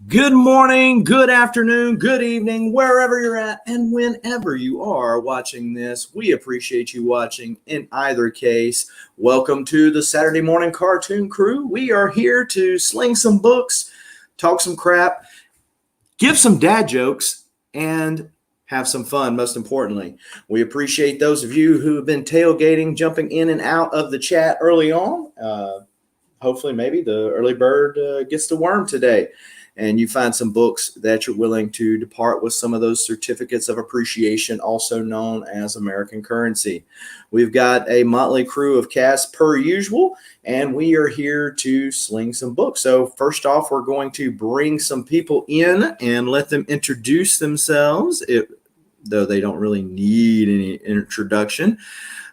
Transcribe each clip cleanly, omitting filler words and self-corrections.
Good morning, good afternoon, good evening, wherever you're at, and whenever you are watching this, we appreciate you watching in either case. Welcome to the Saturday Morning Cartoon Crew. We are here to sling some books, talk some crap, give some dad jokes, and have some fun, most importantly. We appreciate those of you who have been tailgating, jumping in and out of the chat early on. Hopefully, maybe the early bird gets the worm today, and you find some books that you're willing to depart with some of those certificates of appreciation, also known as American currency. We've got a motley crew of cast per usual, and we are here to sling some books. So first off, we're going to bring some people in and let them introduce themselves, though they don't really need any introduction.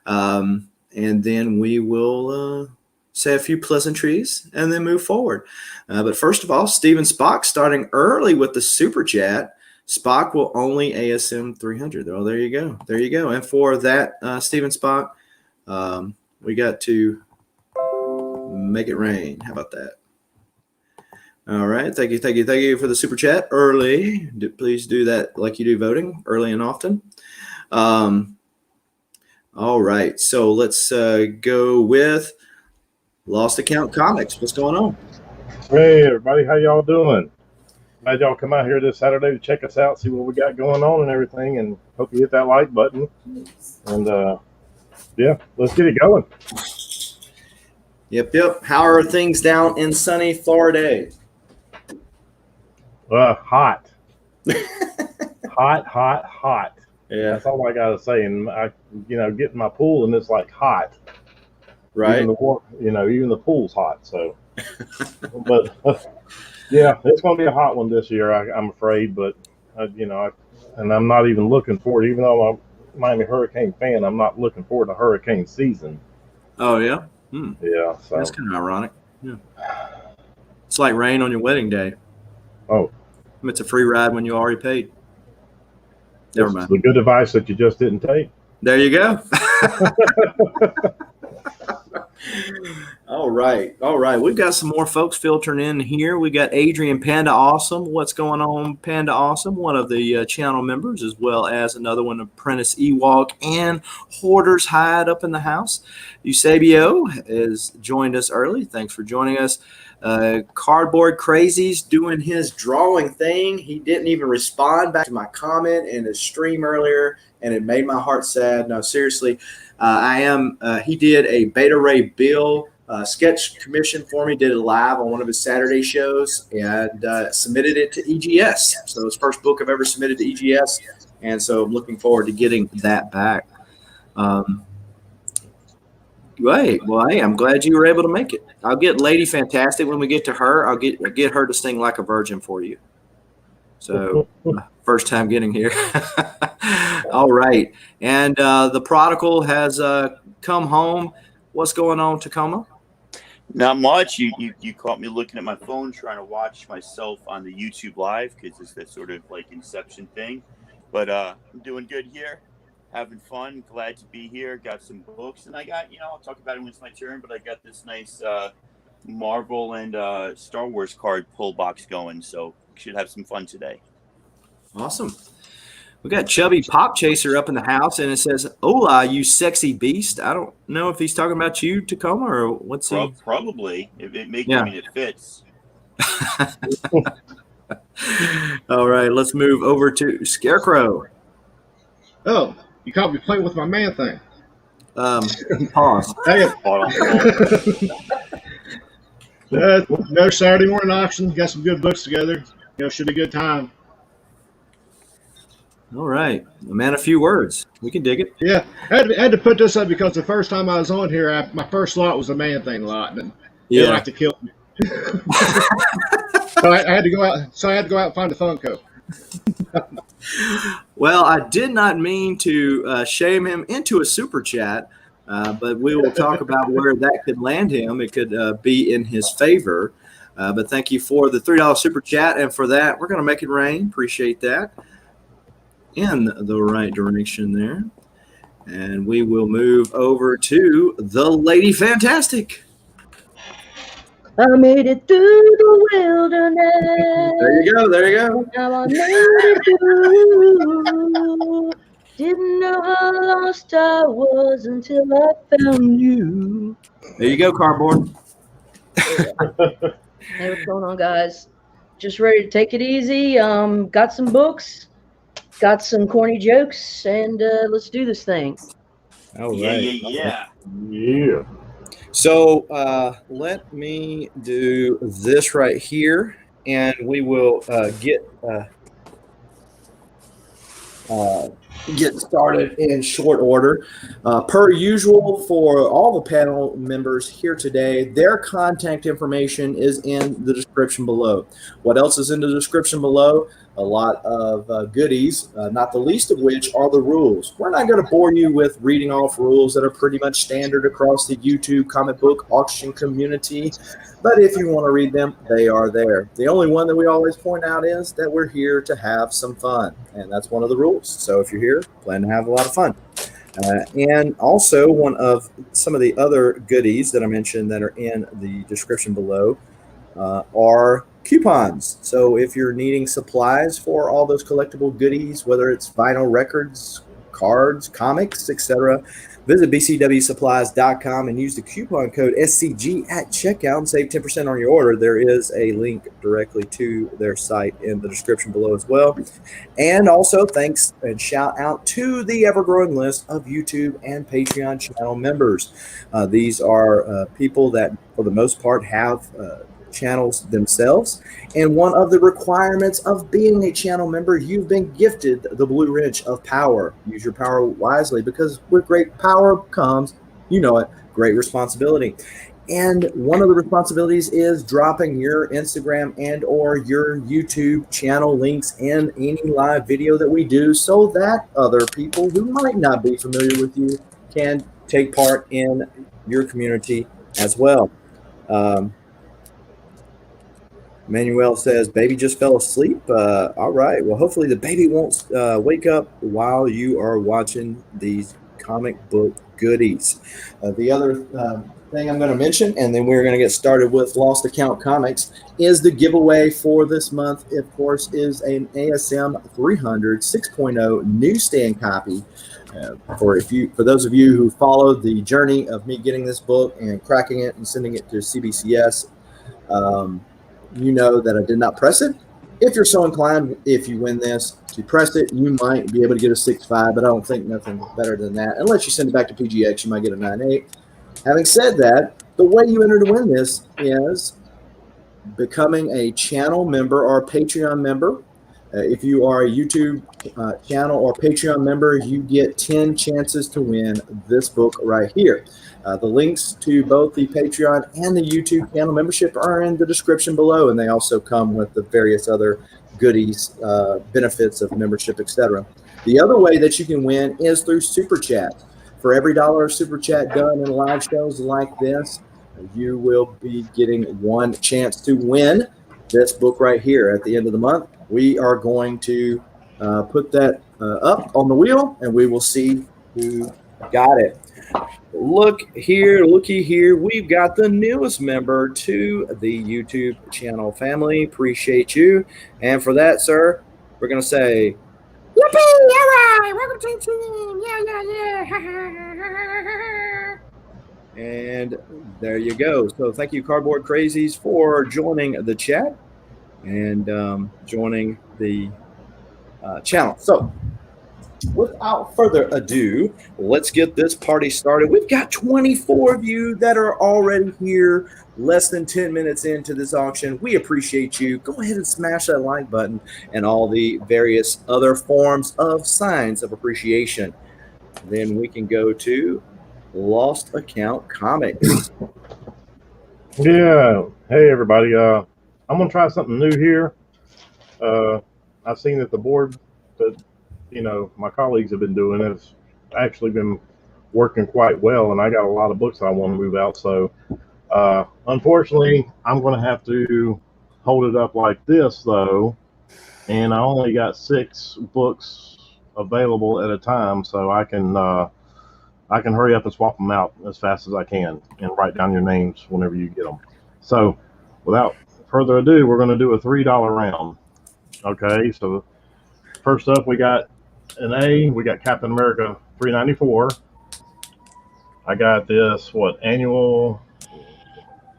And then we will say a few pleasantries, and then move forward. But first of all, Steven Spock starting early with the super chat. Spock will only ASM 300. Oh, there you go. There you go. And for that, Steven Spock, we got to make it rain. How about that? All right. Thank you for the super chat early. Please do that like you do voting, early and often. All right. So let's go with Lost Account Comics. What's going on? Hey, everybody. How y'all doing? Glad y'all come out here this Saturday to check us out, see what we got going on and everything, and hope you hit that like button. And, yeah, let's get it going. Yep. How are things down in sunny Florida? Hot. Hot. Yeah. That's all I got to say. And, get in my pool, and it's like hot. Right. Even the pool's hot. So, but yeah, it's going to be a hot one this year, I'm afraid. But and I'm not even looking forward. Even though I'm a Miami Hurricane fan, I'm not looking forward to hurricane season. Oh yeah. Yeah. So that's kind of ironic. Yeah. It's like rain on your wedding day. Oh. It's a free ride when you already paid. Never mind. The good advice that you just didn't take. There you go. All right. We've got some more folks filtering in here. We got Adrian Panda Awesome. What's going on, Panda Awesome? One of the channel members, as well as another one, Apprentice Ewok and Hoarder's Hide up in the house. Eusebio has joined us early. Thanks for joining us. Cardboard Crazy's doing his drawing thing. He didn't even respond back to my comment in his stream earlier, and it made my heart sad. No, seriously. He did a Beta Ray Bill sketch commission for me, did it live on one of his Saturday shows, and submitted it to EGS. So his first book I've ever submitted to EGS, and so I'm looking forward to getting that back. Right. Well, hey, I'm glad you were able to make it. I'll get Lady Fantastic when we get to her. I'll get her to sing like a virgin for you. So first time getting here. All right. And the prodigal has come home. What's going on, Tacoma? Not much. You caught me looking at my phone trying to watch myself on the YouTube live because it's that sort of like Inception thing. But I'm doing good here. Having fun. Glad to be here. Got some books. And I got, I'll talk about it when it's my turn, but I got this nice Marvel and Star Wars card pull box going. So should have some fun today. Awesome. We got Chubby Pop Chaser up in the house, and it says, "Hola, you sexy beast." I don't know if he's talking about you, Tacoma, or what's he? Probably. It fits. All right, let's move over to Scarecrow. Oh, you caught me playing with my man thing. Pause. Hey. No Saturday morning auction. Got some good books together. Should be a good time. All right. A man, a few words. We can dig it. Yeah. I had to put this up because the first time I was on here, my first lot was a man thing lot. And they like to kill me. So I had to go out. So I had to go out and find a Funko. Well, I did not mean to shame him into a super chat, but we will talk about where that could land him. It could be in his favor. But thank you for the $3 super chat. And for that, we're going to make it rain. Appreciate that. In the right direction there. And we will move over to the Lady Fantastic. I made it through the wilderness. There you go. There you go. Now I made it through. Didn't know how lost I was until I found you. There you go, Cardboard. Hey, what's going on, guys? Just ready to take it easy. Got some books, got some corny jokes, and let's do this thing. All Yeah, right. yeah. Yeah. So let me do this right here, and we will get started in short order. Per usual, for all the panel members here today, their contact information is in the description below. What else is in the description below? A lot of goodies, not the least of which are the rules. We're not going to bore you with reading off rules that are pretty much standard across the YouTube comic book auction community. But if you want to read them, they are there. The only one that we always point out is that we're here to have some fun. And that's one of the rules. So if you're here, plan to have a lot of fun. And also, one of some of the other goodies that I mentioned that are in the description below are coupons. So if you're needing supplies for all those collectible goodies, whether it's vinyl records, cards, comics, etc., visit bcwsupplies.com and use the coupon code SCG at checkout and save 10% on your order. There is a link directly to their site in the description below as well. And also, thanks and shout out to the ever-growing list of YouTube and Patreon channel members. These are people that, for the most part, have channels themselves, and one of the requirements of being a channel member, you've been gifted the blue wrench of power. Use your power wisely, because with great power comes, you know it, great responsibility. And one of the responsibilities is dropping your Instagram and or your YouTube channel links in any live video that we do, so that other people who might not be familiar with you can take part in your community as well. Manuel says, baby just fell asleep. All right. Well, hopefully the baby won't wake up while you are watching these comic book goodies. The other thing I'm going to mention, and then we're going to get started with Lost Account Comics, is the giveaway for this month, of course, is an ASM 300 6.0 newsstand copy. For those of you who followed the journey of me getting this book and cracking it and sending it to CBCS, you know that I did not press it. If you're so inclined, if you win this, to press it, you might be able to get a 6.5, but I don't think nothing better than that. Unless you send it back to PGX, you might get a 9.8. Having said that, the way you enter to win this is becoming a channel member or a Patreon member. If you are a YouTube channel or Patreon member, you get 10 chances to win this book right here. The links to both the Patreon and the YouTube channel membership are in the description below, and they also come with the various other goodies, benefits of membership, etc. The other way that you can win is through Super Chat. For every $1 Super Chat done in live shows like this, you will be getting one chance to win this book right here. At the end of the month, we are going to put that up on the wheel, and we will see who got it. Looky here. We've got the newest member to the YouTube channel family. Appreciate you. And for that, sir, we're going to say, yippee, all right, welcome to the team. Yeah. And there you go. So thank you, Cardboard Crazies, for joining the chat and joining the channel. So without further ado, let's get this party started. We've got 24 of you that are already here, less than 10 minutes into this auction. We appreciate you. Go ahead and smash that like button and all the various other forms of signs of appreciation. Then we can go to Lost Account Comics. Yeah. Hey, everybody. I'm going to try something new here. I've seen that the board that my colleagues have been doing has actually been working quite well, and I got a lot of books I want to move out. So unfortunately, I'm going to have to hold it up like this, though, and I only got 6 books available at a time, so I can hurry up and swap them out as fast as I can and write down your names whenever you get them. So without further ado, we're going to do a $3 round. Okay, so first up, we got an A. We got Captain America $3.94. I got this annual?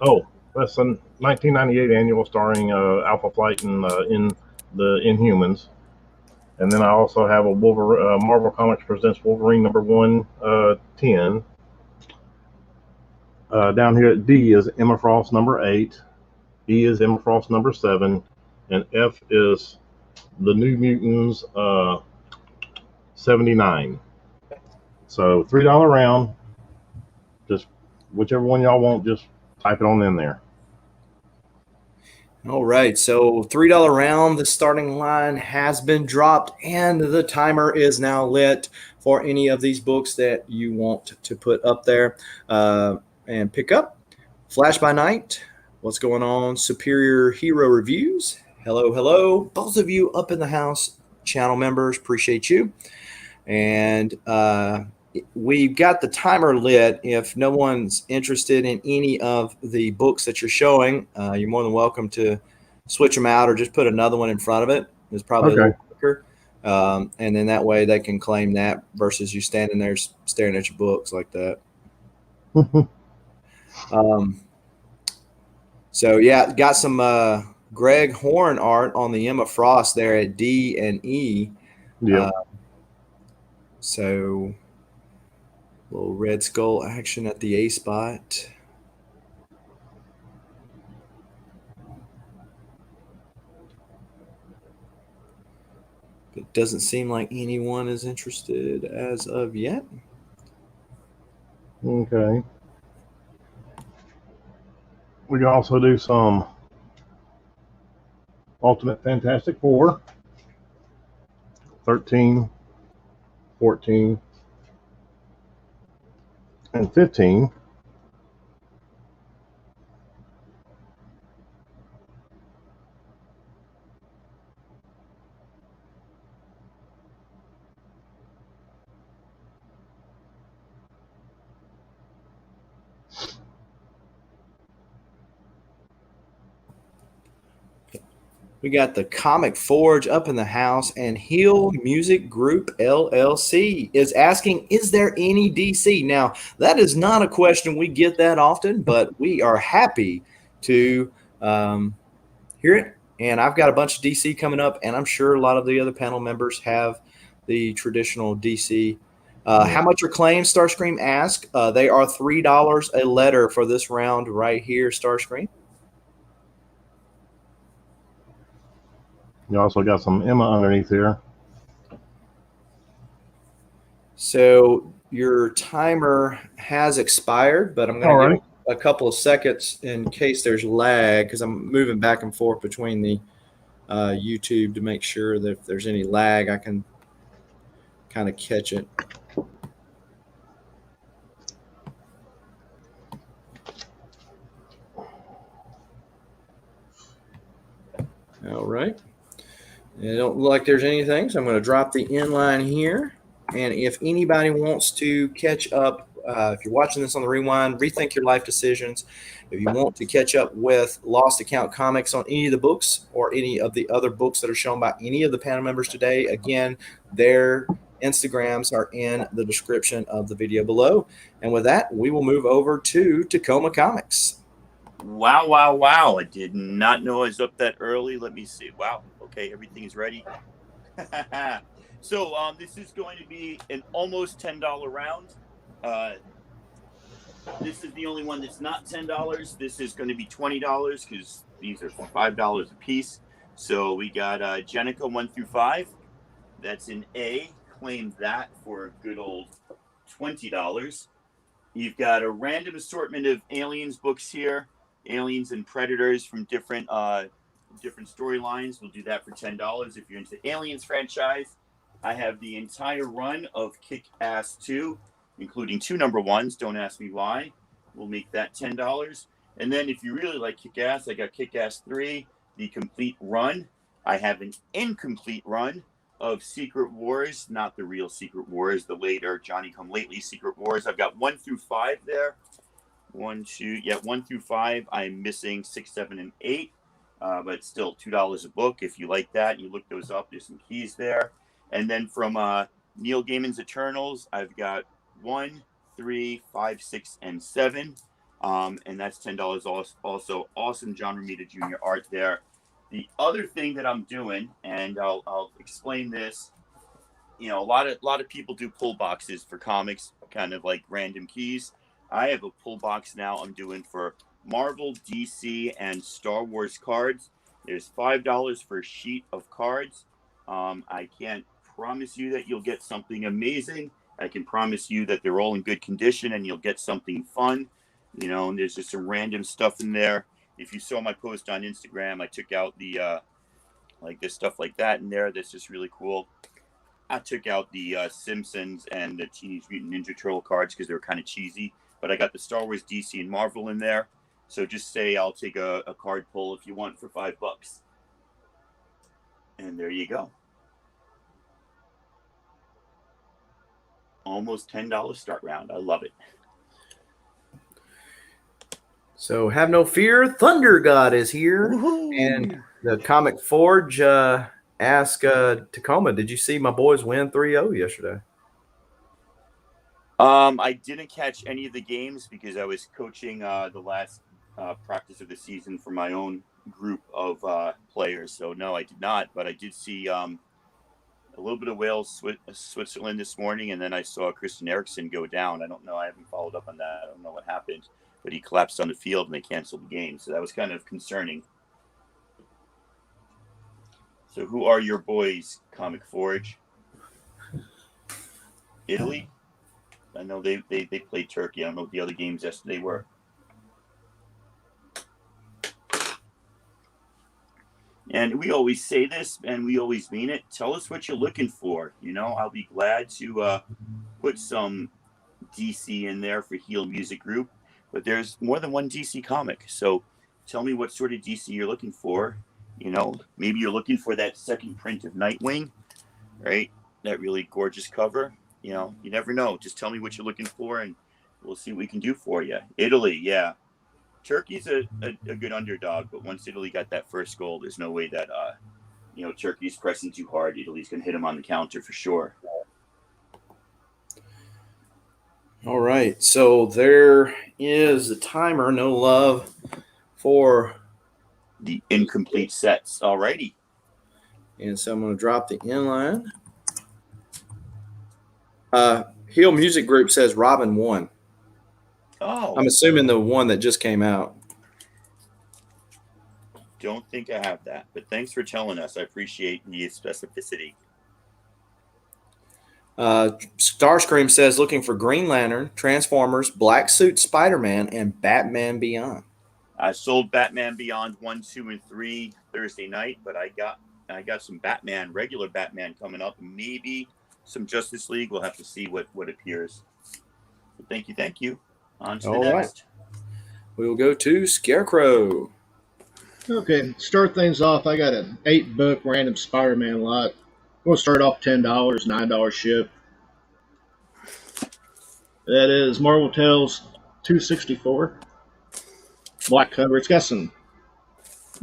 Oh, that's a 1998 annual starring Alpha Flight and in the Inhumans. And then I also have a Marvel Comics Presents Wolverine number 110. Down here at D is Emma Frost number 8. E is Emma Frost number 7. And F is the New Mutants 79. So $3 round. Just whichever one y'all want, just type it on in there. All right, so $3 round. The starting line has been dropped, and the timer is now lit for any of these books that you want to put up there and pick up. Flash by Night, what's going on? Superior Hero Reviews. Hello, hello. Both of you up in the house, channel members, appreciate you. And we've got the timer lit. If no one's interested in any of the books that you're showing, you're more than welcome to switch them out or just put another one in front of it. It's probably a little quicker. And then that way they can claim that versus you standing there staring at your books like that. So, yeah, got some Greg Horn art on the Emma Frost there at D and E. Yeah. So, little Red Skull action at the A spot. It doesn't seem like anyone is interested as of yet. Okay. We can also do some Ultimate Fantastic Four. 13, 14, and 15. We got the Comic Forge up in the house, and Hill Music Group LLC is asking, is there any DC? Now, that is not a question we get that often, but we are happy to hear it. And I've got a bunch of DC coming up, and I'm sure a lot of the other panel members have the traditional DC. How much are claims, Starscream asked? They are $3 a letter for this round right here, Starscream. You also got some Emma underneath here. So your timer has expired, but I'm going to give a couple of seconds in case there's lag because I'm moving back and forth between the YouTube to make sure that if there's any lag, I can kind of catch it. All right. It don't look like there's anything, so I'm going to drop the inline here. And if anybody wants to catch up, if you're watching this on the rewind, rethink your life decisions. If you want to catch up with Lost Account Comics on any of the books or any of the other books that are shown by any of the panel members today, again, their Instagrams are in the description of the video below. And with that, we will move over to Tacoma Comics. Wow, wow, wow. I did not know I was up that early. Let me see. Wow. Okay, everything is ready. So this is going to be an almost $10 round. This is the only one that's not $10. This is going to be $20 because these are $5 a piece. So we got Jenica 1 through 5. That's an A. Claim that for a good old $20. You've got a random assortment of Aliens books here. Aliens and Predators from different storylines. We'll do that for $10 if you're into the Aliens franchise. I have the entire run of Kick-Ass 2, including 2 number 1s. Don't ask me why. We'll make that $10. And then if you really like Kick-Ass, I got Kick-Ass 3, the complete run. I have an incomplete run of Secret Wars, not the real Secret Wars, the later Johnny-come-lately Secret Wars. I've got 1 through 5 there. 1 through 5. I'm missing 6, 7, and 8. But it's still $2 a book. If you like that, you look those up. There's some keys there. And then from Neil Gaiman's Eternals, I've got 1, 3, 5, 6, and 7. And that's $10 also. Awesome John Romita Jr. art there. The other thing that I'm doing, and I'll explain this, a lot of people do pull boxes for comics, kind of like random keys. I have a pull box now I'm doing for Marvel, DC, and Star Wars cards. There's $5 for a sheet of cards. I can't promise you that you'll get something amazing. I can promise you that they're all in good condition and you'll get something fun. And there's just some random stuff in there. If you saw my post on Instagram, I took out the like this stuff like that in there. That's just really cool. I took out the Simpsons and the Teenage Mutant Ninja Turtle cards because they were kind of cheesy. But I got the Star Wars, DC, and Marvel in there. So just say I'll take a card pull if you want for $5. And there you go. Almost $10 start round. I love it. So have no fear, Thunder God is here. Woo-hoo! And the Comic Forge asked Tacoma, did you see my boys win 3-0 yesterday? I didn't catch any of the games because I was coaching the last practice of the season for my own group of players. So no, I did not. But I did see a little bit of Wales, Switzerland this morning, and then I saw Christian Eriksen go down. I don't know. I haven't followed up on that. I don't know what happened, but he collapsed on the field and they canceled the game. So that was kind of concerning. So who are your boys, Comic Forge? Italy? I know they played Turkey. I don't know what the other games yesterday were. And we always say this, and we always mean it. Tell us what you're looking for. I'll be glad to put some DC in there for Heel Music Group. But there's more than one DC comic. So tell me what sort of DC you're looking for. Maybe you're looking for that second print of Nightwing, right? That really gorgeous cover. You never know. Just tell me what you're looking for, and we'll see what we can do for you. Italy, yeah. Turkey's a good underdog, but once Italy got that first goal, there's no way that Turkey's pressing too hard. Italy's going to hit them on the counter for sure. All right, so there is the timer. No love for the incomplete sets. All righty. And so I'm going to drop the inline. Heel Music Group says Robin won. Oh. I'm assuming the one that just came out. Don't think I have that, but thanks for telling us. I appreciate the specificity. Starscream says looking for Green Lantern, Transformers, Black Suit Spider-Man, and Batman Beyond. I sold Batman Beyond 1, 2, and 3 Thursday night, but I got some Batman, regular Batman coming up. Maybe some Justice League. We'll have to see what appears. So thank you. On to the next. Right. We will go to Scarecrow. Okay, start things off. I got an 8-book random Spider-Man lot. We'll start off $10, $9 ship. That is Marvel Tales 264. Black cover. It's got some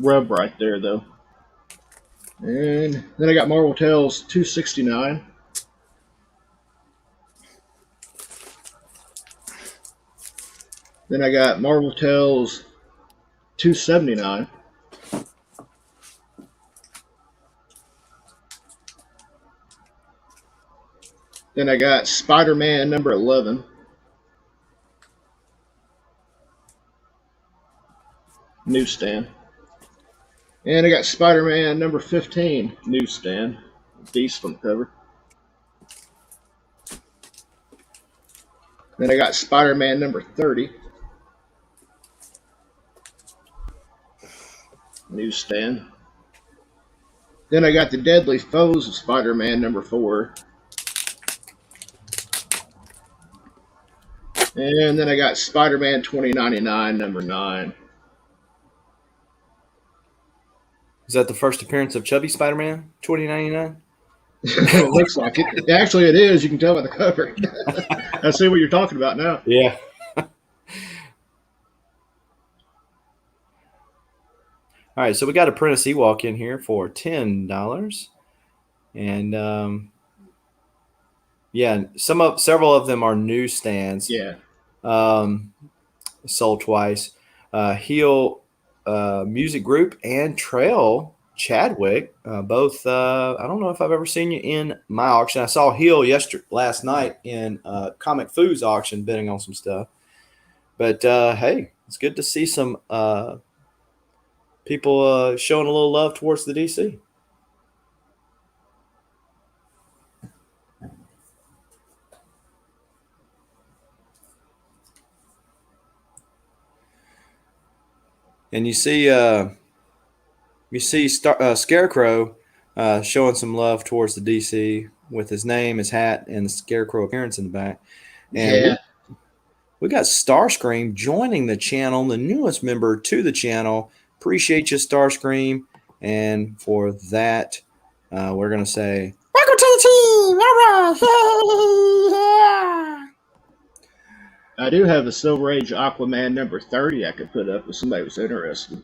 rub right there, though. And then I got Marvel Tales 269. Then I got Marvel Tales 279. Then I got Spider-Man number 11. Newsstand. And I got Spider-Man number 15. Newsstand. Beast on the cover. Then I got Spider-Man number 30. Newsstand. Then I got the Deadly Foes of Spider-Man number 4. And then I got Spider-Man 2099 number 9. Is that the first appearance of Chubby Spider-Man 2099? It looks like it. Actually, it is. You can tell by the cover. I see what you're talking about now. Yeah. All right, so we got Apprentice Ewok in here for $10, and yeah, several of them are newsstands. Yeah. Sold twice. Heel Music Group and Trail Chadwick, both. I don't know if I've ever seen you in my auction. I saw Heel last night in Comic Foods auction bidding on some stuff. But hey, it's good to see some people showing a little love towards the DC. And you see Scarecrow showing some love towards the DC with his name, his hat, and the Scarecrow appearance in the back. And Yeah. we got Starscream joining the channel, the newest member to the channel. Appreciate you, Starscream. And for that, we're going to say, welcome to the team. All right. I do have a Silver Age Aquaman number 30 I could put up if somebody was interested.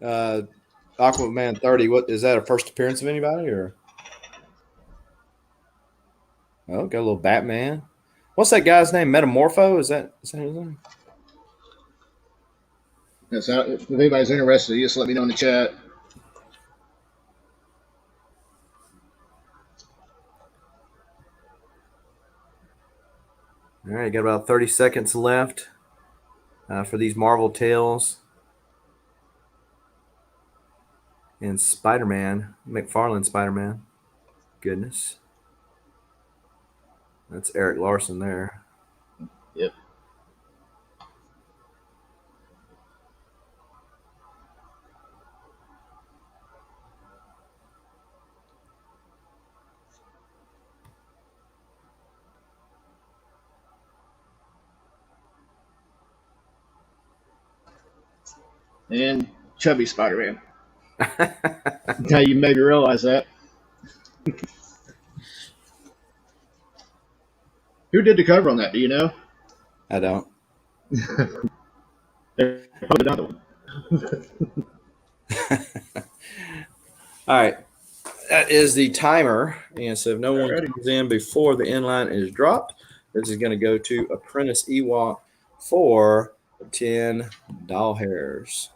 Aquaman 30, what is that, a first appearance of anybody? Or oh, got a little Batman. What's that guy's name? Metamorpho? Is that his name? If anybody's interested, just let me know in the chat. All right, got about 30 seconds left for these Marvel Tales and Spider-Man, McFarlane Spider-Man. Goodness. That's Eric Larson there. Yep. And Chubby Spider-Man. Now you maybe realize that. Who did the cover on that? Do you know? I don't. There's probably another one. All right. That is the timer. And so if no one Alrighty. comes in before the end line is dropped, this is going to go to Apprentice Ewok for 10 doll hairs.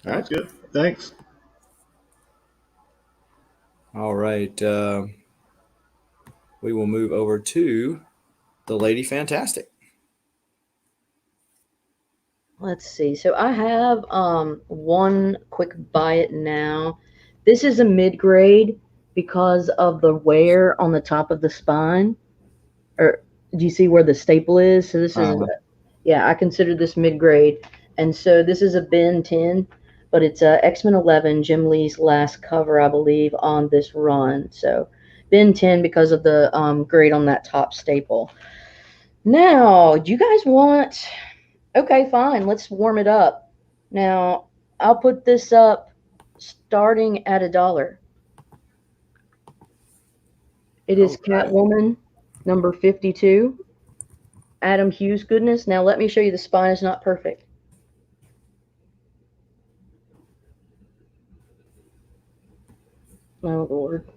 All right. That's good. Thanks. All right. We will move over to the Lady Fantastic. Let's see. So I have one quick buy it now. This is a mid-grade because of the wear on the top of the spine. Or do you see where the staple is? So this is, yeah, I consider this mid-grade. And so this is a Ben 10, but it's a X-Men 11, Jim Lee's last cover, I believe, on this run. So Ben 10 because of the grade on that top staple. Now, do you guys want... Okay, fine. Let's warm it up. Now, I'll put this up starting at $1. It is Catwoman, number 52. Adam Hughes goodness. Now, let me show you the spine is not perfect. Oh, Lord.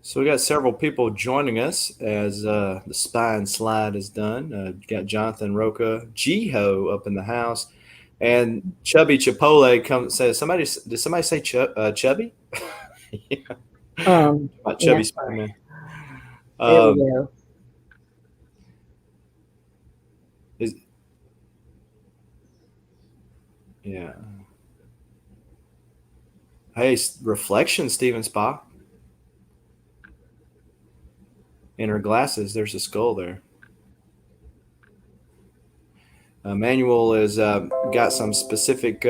So we got several people joining us as the spine slide is done. Got Jonathan Roca, Jiho up in the house, and Chubby Chipotle says, did somebody say Chubby? Yeah. About Chubby Yeah. Spider-Man. There we go. Yeah. Hey, reflection, Steven Spock. In her glasses, there's a skull there. Manuel has got some specific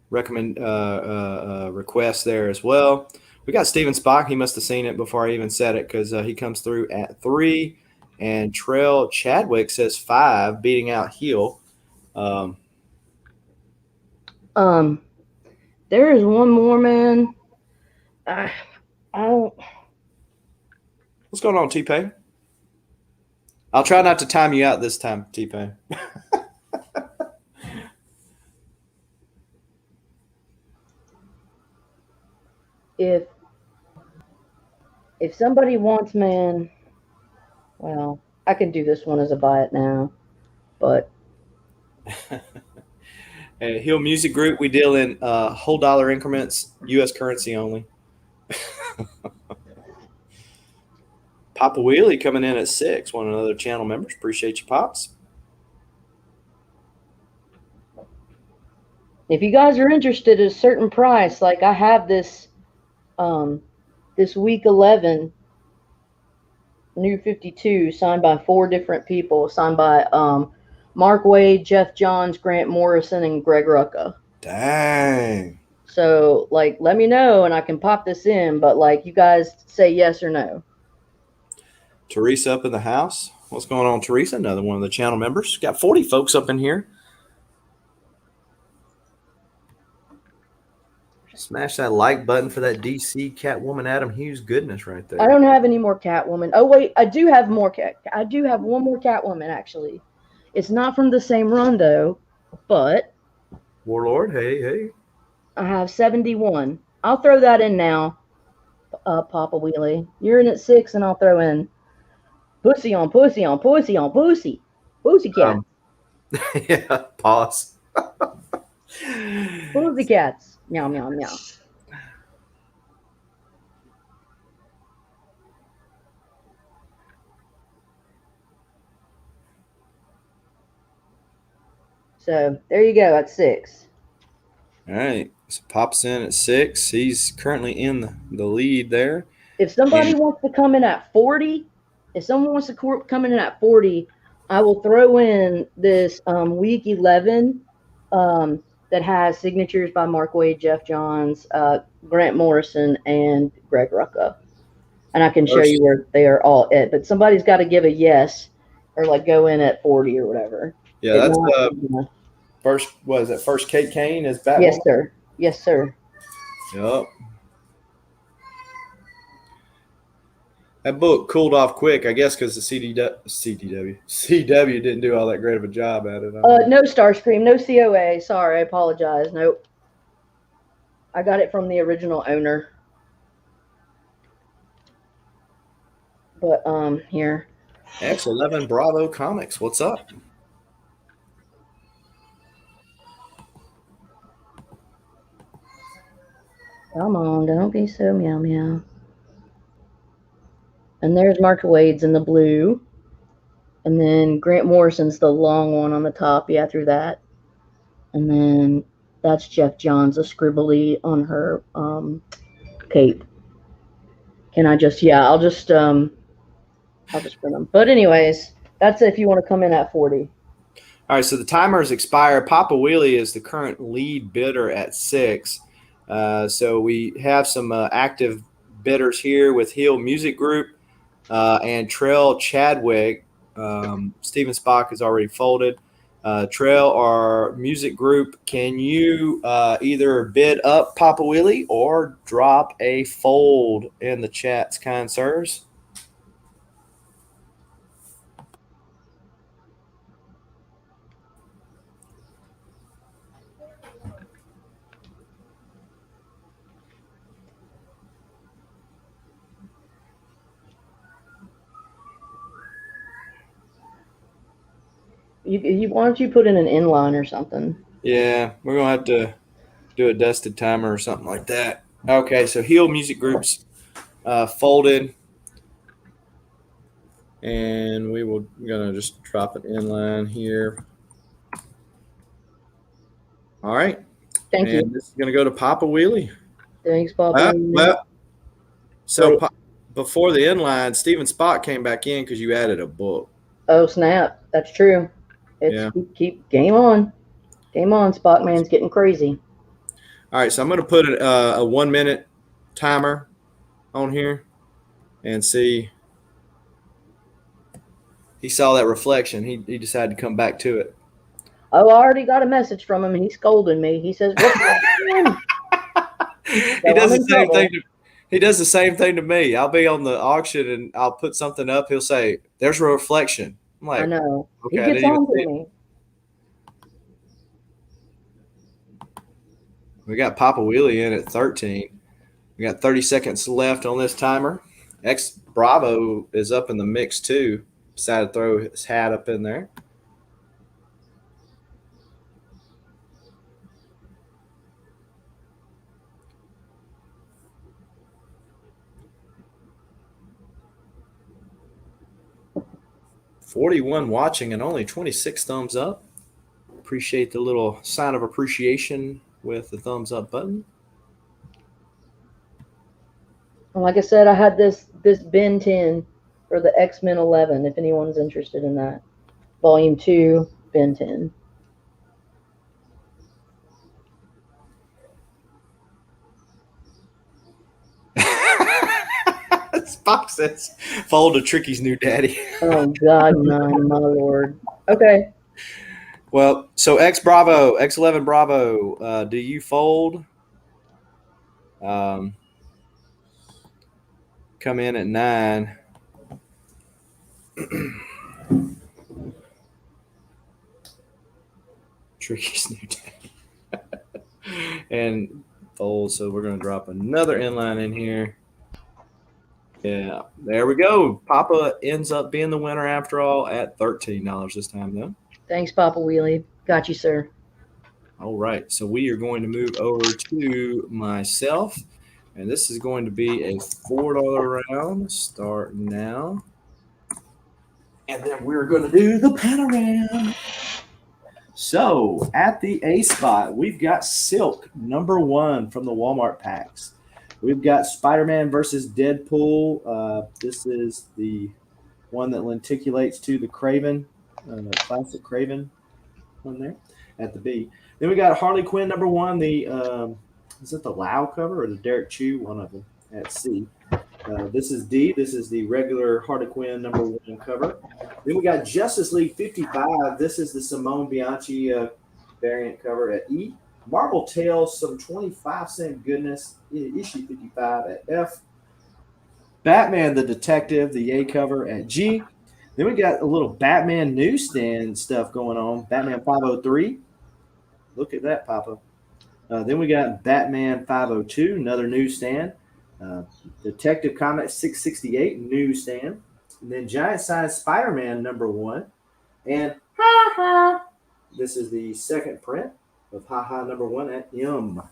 requests there as well. We got Steven Spock. He must have seen it before I even said it because he comes through at 3. And Trail Chadwick says 5, beating out Heel. There is one more, man. I don't. What's going on, T-Pain? I'll try not to time you out this time, T-Pain. If somebody wants, man, well, I can do this one as a buy it now, but Hill Music Group, we deal in whole dollar increments, U.S. currency only. Papa Wheelie coming in at 6, one of the other channel members. Appreciate you, Pops. if you guys are interested at a certain price, like I have this this week 11 New 52 signed by 4 different people, signed by Mark Waid, Jeff Johns, Grant Morrison, and Greg Rucka. Dang. So, like, let me know and I can pop this in, but, like, you guys say yes or no. Teresa up in the house. What's going on, Teresa? Another one of the channel members. Got 40 folks up in here. Smash that like button for that DC Catwoman Adam Hughes goodness right there. I don't have any more Catwoman. Oh, wait, I do have more I do have one more Catwoman, actually. It's not from the same run, though, but Warlord, hey. I have 71. I'll throw that in now, Papa Wheelie. You're in at 6, and I'll throw in Pussy on Pussy on Pussy on Pussy. Pussycat. Yeah, pause. Pussycats. Meow, meow, meow. So there you go at 6. All right. So Pop's in at 6. He's currently in the lead there. If somebody wants to come in at 40, if someone wants to come in at 40, I will throw in this week 11 that has signatures by Mark Waid, Jeff Johns, Grant Morrison, and Greg Rucka. And I can show you where they are all at. But somebody's got to give a yes or like go in at 40 or whatever. Yeah, that's first. What is that? First Kate Kane is Batman. Yes, sir. Yes, sir. Yep. That book cooled off quick, I guess, because the CW didn't do all that great of a job at it. No Starscream, no COA. Sorry, I apologize. Nope. I got it from the original owner. But here. X11 Bravo Comics. What's up? Come on, don't be so meow meow. And there's Mark Waid's in the blue. And then Grant Morrison's the long one on the top. Yeah, through that. And then that's Jeff Johns, a scribbly on her cape. Can I just, I'll just print them. But anyways, that's if you want to come in at 40. All right, so the timer has expired. Papa Wheelie is the current lead bidder at 6. So we have some active bidders here with Hill Music Group and Trail Chadwick. Steven Spock is already folded. Trail or Music Group, can you either bid up Papa Wheelie or drop a fold in the chats, kind sirs? Why don't you put in an inline or something? Yeah, we're going to have to do a dusted timer or something like that. Okay, so Hill Music Group's folded. And we're going to just drop an inline here. All right. Thank you. This is going to go to Papa Wheelie. Thanks, Papa. So before the inline, Steven Spock came back in because you added a book. Oh, snap. That's true. Keep game on. Game on, Spock man's getting crazy. All right, so I'm going to put a 1 minute timer on here and see. He saw that reflection. He decided to come back to it. Oh, I already got a message from him. He's scolding me. He says, "What's going on?" He does the same thing. He does the same thing to me. I'll be on the auction and I'll put something up. He'll say, "There's a reflection." I'm like, I know. okay, He I gets didn't even on see to it. me. We got Papa Wheelie in at 13. We got 30 seconds left on this timer. X Bravo is up in the mix too. Decided to throw his hat up in there. $41 watching and only 26 thumbs up. Appreciate the little sign of appreciation with the thumbs up button. And like I said, I had this Ben 10 for the X-Men 11, if anyone's interested in that. Volume 2, Ben 10. Spock says, "Fold to Tricky's new daddy." Oh, God, no, my Lord. Okay. Well, so X11 Bravo, do you fold? Come in at 9. Tricky's new daddy. And fold, so we're going to drop another inline in here. Yeah, there we go. Papa ends up being the winner after all at $13 this time, though. Thanks, Papa Wheelie. Got you, sir. All right, so we are going to move over to myself, and this is going to be a $4 round. Start now. And then we're going to do the panorama. So at the A spot, we've got Silk, #1 from the Walmart packs. We've got Spider-Man versus Deadpool. This is the one that lenticulates to the Craven, classic Craven one there at the B. Then we got Harley Quinn #1. The is it the Lau cover or the Derek Chew? One of them at C. This is D. This is the regular Harley Quinn #1 cover. Then we got Justice League 55. This is the Simone Bianchi variant cover at E. Marvel Tales, some 25-cent goodness, issue 55 at F. Batman the Detective, the A cover at G. Then we got a little Batman newsstand stuff going on. Batman 503. Look at that, Papa. Then we got Batman 502, another newsstand. Detective Comics 668, newsstand. And then Giant Size Spider-Man #1. And Ha Ha. This is the second print of Ha Ha #1 at M.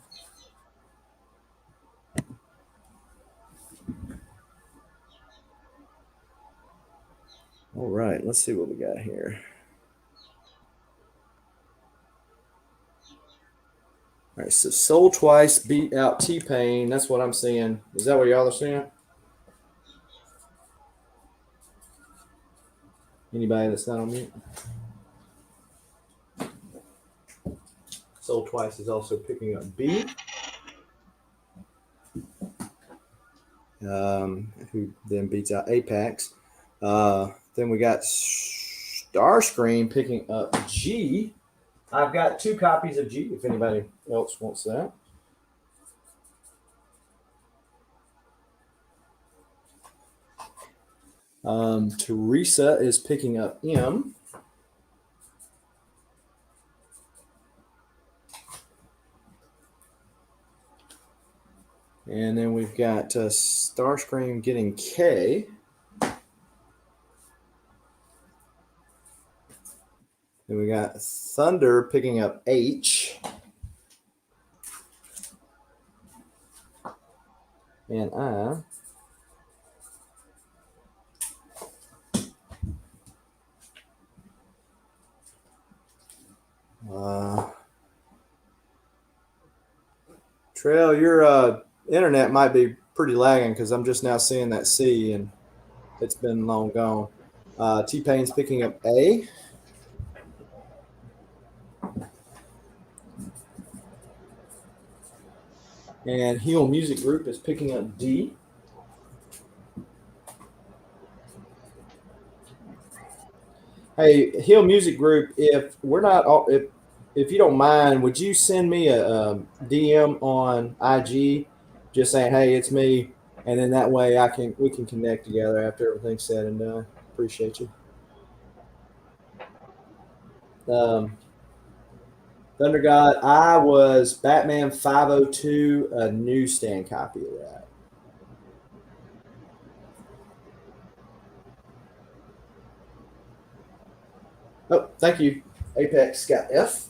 All right, let's see what we got here. All right, so Sold Twice beat out T-Pain. That's what I'm seeing. Is that what y'all are seeing? Anybody that's not on mute? Sold Twice is also picking up B. Who then beats out Apex. Then we got Starscream picking up G. I've got 2 copies of G if anybody else wants that. Teresa is picking up M. And then we've got Starscream getting K. Then we got Thunder picking up H. And I. Trail, your internet might be pretty lagging because I'm just now seeing that C and it's been long gone. T-Pain's picking up A. And Heel Music Group is picking up D. Hey, Hill Music Group, if we're not, if you don't mind, would you send me a DM on IG, just saying, hey, it's me. And then that way we can connect together after everything's said and done. Appreciate you. Thunder God, I was Batman 502, a newsstand copy of that. Oh, thank you. Apex got F.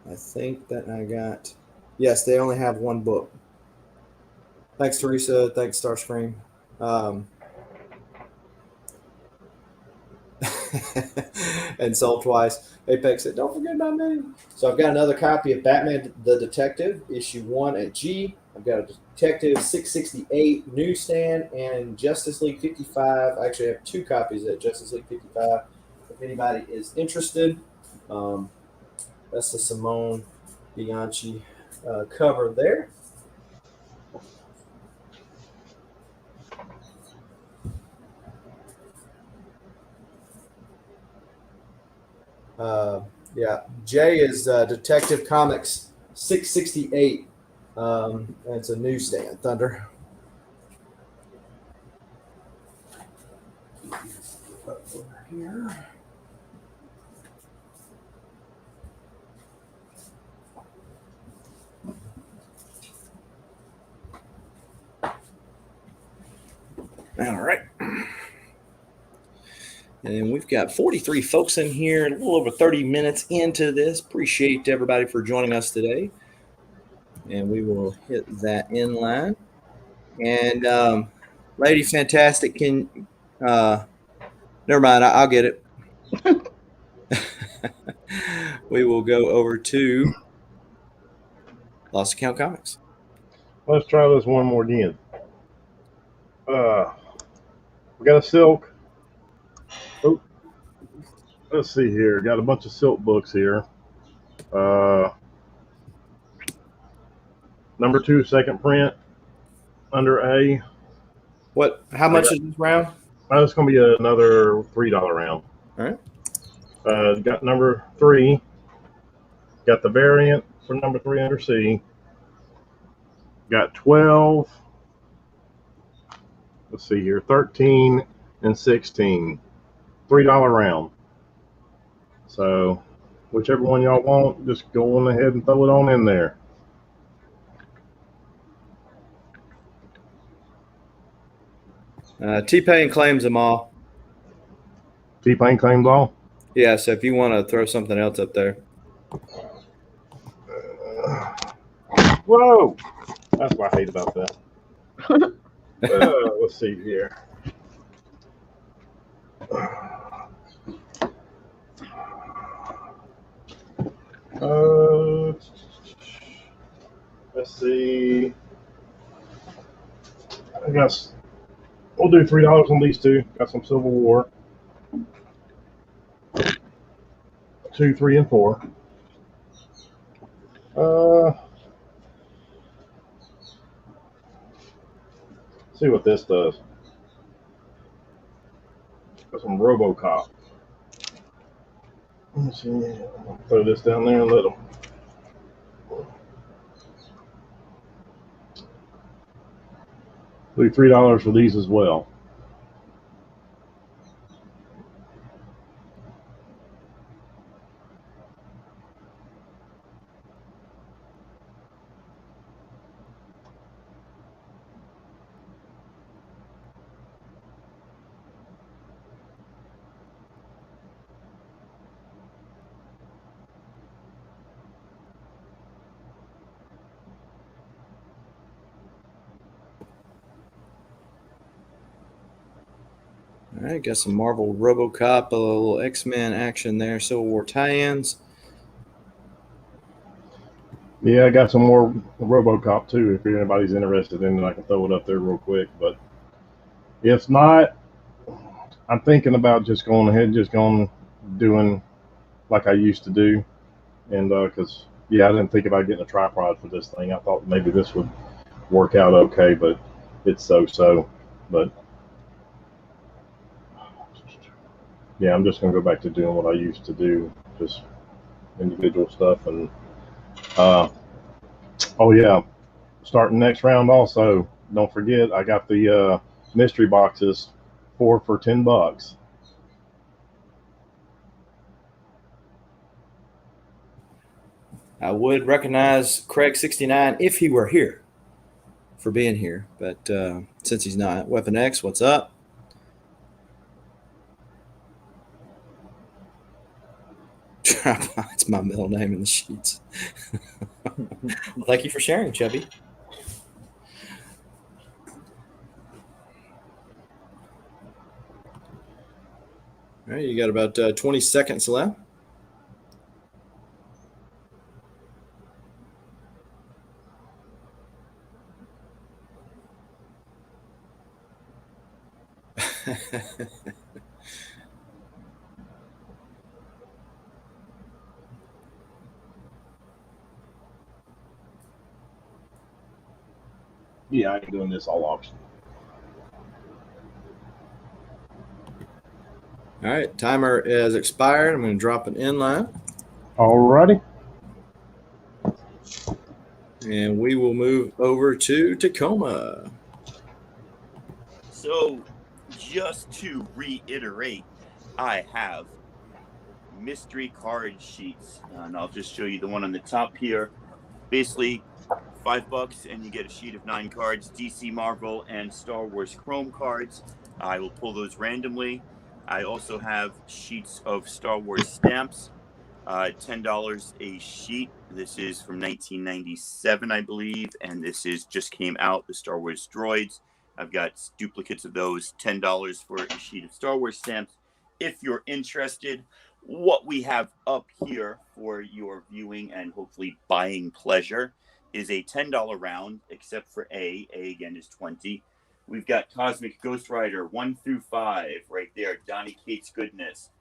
I think that I got, yes, they only have one book. Thanks, Teresa. Thanks, Starscream. And sold twice. Apex said, don't forget about me. So I've got another copy of Batman the Detective, issue 1 at G. I've got a Detective 668 newsstand and Justice League 55. I actually have 2 copies at Justice League 55. If anybody is interested, that's the Simone Bianchi cover there. Yeah, Jay is Detective Comics 668. And it's a newsstand, Thunder. Over here. All right. And we've got 43 folks in here, a little over 30 minutes into this. Appreciate everybody for joining us today. And we will hit that in line. And Lady Fantastic, can never mind, I'll get it. We will go over to Lost Account Comics. Let's try this one more again. We got a silk. Oh, let's see here. Got a bunch of silk books here. Number 2, second print, under A. What? How much is this round? It's going to be another $3 round. All right. Got number 3. Got the variant for number 3 under C. Got 12. Let's see here. 13 and 16. $3 round. So whichever one y'all want, just go on ahead and throw it on in there. T-Pain claims them all. T-Pain claims all? Yeah, so if you want to throw something else up there. Whoa! That's what I hate about that. Let's see here. Let's see. I guess we'll do $3 on these 2. Got some Civil War. 2, 3, and 4. See what this does. Got some RoboCop. Let's see. I'll throw this down there and let them. Do $3 for these as well. All right, got some Marvel RoboCop, a little X-Men action there, Civil War tie-ins. Yeah, I got some more RoboCop too. If anybody's interested in it, I can throw it up there real quick. But if not, I'm thinking about just going ahead, doing like I used to do. And because, yeah, I didn't think about getting a tripod for this thing. I thought maybe this would work out okay, but it's so-so. But yeah, I'm just gonna go back to doing what I used to do, just individual stuff. And oh yeah, starting next round also. Don't forget, I got the mystery boxes, 4 for $10. I would recognize Craig69 if he were here for being here, but since he's not, Weapon X, what's up? It's my middle name in the sheets. Well, thank you for sharing, Chubby. All right, you got about 20 seconds left. Yeah, I ain't doing this all auction. All right, timer has expired. I'm going to drop an inline, Alrighty. and we will move over to Tacoma. So, just to reiterate, I have mystery card sheets, and I'll just show you the one on the top here. Basically, $5, and you get a sheet of 9 cards, DC, Marvel, and Star Wars Chrome cards. I will pull those randomly. I also have sheets of Star Wars stamps, $10 a sheet. This is from 1997, I believe, and this is just came out, the Star Wars droids. I've got duplicates of those, $10 for a sheet of Star Wars stamps. If you're interested, what we have up here for your viewing and hopefully buying pleasure is a $10 round, except for A. A again is 20. We've got Cosmic Ghost Rider 1 through 5 right there. Donny Cates goodness.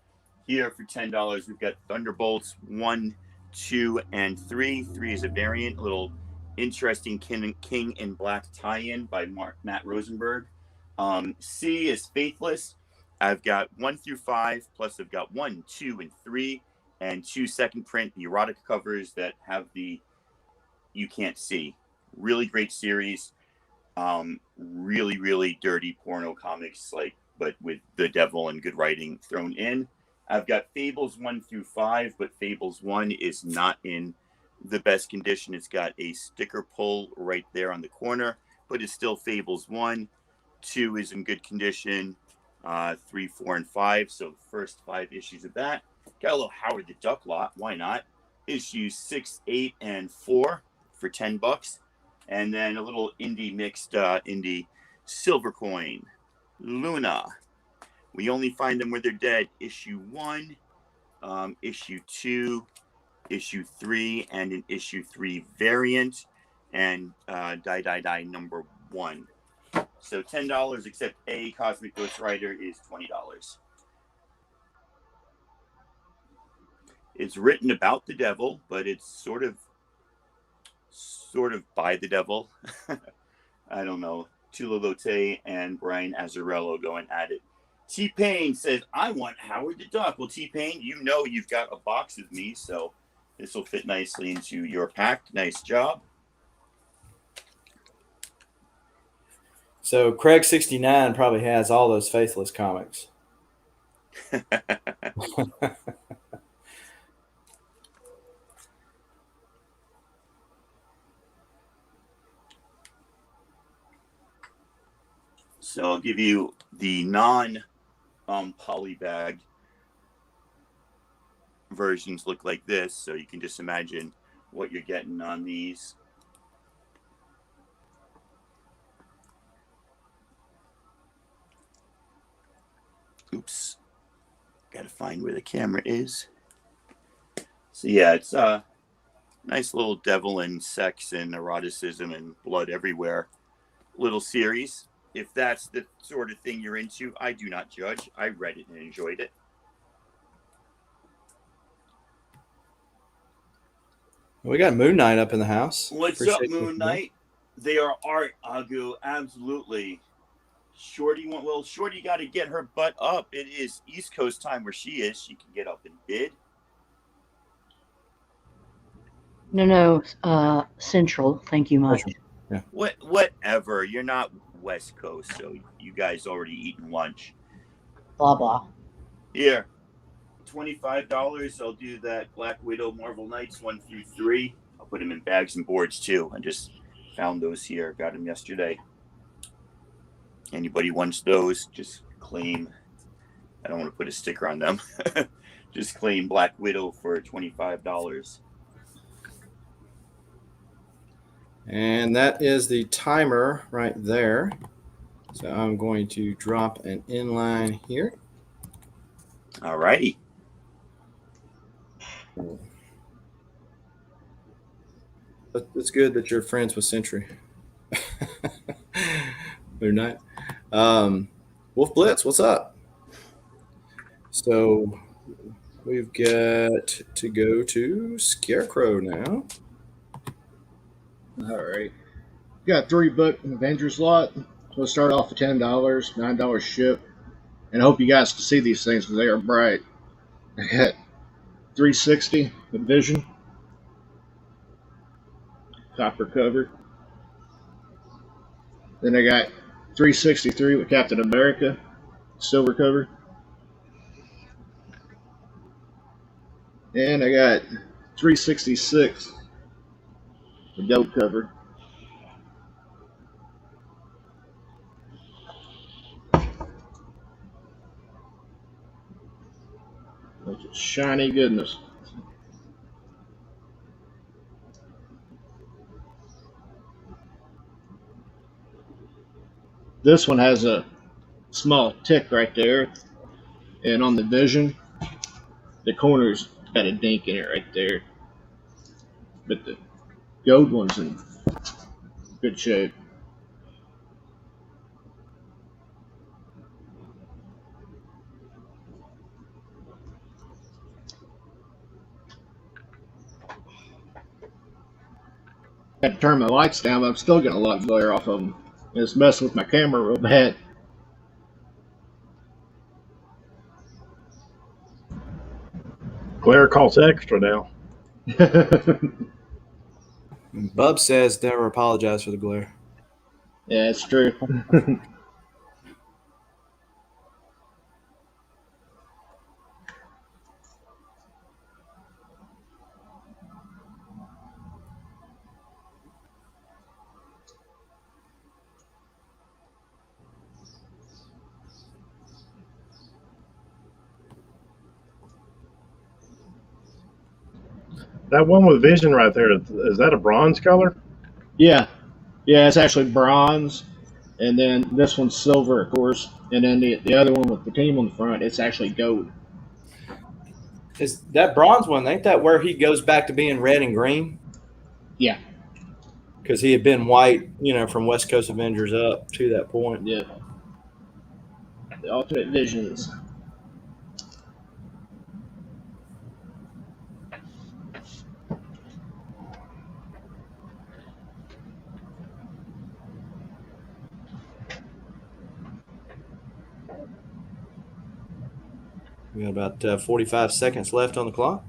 Here for $10, we've got Thunderbolts 1, 2, and 3. 3 is a variant, a little interesting King in Black tie-in by Matt Rosenberg. C is Faithless. I've got 1 through 5, plus I've got 1, 2, and 3, and 2 second print, the erotic covers that have the you can't see. Really great series. Really, really dirty porno comics, but with the devil and good writing thrown in. I've got Fables 1 through 5, but Fables 1 is not in the best condition. It's got a sticker pull right there on the corner, but it's still Fables 1. 2 is in good condition. 3, 4, and 5. So first 5 issues of that. Got a little Howard the Duck lot. Why not? Issues 6, 8, and 4 for $10. And then a little indie mixed indie silver coin. Luna. We only find them where they're dead. Issue 1, issue 2, issue 3, and an issue 3 variant. And Die number 1. So $10, except A, Cosmic Ghost Rider is $20. It's written about the devil, but it's sort of by the devil. I don't know. Tula Lotte and Brian Azzarello going at it. T-Pain says, I want Howard the Duck. Well, T-Pain, you know you've got a box of me, so this will fit nicely into your pack. Nice job. So Craig69 probably has all those Faithless comics. So I'll give you the non-polybag versions look like this, so you can just imagine what you're getting on these. Oops. Got to find where the camera is. So yeah, it's a nice little devil and sex and eroticism and blood everywhere little series. If that's the sort of thing you're into, I do not judge. I read it and enjoyed it. We got Moon Knight up in the house. What's up, Moon Knight? They are art, Agu. Absolutely. Shorty got to get her butt up. It is East Coast time where she is. She can get up and bid. No, Central. Thank you much. Yeah. Whatever. You're not West Coast, so you guys already eaten lunch. Blah blah. Here, $25. I'll do that Black Widow Marvel Knights 1 through 3. I'll put them in bags and boards too. I just found those here. Got them yesterday. Anybody wants those, just claim. I don't want to put a sticker on them. Just claim Black Widow for $25. And that is the timer right there. So I'm going to drop an inline here. All righty. It's good that you're friends with Century. They're not. WolfBlitz, what's up? So we've got to go to Scarecrow now. All right. Got 3-book Avengers lot. We'll start off with $10, $9 ship. And I hope you guys can see these things because they are bright. I got 360 with Vision. Copper cover. Then I got 363 with Captain America. Silver cover. And I got 366 with gold cover. That's just shiny goodness. This one has a small tick right there, and on the Vision, the corner's got a dink in it right there. But the gold one's in good shape. Had to turn my lights down, but I'm still getting a lot of glare off of them. And it's messing with my camera real bad. Glare costs extra now. Bub says never apologize for the glare. Yeah, it's true. That one with Vision right there, is that a bronze color? Yeah. Yeah, it's actually bronze. And then this one's silver, of course. And then the other one with the team on the front, it's actually gold. Is that bronze one? Ain't that where he goes back to being red and green? Yeah. Because he had been white, from West Coast Avengers up to that point. Yeah. The Ultimate Visions. We got about 45 seconds left on the clock.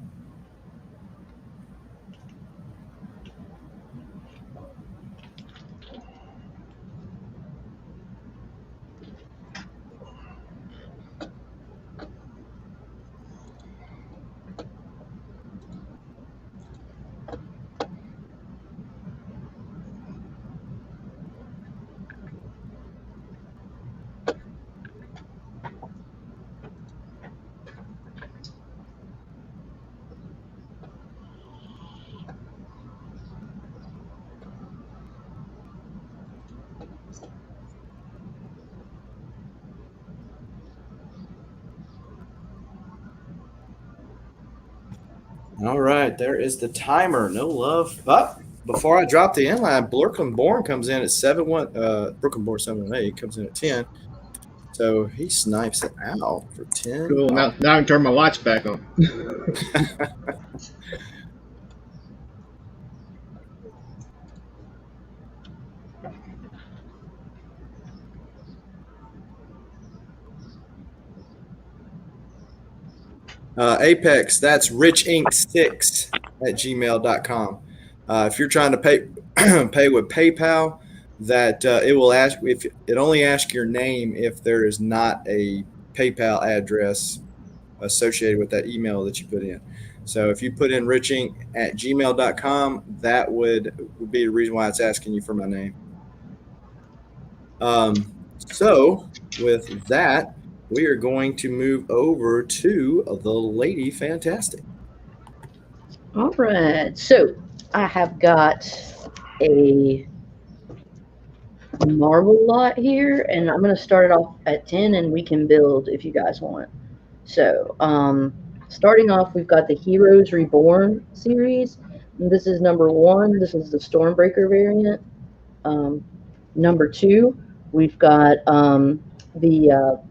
All right, there is the timer. No love. But before I drop the inline, Brooklyn Bourne comes in at 7-1. Brooklyn Bourne 7-8 comes in at 10. So he snipes it out for 10. Cool. Now I can turn my lights back on. Apex, that's richink6@gmail.com. If you're trying to pay pay with PayPal, that it will ask if it only asks your name if there is not a PayPal address associated with that email that you put in. So if you put in richink@gmail.com, that would be the reason why it's asking you for my name. So with that, we are going to move over to the Lady Fantastic. All right, so I have got a Marvel lot here, and I'm going to start it off at 10, and we can build if you guys want. So, starting off, we've got the Heroes Reborn series. This is number 1. This is the Stormbreaker variant. Number 2, we've got the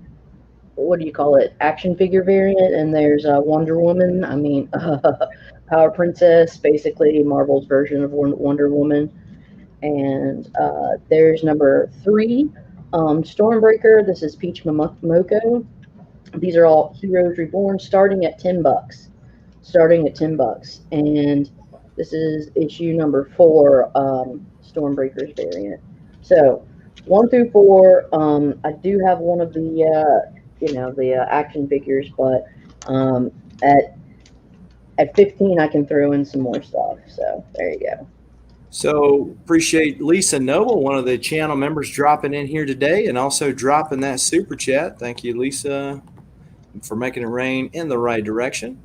what do you call it? Action figure variant, and there's Wonder Woman. I mean, Power Princess, basically Marvel's version of Wonder Woman. And there's number 3, Stormbreaker. This is Peach Momoko. These are all Heroes Reborn, starting at $10. Starting at $10, and this is issue number 4, Stormbreaker's variant. So 1 through 4, I do have one of the action figures, but at 15 I can throw in some more stuff. So there you go. So appreciate Lisa Noble, one of the channel members, dropping in here today and also dropping that super chat. Thank you, Lisa, for making it rain in the right direction.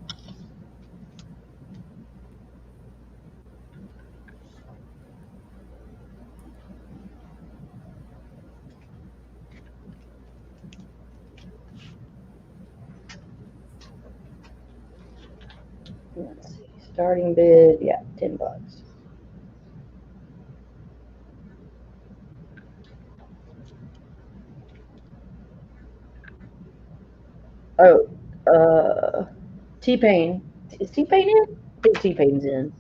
Let's see. Starting bid, yeah, $10. Oh, T-Pain. Is T-Pain in? I think T-Pain's in.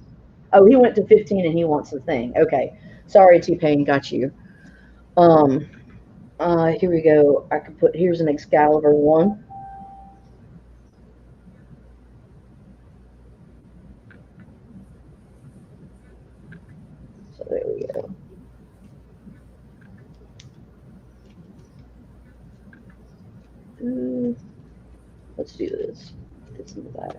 Oh, he went to 15 and he wants the thing. Okay. Sorry, T-Pain, got you. Here we go. I could put, here's an Excalibur 1. So there we go. Let's do this. It's in the back.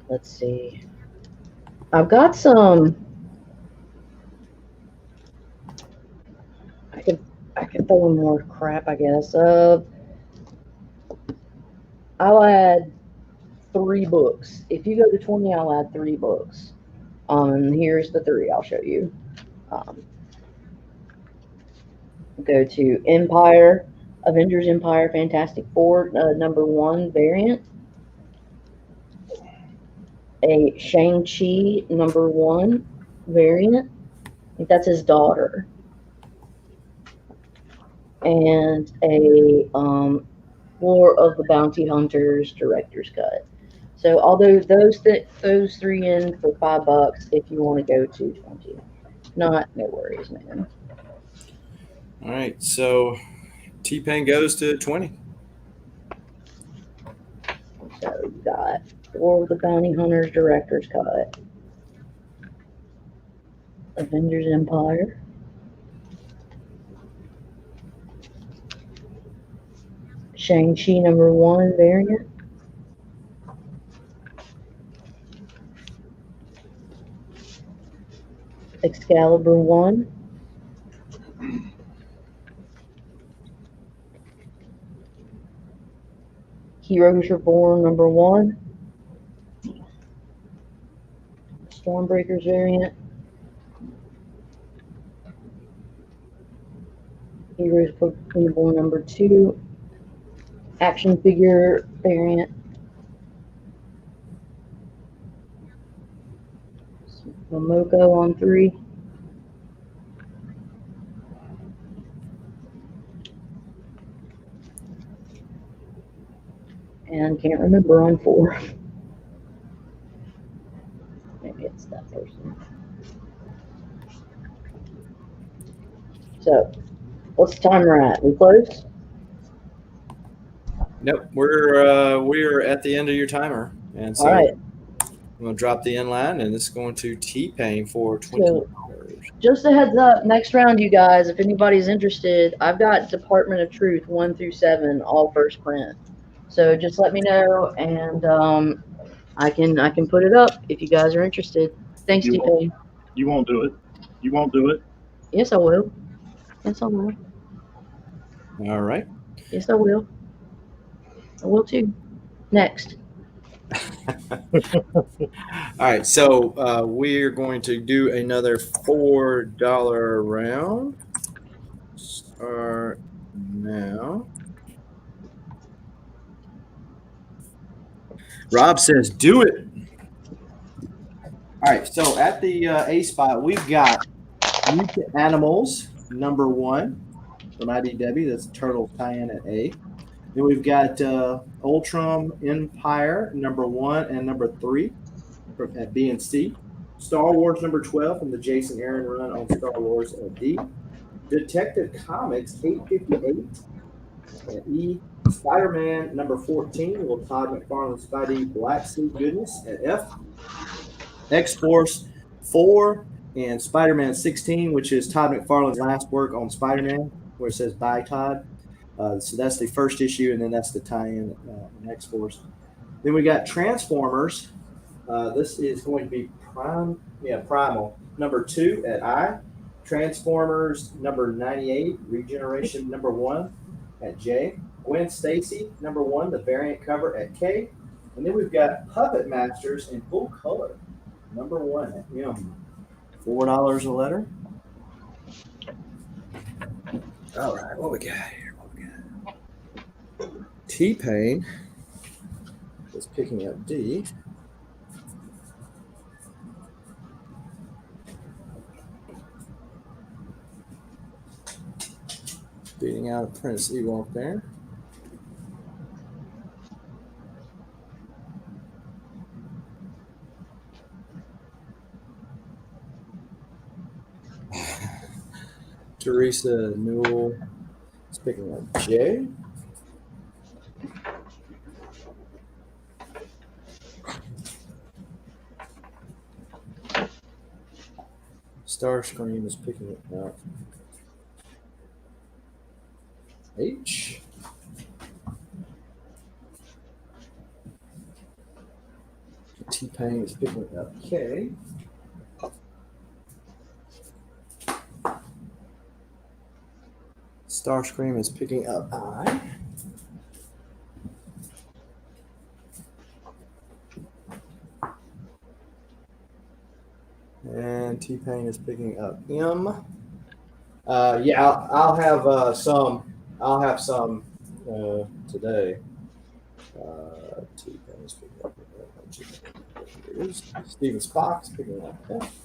Let's see. I've got some. I can throw in more crap, I guess. I'll add 3 books. If you go to 20, I'll add 3 books. And here's the 3 I'll show you. Go to Empire, Avengers Empire Fantastic Four, number 1 variant. A Shang-Chi number 1 variant. I think that's his daughter. And a War of the Bounty Hunters director's cut. So although those 3 in for $5 if you want to go to 20. Not, no worries, man. All right, so T-Pain goes to 20. So you got War of the Bounty Hunters director's cut. Avengers Empire. Shang-Chi number 1 variant. Excalibur 1. Heroes Reborn number 1. Stormbreakers variant. Heroes Reborn number 2. Action figure variant. Momoko on 3. And can't remember on 4. Maybe it's that person. So, what's the time we're at? We close? Nope, we're at the end of your timer, and so All right. I'm gonna drop the inline, and it's going to T-Pain for $20. Just a heads up, next round, you guys, if anybody's interested, I've got Department of Truth 1 through 7 all first print. So just let me know, and I can put it up if you guys are interested. Thanks, You T-Pain. You won't do it. You won't do it. Yes, I will. Yes, I will. All right. Yes, I will. I will too. Next. All right, so we're going to do another $4 round. Start now. Rob says, "Do it." All right, so at the A spot, we've got Mutant Animals #1 from IDW. That's Turtle tie-in at A. Then we've got Ultron Empire #1 and #3 at B and C. Star Wars #12 from the Jason Aaron run on Star Wars at D. Detective Comics 858 at E. Spider-Man #14, little Todd McFarlane Spidey Black Suit Goodness at F. X-Force 4 and Spider-Man 16, which is Todd McFarlane's last work on Spider-Man, where it says "Bye, Todd." So that's the first issue, and then that's the tie-in in X-Force. Then we got Transformers. This is going to be Primal #2 at I. Transformers #98, Regeneration #1 at J. Gwen Stacy #1, the variant cover at K. And then we've got Puppet Masters in full color #1 at M. $4 a letter. All right, what we got here? T-Pain is picking up D. Beating out Apprentice Ewok there. Teresa Newell is picking up J. Starscream is picking it up H. T-Pain is picking it up K. Starscream is picking up I. And T-Pain is picking up M. Yeah, I'll have some. I'll have some today. T-Pain is picking up. Here's Steven Spock's picking up F.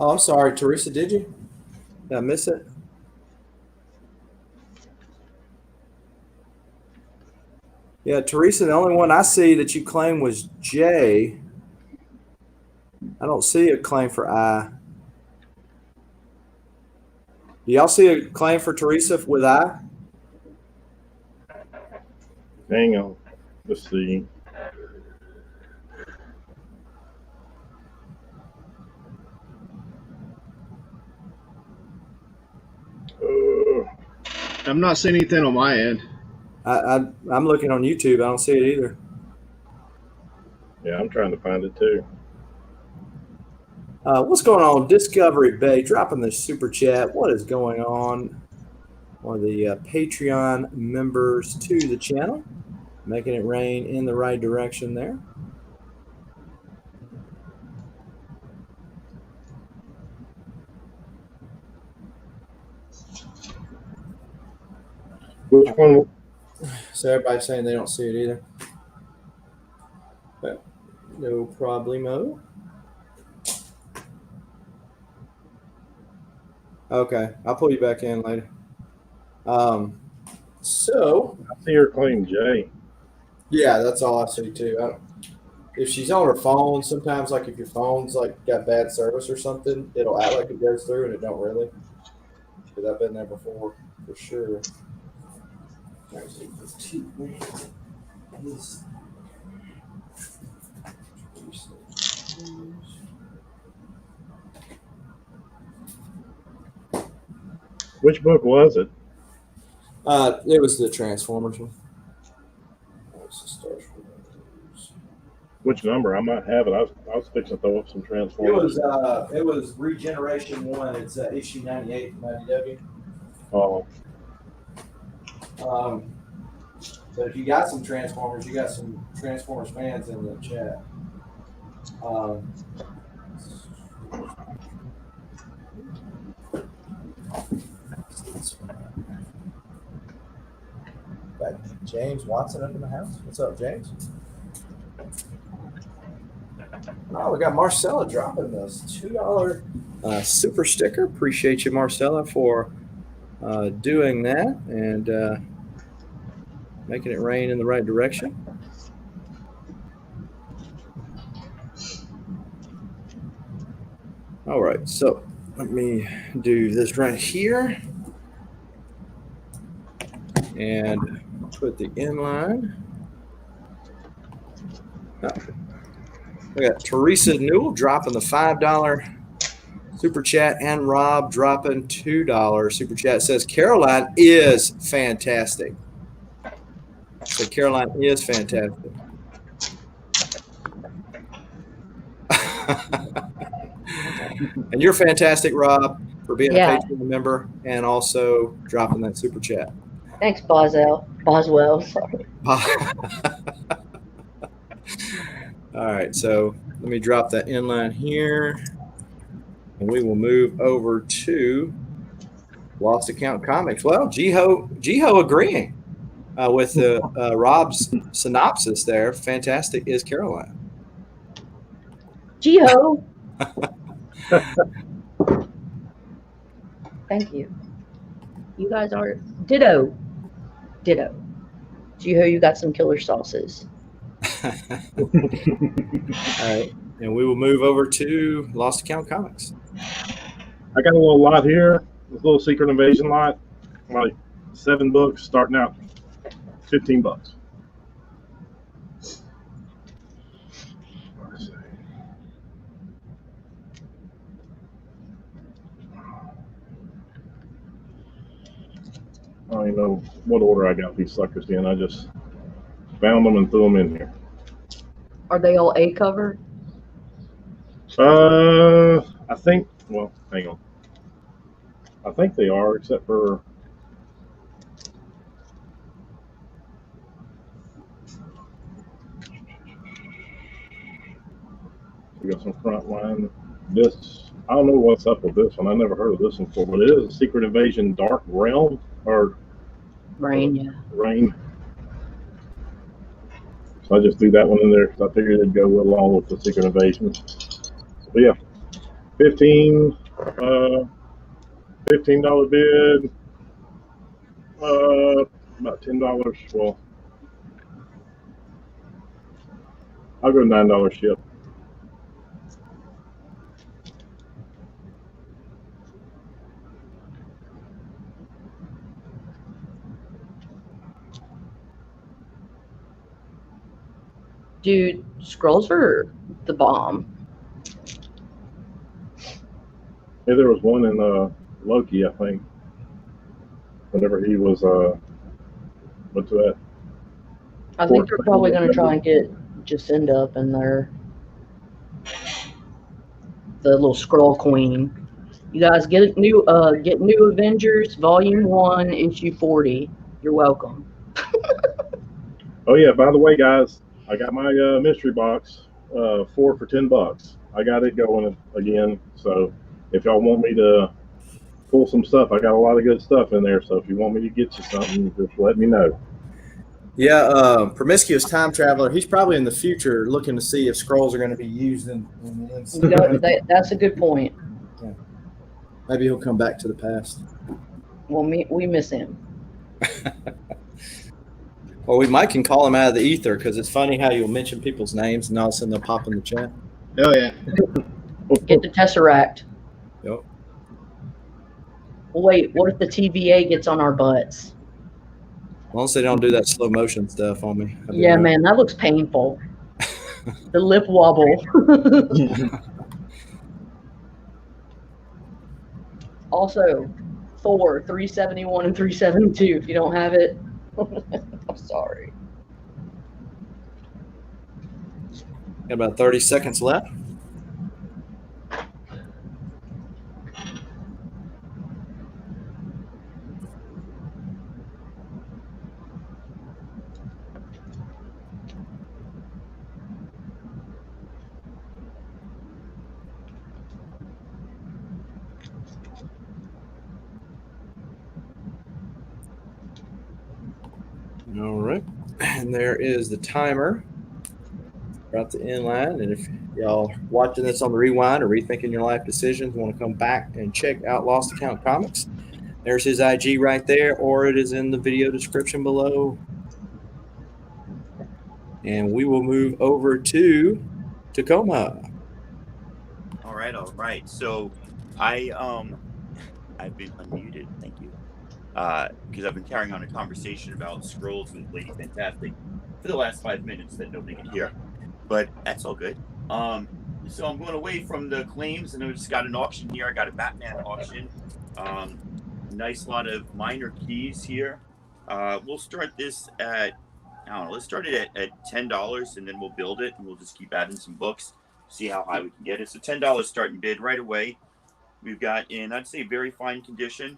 Oh, I'm sorry, Teresa. Did you? Did I miss it? Yeah, Teresa, the only one I see that you claim was J. I don't see a claim for I. Do y'all see a claim for Teresa with I? Hang on. Let's see. I'm not seeing anything on my end. I'm looking on YouTube. I don't see it either. Yeah, I'm trying to find it too. What's going on? Discovery Bay dropping the super chat. What is going on? One of the Patreon members to the channel, making it rain in the right direction there. Which one? So everybody's saying they don't see it either. But no problemo. Okay, I'll pull you back in later. So I see her claim J. Yeah, that's all I see too. If she's on her phone, sometimes like if your phone's like got bad service or something, it'll act like it goes through and it don't really. Because I've been there before for sure. Which book was it? It was the Transformers one. Which number? I might have it. I was fixing to throw up some Transformers. It was Regeneration 1. It's issue 98 from IDW. Oh, So if you got some Transformers, you got some Transformers fans in the chat. Got James Watson up in the house. What's up, James? Oh, we got Marcella dropping this $2 super sticker. Appreciate you, Marcella, for doing that and making it rain in the right direction. All right, so let me do this right here and put the inline. We got Teresa Newell dropping the $5 super chat and Rob dropping $2 super chat. Says Caroline is fantastic. So Caroline is fantastic. And you're fantastic, Rob, for being a Patreon member and also dropping that super chat. Thanks, Boswell. Sorry. All right, so let me drop that inline here, and we will move over to Lost Account Comics. Well, Jiho agreeing with Rob's synopsis there. Fantastic is Caroline. Jiho. Thank you. You guys are ditto. Jiho, you got some killer sauces. All right, and we will move over to Lost Account Comics. I got a little lot here. This little Secret Invasion lot. Like 7 books starting out $15. I don't even know what order I got these suckers in. I just found them and threw them in here. Are they all A cover? I think, well, hang on. I think they are, except for we got some front line. This, I don't know what's up with this one. I never heard of this one before, but it is a Secret Invasion Dark Realm or Rain, yeah. Rain. So I just threw that one in there because I figured it'd go along with the Secret Invasion. But yeah, $15 bid, about $10. Well, I'll go $9 ship. Dude, scrolls are the bomb. Yeah, there was one in Loki, I think. Whenever he was went to that. I think they're probably going to try and get Jacinda up in there. The little scroll queen. You guys get new Avengers Volume 1, Issue 40. You're welcome. Oh yeah, by the way, guys, I got my mystery box 4 for $10. I got it going again. So if y'all want me to pull some stuff, I got a lot of good stuff in there. So if you want me to get you something, just let me know. Yeah, Promiscuous Time Traveler, he's probably in the future looking to see if scrolls are going to be used in the MCU. That's a good point. Yeah. Maybe he'll come back to the past. Well, we miss him. Or we might can call them out of the ether because it's funny how you'll mention people's names and all of a sudden they'll pop in the chat. Oh yeah. Get the Tesseract. Yep. Wait, what if the TVA gets on our butts? As long as they don't do that slow motion stuff on me. I'll be Yeah, all right. man, that looks painful. The lip wobble. Also, Thor 371 and 372. If you don't have it, I'm sorry. Got about 30 seconds left. All right. And there is the timer. About the end line. And if y'all watching this on the rewind or rethinking your life decisions, want to come back and check out Lost Account Comics, there's his IG right there, or it is in the video description below. And we will move over to Tacoma. All right. So I've been unmuted. Thank you. Because I've been carrying on a conversation about scrolls with Lady Fantastic for the last 5 minutes that nobody could hear. But that's all good. So I'm going away from the claims, and I just got an auction here. I got a Batman auction. Nice lot of minor keys here. We'll start this at, I don't know, let's start it at $10, and then we'll build it, and we'll just keep adding some books, see how high we can get it. So $10 starting bid right away. We've got in, I'd say, very fine condition,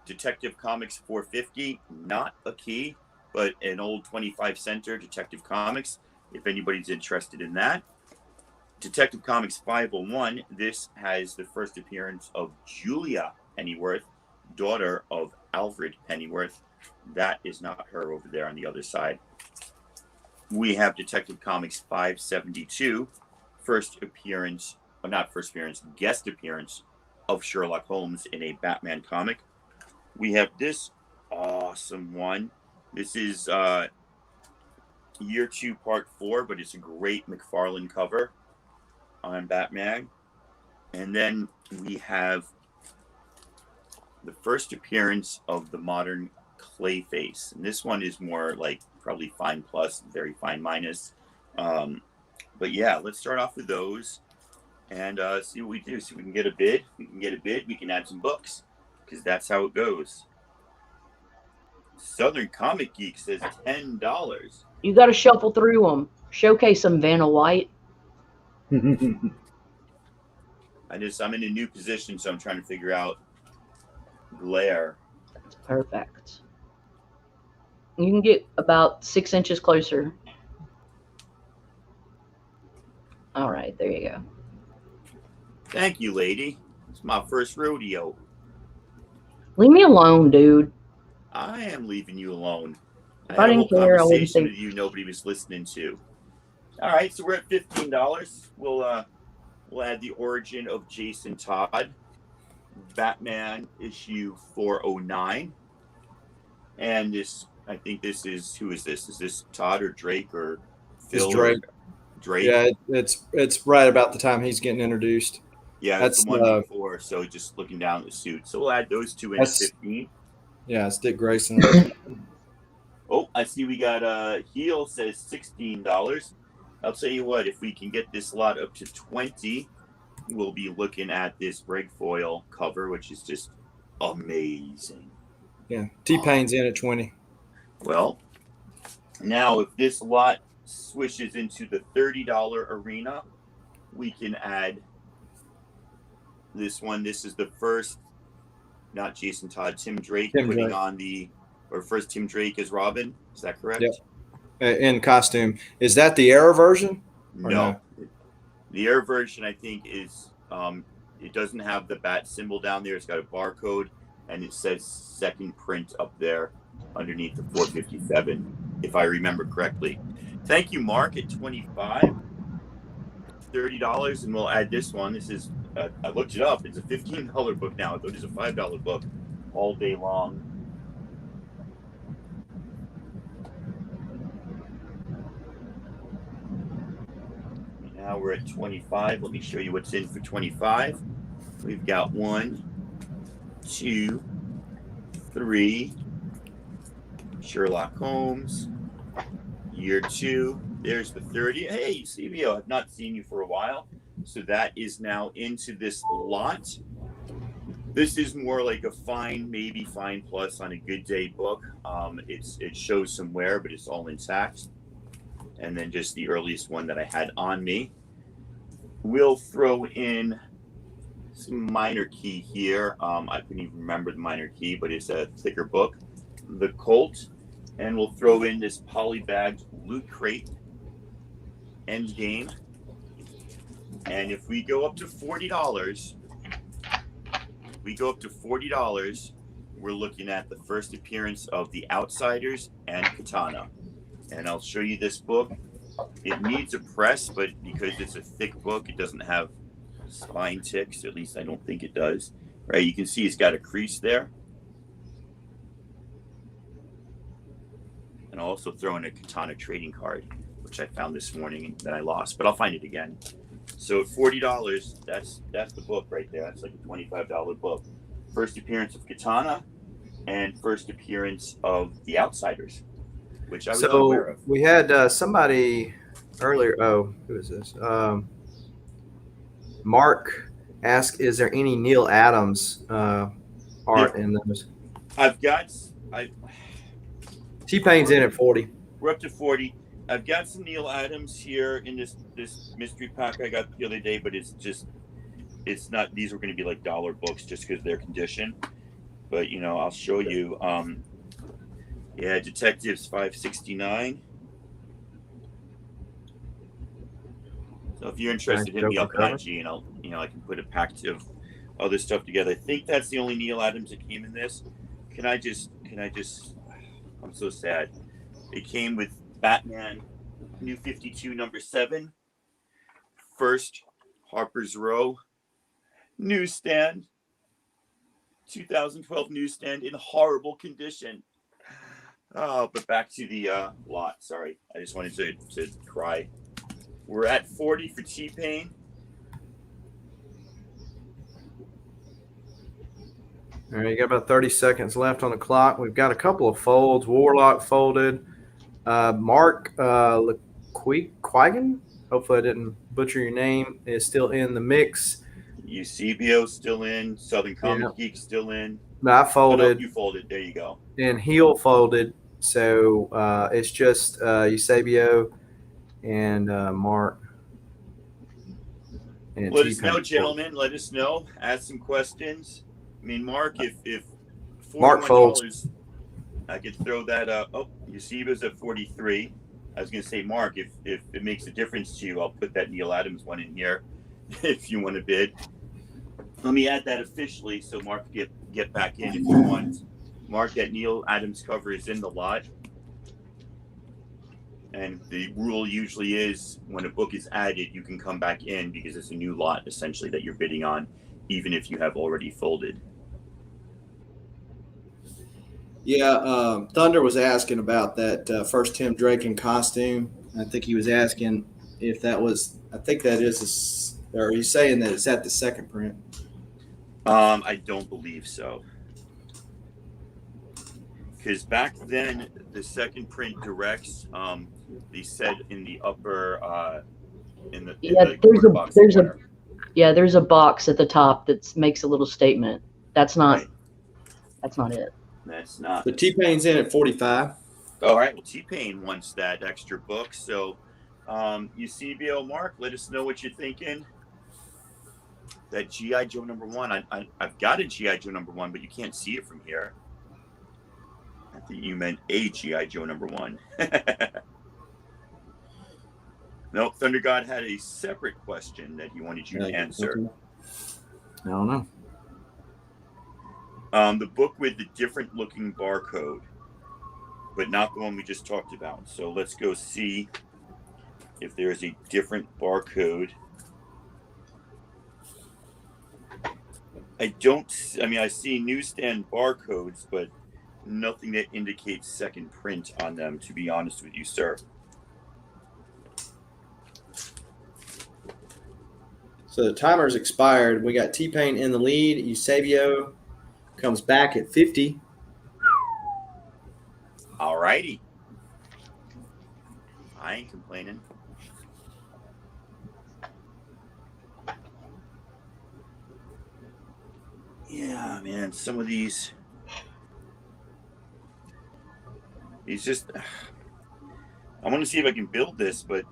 Detective Comics 450, not a key, but an old 25 center Detective Comics, if anybody's interested in that. Detective Comics 501, this has the first appearance of Julia Pennyworth, daughter of Alfred Pennyworth. That is not her over there on the other side. We have Detective Comics 572, guest appearance of Sherlock Holmes in a Batman comic. We have this awesome one. This is Year 2, Part 4, but it's a great McFarlane cover on Batman. And then we have the first appearance of the modern Clayface. And this one is more like probably fine plus, very fine minus. But yeah, let's start off with those and see what we do. See if we can get a bid. We can get a bid. We can add some books because that's how it goes. Southern Comic Geek says $10. You got to shuffle through them. Showcase some Vanna White. I'm in a new position, so I'm trying to figure out glare. That's perfect. You can get about 6 inches closer. All right, there you go. Thank you, lady. It's my first rodeo. Leave me alone, dude. I am leaving you alone. If I didn't care, I wouldn't conversation think. with you nobody was listening to. All right, so we're at $15. We'll add the origin of Jason Todd, Batman issue 409, and this. I think this is, who is this? Is this Todd or Drake or Phil? It's Drake. Drake. Yeah, it's right about the time he's getting introduced. Yeah, that's the one before. So just looking down the suit. So we'll add those two in at 15. Yeah, it's Dick Grayson. Oh, I see we got Heel says $16. I'll tell you what, if we can get this lot up to 20, we'll be looking at this Reg Foil cover, which is just amazing. Yeah, T-Pain's in at 20. Well, now if this lot swishes into the $30 arena, we can add this one. This is the first, not Jason Todd, Tim Drake putting on first Tim Drake as Robin. Is that correct? Yep. In costume. Is that the Arrow version? No. The Arrow version, I think, is it doesn't have the bat symbol down there. It's got a barcode, and it says second print up there underneath the 457, if I remember correctly. Thank you, Mark, at 25. $30, and we'll add this one. This is, I looked it up. It's a $15 book now. I thought it was a $5 book all day long. Now we're at 25. Let me show you what's in for 25. We've got 1, 2, 3. Sherlock Holmes. Year 2. There's the 30. Hey, CBO, I've not seen you for a while. So that is now into this lot. This is more like a fine, maybe fine plus on a good day book. It shows some wear, but it's all intact. And then just the earliest one that I had on me. We'll throw in some minor key here. I couldn't even remember the minor key, but it's a thicker book. The Colt. And we'll throw in this polybagged Loot Crate Endgame. And if we go up to $40, we're looking at the first appearance of The Outsiders and Katana. And I'll show you this book. It needs a press, but because it's a thick book, it doesn't have spine ticks. At least I don't think it does. Right? You can see it's got a crease there. And I'll also throw in a Katana trading card, which I found this morning and then I lost, but I'll find it again. So at $40, that's the book right there. That's like a $25 book. First appearance of Katana and first appearance of The Outsiders, which I was unaware of. We had somebody earlier. Oh, who is this? Mark asked, "Is there any Neil Adams art in those?" T-Pain's in at 40. We're up to 40. I've got some Neil Adams here in this mystery pack I got the other day, but it's not. These were going to be like dollar books just because of their condition. But I'll show you. Yeah, Detectives 569. So if you're interested, hit me up on IG, and I can put a pack of other stuff together. I think that's the only Neil Adams that came in this. Can I just? I'm so sad. It came with Batman, New 52, number 7. First, Harper's Row, newsstand, 2012 newsstand in horrible condition. Oh, but back to the lot. Sorry, I just wanted to cry. We're at 40 for T-Pain. All right, you got about 30 seconds left on the clock. We've got a couple of folds. Warlock folded. Mark Quagan, hopefully I didn't butcher your name, is still in the mix. Eusebio still in. Southern Comic Geek still in. No, I folded. You folded. There you go. And Heel folded. So it's just Eusebio and Mark. And Let us know, gentlemen. Let us know. Ask some questions. I mean, Mark, if Mark folds, I could throw that up. Oh, Eusebio's at 43. I was going to say, Mark, if it makes a difference to you, I'll put that Neil Adams one in here if you want to bid. Let me add that officially so Mark can get back in if you want. Mark, that Neil Adams cover is in the lot. And the rule usually is when a book is added, you can come back in because it's a new lot essentially that you're bidding on, even if you have already folded. Yeah, Thunder was asking about that first Tim Drake in costume. I think he was asking if that was. I think that is, or he's saying that it's at the second print. I don't believe so, because back then the second print directs. They said in the upper, there's a box at the top that makes a little statement. That's not. Right. That's not it. That's not. The T-Pain's in at 45. All right. Well, T-Pain wants that extra book. So, Eusebio, Mark, let us know what you're thinking. That G.I. Joe #1. I've got a G.I. Joe #1, but you can't see it from here. I think you meant a G.I. Joe #1. No, Thunder God had a separate question that he wanted you to answer. I don't know. The book with the different looking barcode, but not the one we just talked about. So let's go see if there's a different barcode. I see newsstand barcodes, but nothing that indicates second print on them, to be honest with you, sir. So the timer's expired. We got T-Pain in the lead. Eusebio comes back at 50. All righty. I ain't complaining. Yeah, man. Some of these just. I want to see if I can build this, but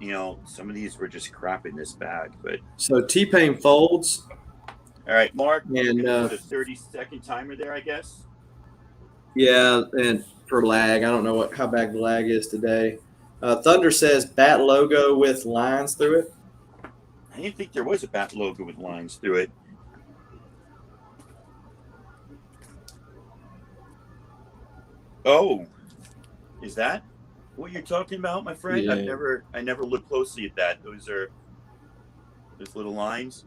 some of these were just crap in this bag. But So T-Pain folds. all right, Mark. And put a 30-second timer there, I guess. Yeah, and for lag, I don't know how bad the lag is today. Thunder says bat logo with lines through it. I didn't think there was a bat logo with lines through it. Oh, is that what you're talking about, my friend? Yeah. I never looked closely at that. Those little lines.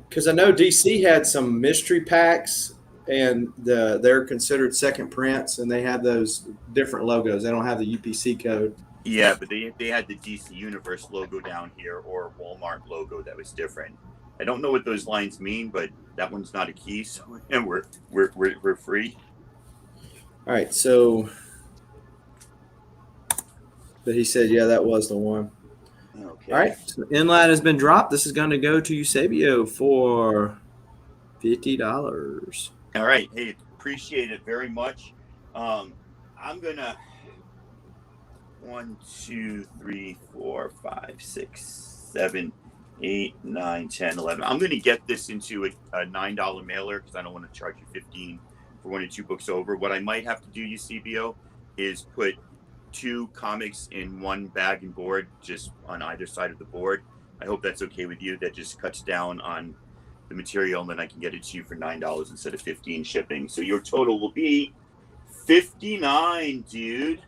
Because I know DC had some mystery packs, and they're considered second prints, and they have those different logos. They don't have the UPC code. Yeah, but they had the DC Universe logo down here, or Walmart logo that was different. I don't know what those lines mean, but that one's not a key, so and we're free. All right, so, but he said, yeah, that was the one. Okay. All right, so inline has been dropped. This is going to go to Eusebio for $50. All right. Hey, appreciate it very much. I'm gonna 1, 2, 3, 4, 5, 6, 7, 8, 9, 10, 11. I'm gonna get this into a $9 mailer because I don't want to charge you $15 for 1 or 2 books over. What I might have to do, UCBO, is put 2 comics in 1 bag and board, just on either side of the board. I hope that's okay with you. That just cuts down on the material, and then I can get it to you for $9 instead of $15 shipping. So your total will be $59, dude.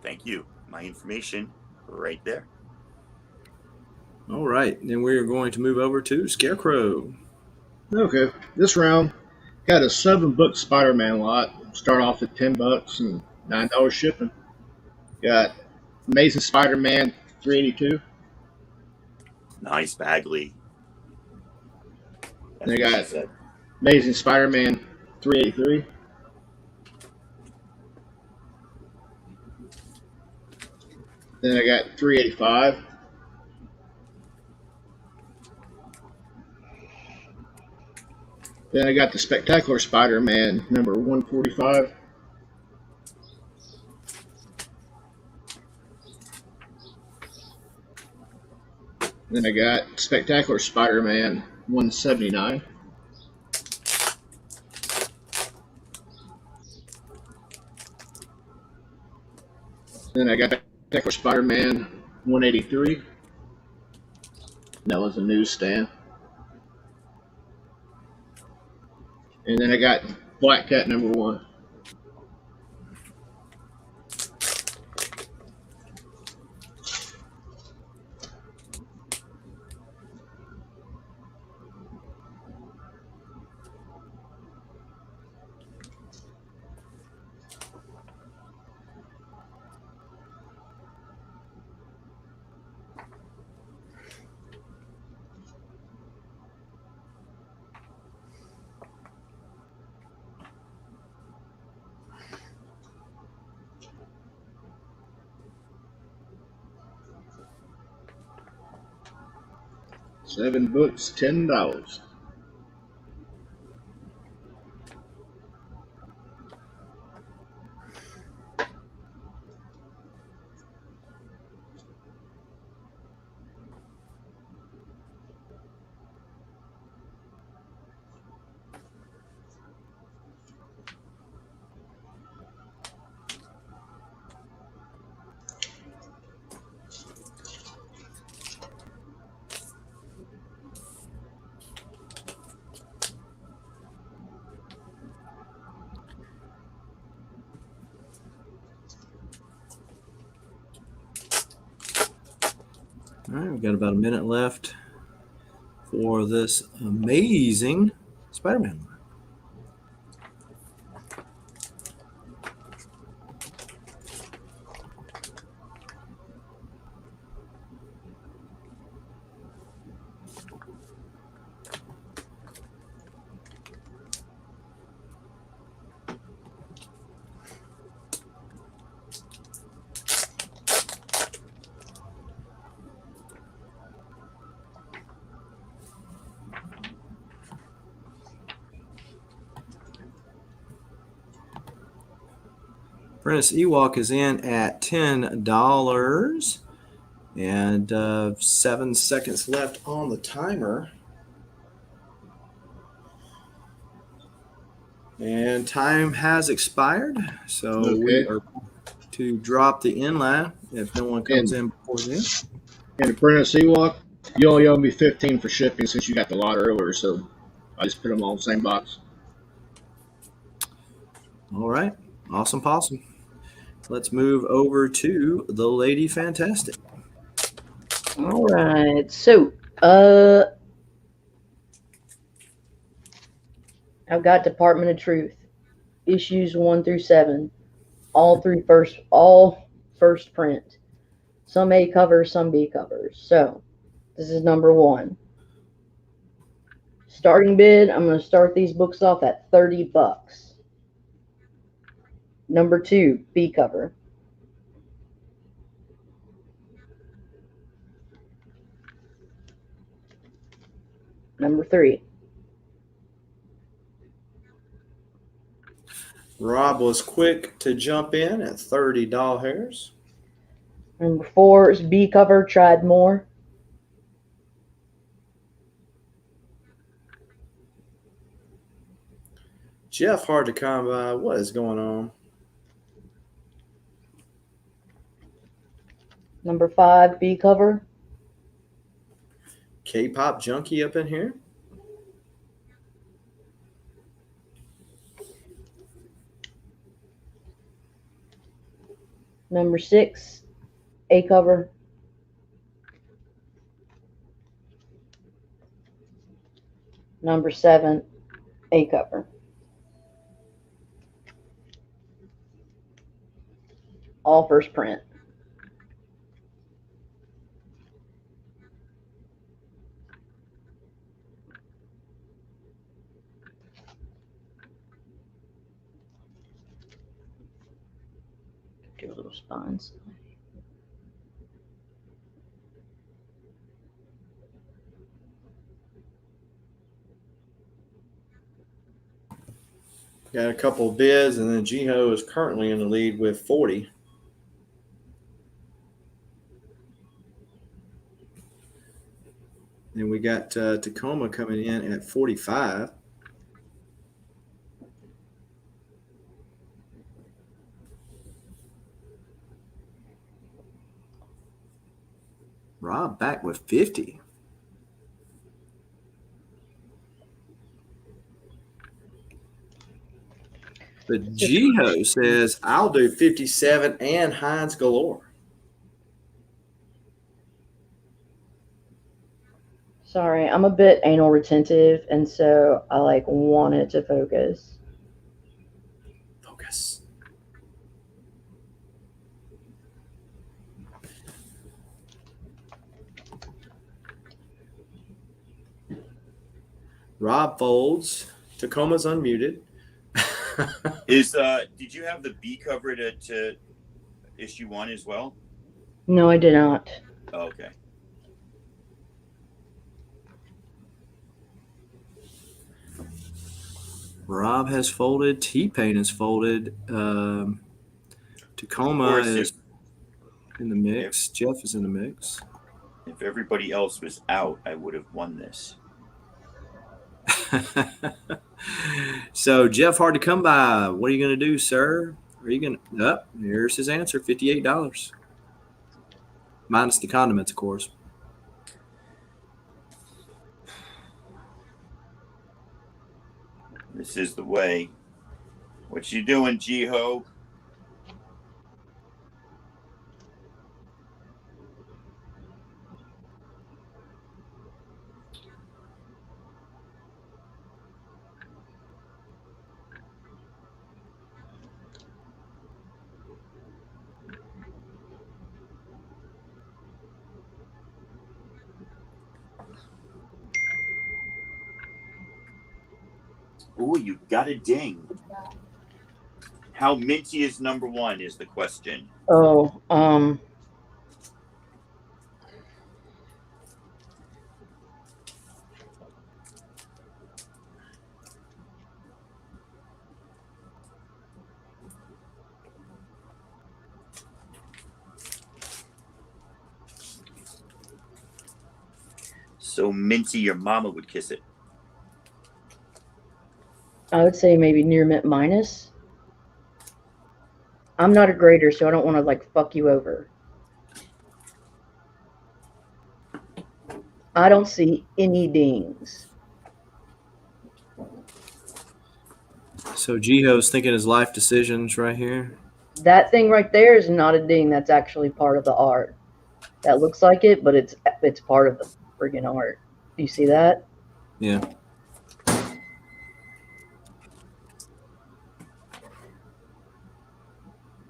Thank you. My information right there. All right, then we're going to move over to Scarecrow. Okay, this round got a 7-book Spider-Man lot. Start off at $10 and $9 shipping. Got Amazing Spider-Man $382. Nice, Bagley. They got Amazing Spider-Man $383. Then I got $385. Then I got the Spectacular Spider-Man number 145. Then I got Spectacular Spider-Man 179. Then I got Spectacular Spider-Man 183. That was a newsstand. And then I got Black Cat number 1. $7 books, $10. All right, we've got about a minute left for this amazing Spider-Man. Apprentice Ewok is in at $10. And 7 seconds left on the timer. And time has expired. So we Okay. are to drop the inline if no one comes in before then. And Apprentice Ewok, you only owe me 15 for shipping since you got the lot earlier, so I just put them all in the same box. All right. Awesome possum. Let's move over to the Lady Fantastic. All right. So, I've got Department of Truth, issues 1 through 7, all first print. Some A covers, some B covers. So, this is number 1. Starting bid, I'm going to start these books off at $30. Number 2, B cover. Number 3. Rob was quick to jump in at $30. Number 4 is B cover, Tried More. Jeff, hard to come by. What is going on? Number 5, B cover. K-pop junkie up in here. Number 6, A cover. Number 7, A cover. All first print. Do a little spines. Got a couple of bids, and then Jiho is currently in the lead with 40. Then we got Tacoma coming in at 45. Rob back with 50. But Jiho says, I'll do 57 and Heinz galore. Sorry, I'm a bit anal retentive, and so I want it to focus. Focus. Rob folds. Tacoma's unmuted. Did you have the B cover to issue 1 as well? No, I did not. Oh, okay. Rob has folded. T-Pain has folded. Tacoma is in the mix. Jeff is in the mix. If everybody else was out, I would have won this. So, Jeff, hard to come by. What are you going to do, sir? Are you going to here's his answer, $58. Minus the condiments, of course. This is the way. What you doing, Jiho? Ooh, you got a ding. How minty is number 1 is the question. Oh, so minty your mama would kiss it? I would say maybe near mint minus. I'm not a grader, so I don't want to like fuck you over. I don't see any dings. So Jiho's thinking his life decisions right here. That thing right there is not a ding. That's actually part of the art. That looks like it, but it's part of the friggin' art. Do you see that? Yeah.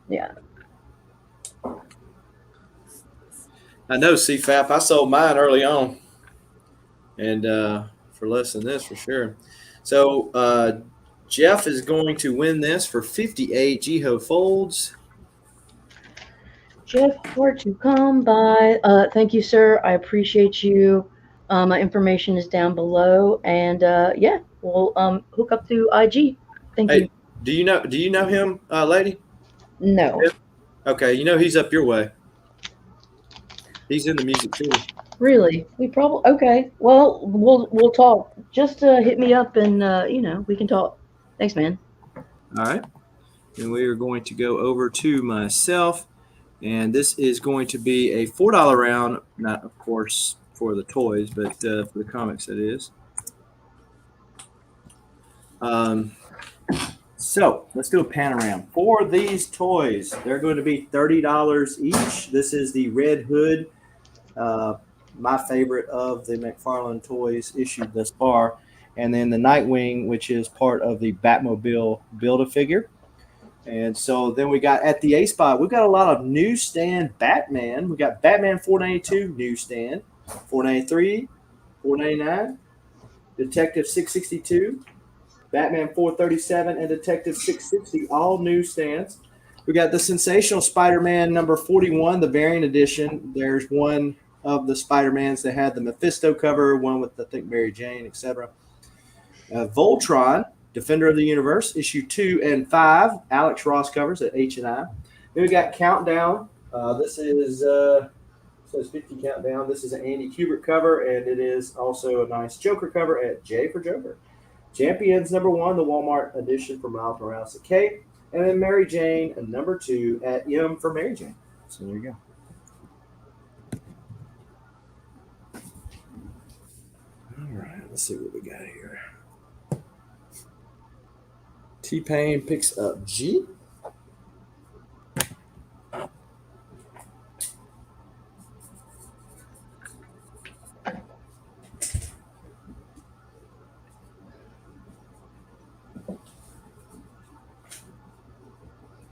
Yeah. I know, CFAP. I sold mine early on, and for less than this, for sure. So Jeff is going to win this for 58. Jiho folds. Jeff, where to come by? Thank you, sir. I appreciate you. My information is down below, and yeah, we'll hook up through IG. Thank you. Do you know him, lady? No. Okay, you know he's up your way. He's in the music too. Really? We probably okay. Well, we'll talk. Just hit me up, and we can talk. Thanks, man. All right, and we are going to go over to myself, and this is going to be a $4 round. Not, of course, for the toys, but for the comics, it is. So let's do a panorama. For these toys, they're going to be $30 each. This is the Red Hood, my favorite of the McFarlane toys issued thus far. And then the Nightwing, which is part of the Batmobile Build-A-Figure. And so then we got at the A spot, we've got a lot of newsstand Batman. We got Batman 492 newsstand, 493, 499, Detective 662, Batman 437, and Detective 660, all newsstands. We got the Sensational Spider-Man number 41, the variant edition. There's one of the Spider-Mans that had the Mephisto cover, one with, I think, Mary Jane, etc. Voltron, Defender of the Universe, issue 2 and 5, Alex Ross covers at H&I. Then we got Countdown. This is says 50 Countdown. This is an Andy Kubert cover, and it is also a nice Joker cover at J for Joker. Champions number 1, the Walmart edition for Miles Morales at K, and then Mary Jane number 2 at M for Mary Jane. So there you go. All right, let's see what we got here. T-Pain picks up G.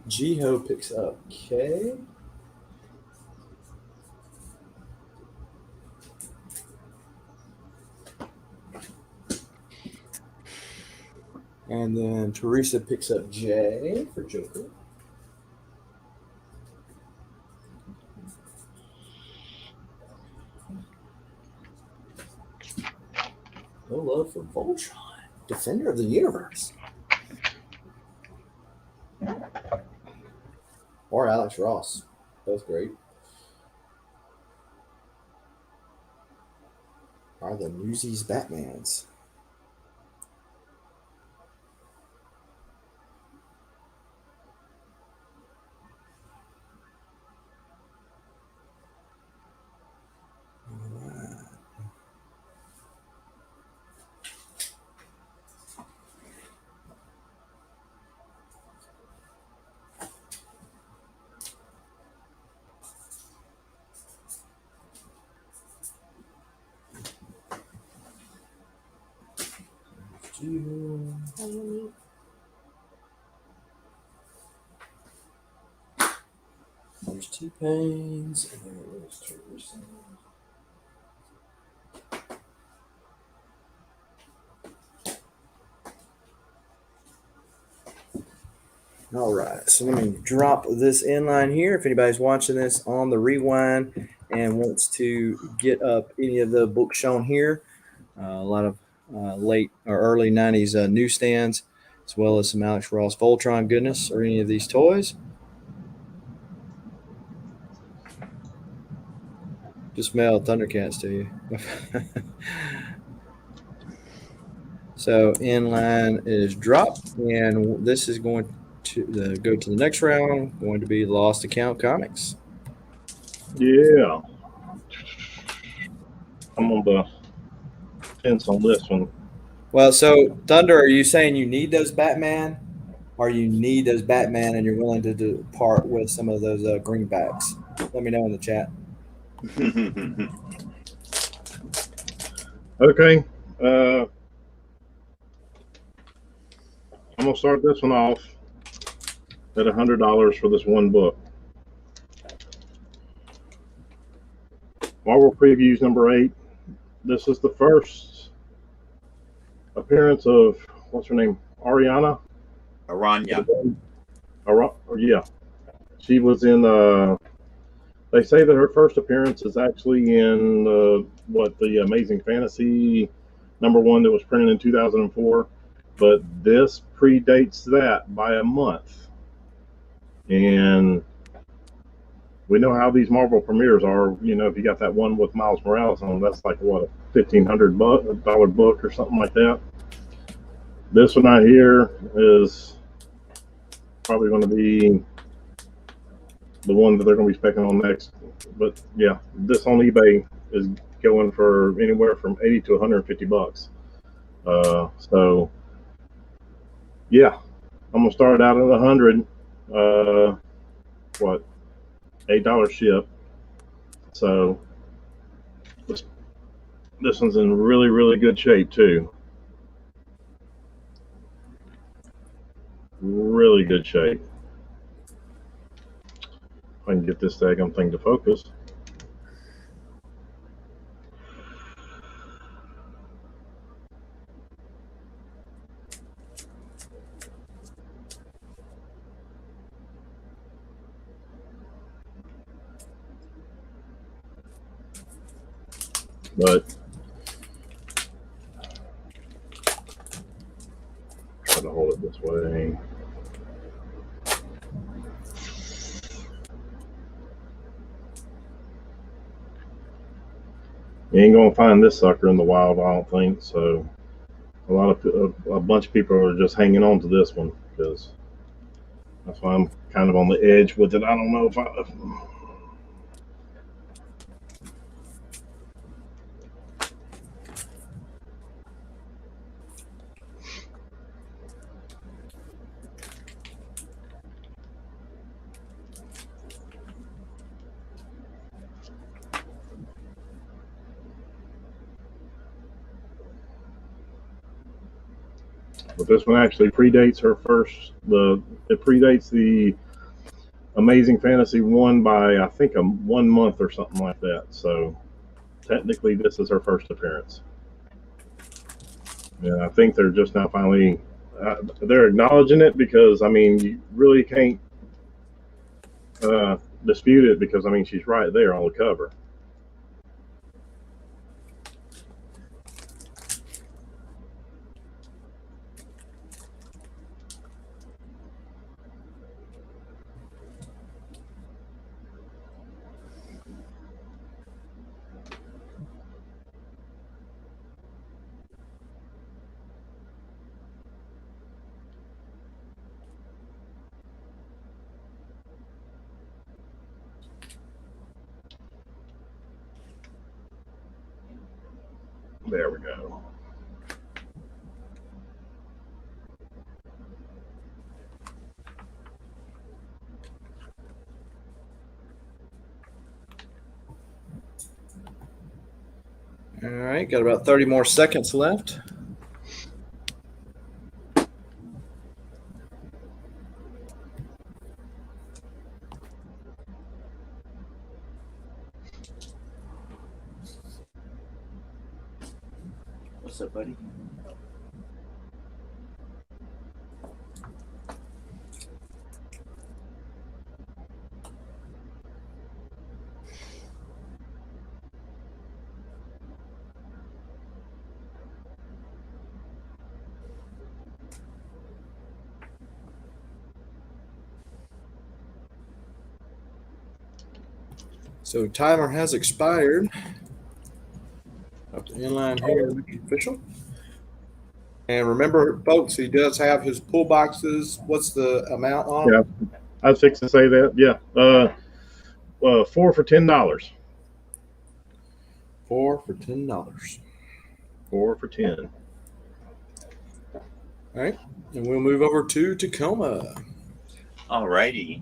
Jiho picks up K. And then Teresa picks up J for Joker. No love for Voltron, Defender of the Universe. Or Alex Ross. Both great. Are the Newsies Batmans. There's T-Pains, and there's Teresa. All right, so let me drop this inline here. If anybody's watching this on the rewind and wants to get up any of the books shown here, a lot of late or early 90s newsstands, as well as some Alex Ross Voltron goodness or any of these toys. Just mailed Thundercats to you. So inline is dropped, and this is going to go to the next round. Going to be Lost Account Comics. Yeah. I'm on the fence on this one. Well, so Thunder, are you saying you need those Batman, or you need those Batman, and you're willing to part with some of those greenbacks? Let me know in the chat. Okay. I'm gonna start this one off at $100 for this one book. Marvel Previews number 8. This is the first appearance of what's her name, Ariana. Aranya. Yeah, she was in. They say that her first appearance is actually in the Amazing Fantasy #1 that was printed in 2004, but this predates that by a month. And we know how these Marvel premieres are. You know, if you got that one with Miles Morales on, that's like what, a $1,500 book or something like that. This one out here is probably going to be the one that they're going to be specking on next. But yeah, this on eBay is going for anywhere from $80 to $150. So yeah, I'm gonna start out at 100. What, $8 ship. So this one's in really, really good shape too. Really good shape. If I can get this daggone thing to focus. But try to hold it this way. You ain't gonna find this sucker in the wild, I don't think. So a bunch of people are just hanging on to this one because that's why I'm kind of on the edge with it. I don't know if but this one actually predates her first. It predates the Amazing Fantasy 1 by I think 1 month or something like that. So technically, this is her first appearance. And I think they're just now finally they're acknowledging it because I mean you really can't dispute it because I mean she's right there on the cover. There we go. All right, got about 30 more seconds left. What's up, buddy? So timer has expired. Up the inline here, make it official. And remember, folks, he does have his pull boxes. What's the amount on them? Yeah, I was fixing to say that. Yeah, 4 for $10. 4 for $10. 4 for 10. All right, and we'll move over to Tacoma. Alrighty.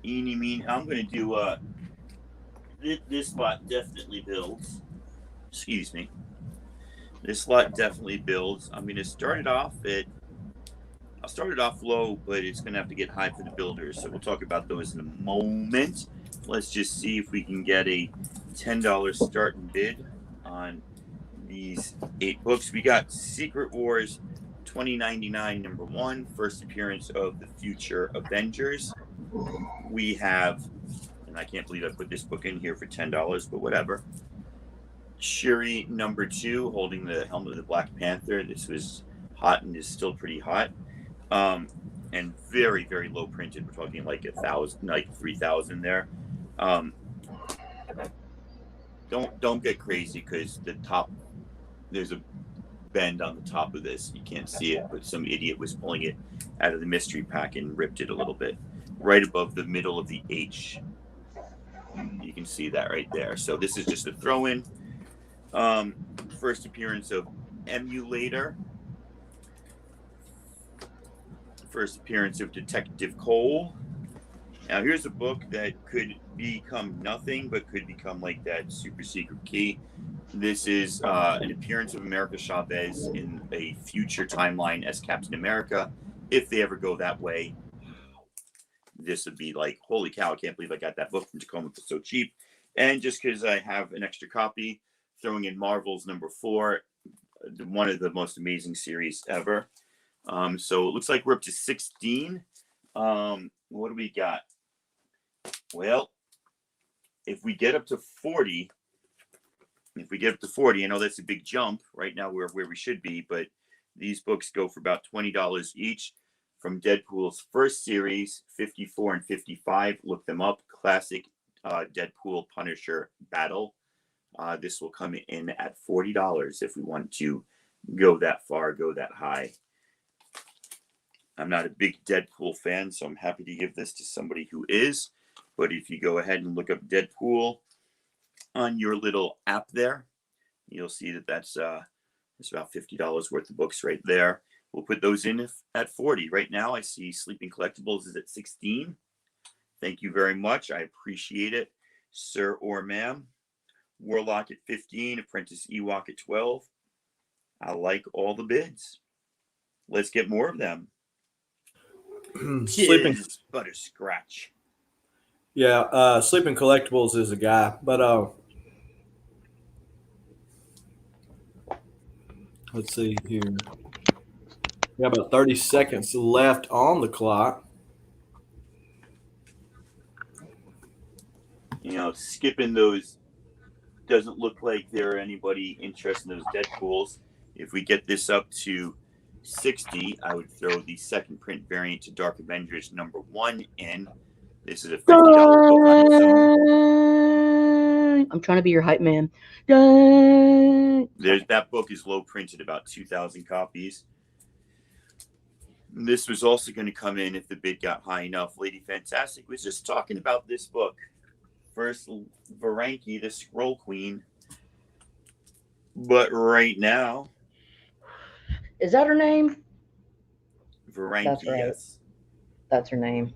Eeny, meeny. I'm gonna do this lot definitely builds. Excuse me. This lot definitely builds. I'm gonna start it off at. I'll start it off low, but it's gonna have to get high for the builders. So we'll talk about those in a moment. Let's just see if we can get a $10 starting bid on these 8 books. We got Secret Wars 2099 #1, first appearance of the future Avengers. We have, and I can't believe I put this book in here for $10, but whatever. Shuri #2, holding the helmet of the Black Panther. This was hot and is still pretty hot. And very, very low printed. We're talking like 1,000, like 3,000 there. Don't get crazy because the top, there's a bend on the top of this. You can't see it, but some idiot was pulling it out of the mystery pack and ripped it a little bit. Right above the middle of the H. You can see that right there. So this is just a throw-in. First appearance of Emulator. First appearance of Detective Cole. Now here's a book that could become nothing, but could become like that super secret key. This is an appearance of America Chavez in a future timeline as Captain America. If they ever go that way, this would be like, holy cow, I can't believe I got that book from Tacoma for so cheap. And just because I have an extra copy, throwing in Marvel's #4, one of the most amazing series ever. So it looks like we're up to 16. What do we got? Well, if we get up to 40, I know that's a big jump. Right now we're where we should be, but these books go for about $20 each. From Deadpool's first series, 54 and 55. Look them up. Classic Deadpool Punisher battle. This will come in at $40 if we want to go that far, go that high. I'm not a big Deadpool fan, so I'm happy to give this to somebody who is. But if you go ahead and look up Deadpool on your little app there, you'll see that that's about $50 worth of books right there. We'll put those in at 40. Right now, I see Sleeping Collectibles is at 16. Thank you very much. I appreciate it, sir or ma'am. Warlock at 15. Apprentice Ewok at 12. I like all the bids. Let's get more of them. Sleeping Butterscratch. Yeah, Sleeping Collectibles is a guy, but let's see here. We have about 30 seconds left on the clock. You know, skipping those doesn't look like there are anybody interested in those Deadpools. If we get this up to 60, I would throw the second print variant to Dark Avengers #1 in. This is a $50 book on its own. I'm trying to be your hype man. That book is low printed, about 2,000 copies. This was also going to come in if the bid got high enough. Lady Fantastic was just talking about this book. First, Varanki, the Scroll Queen. But right now... Is that her name? Varanki, That's right. yes. That's her name.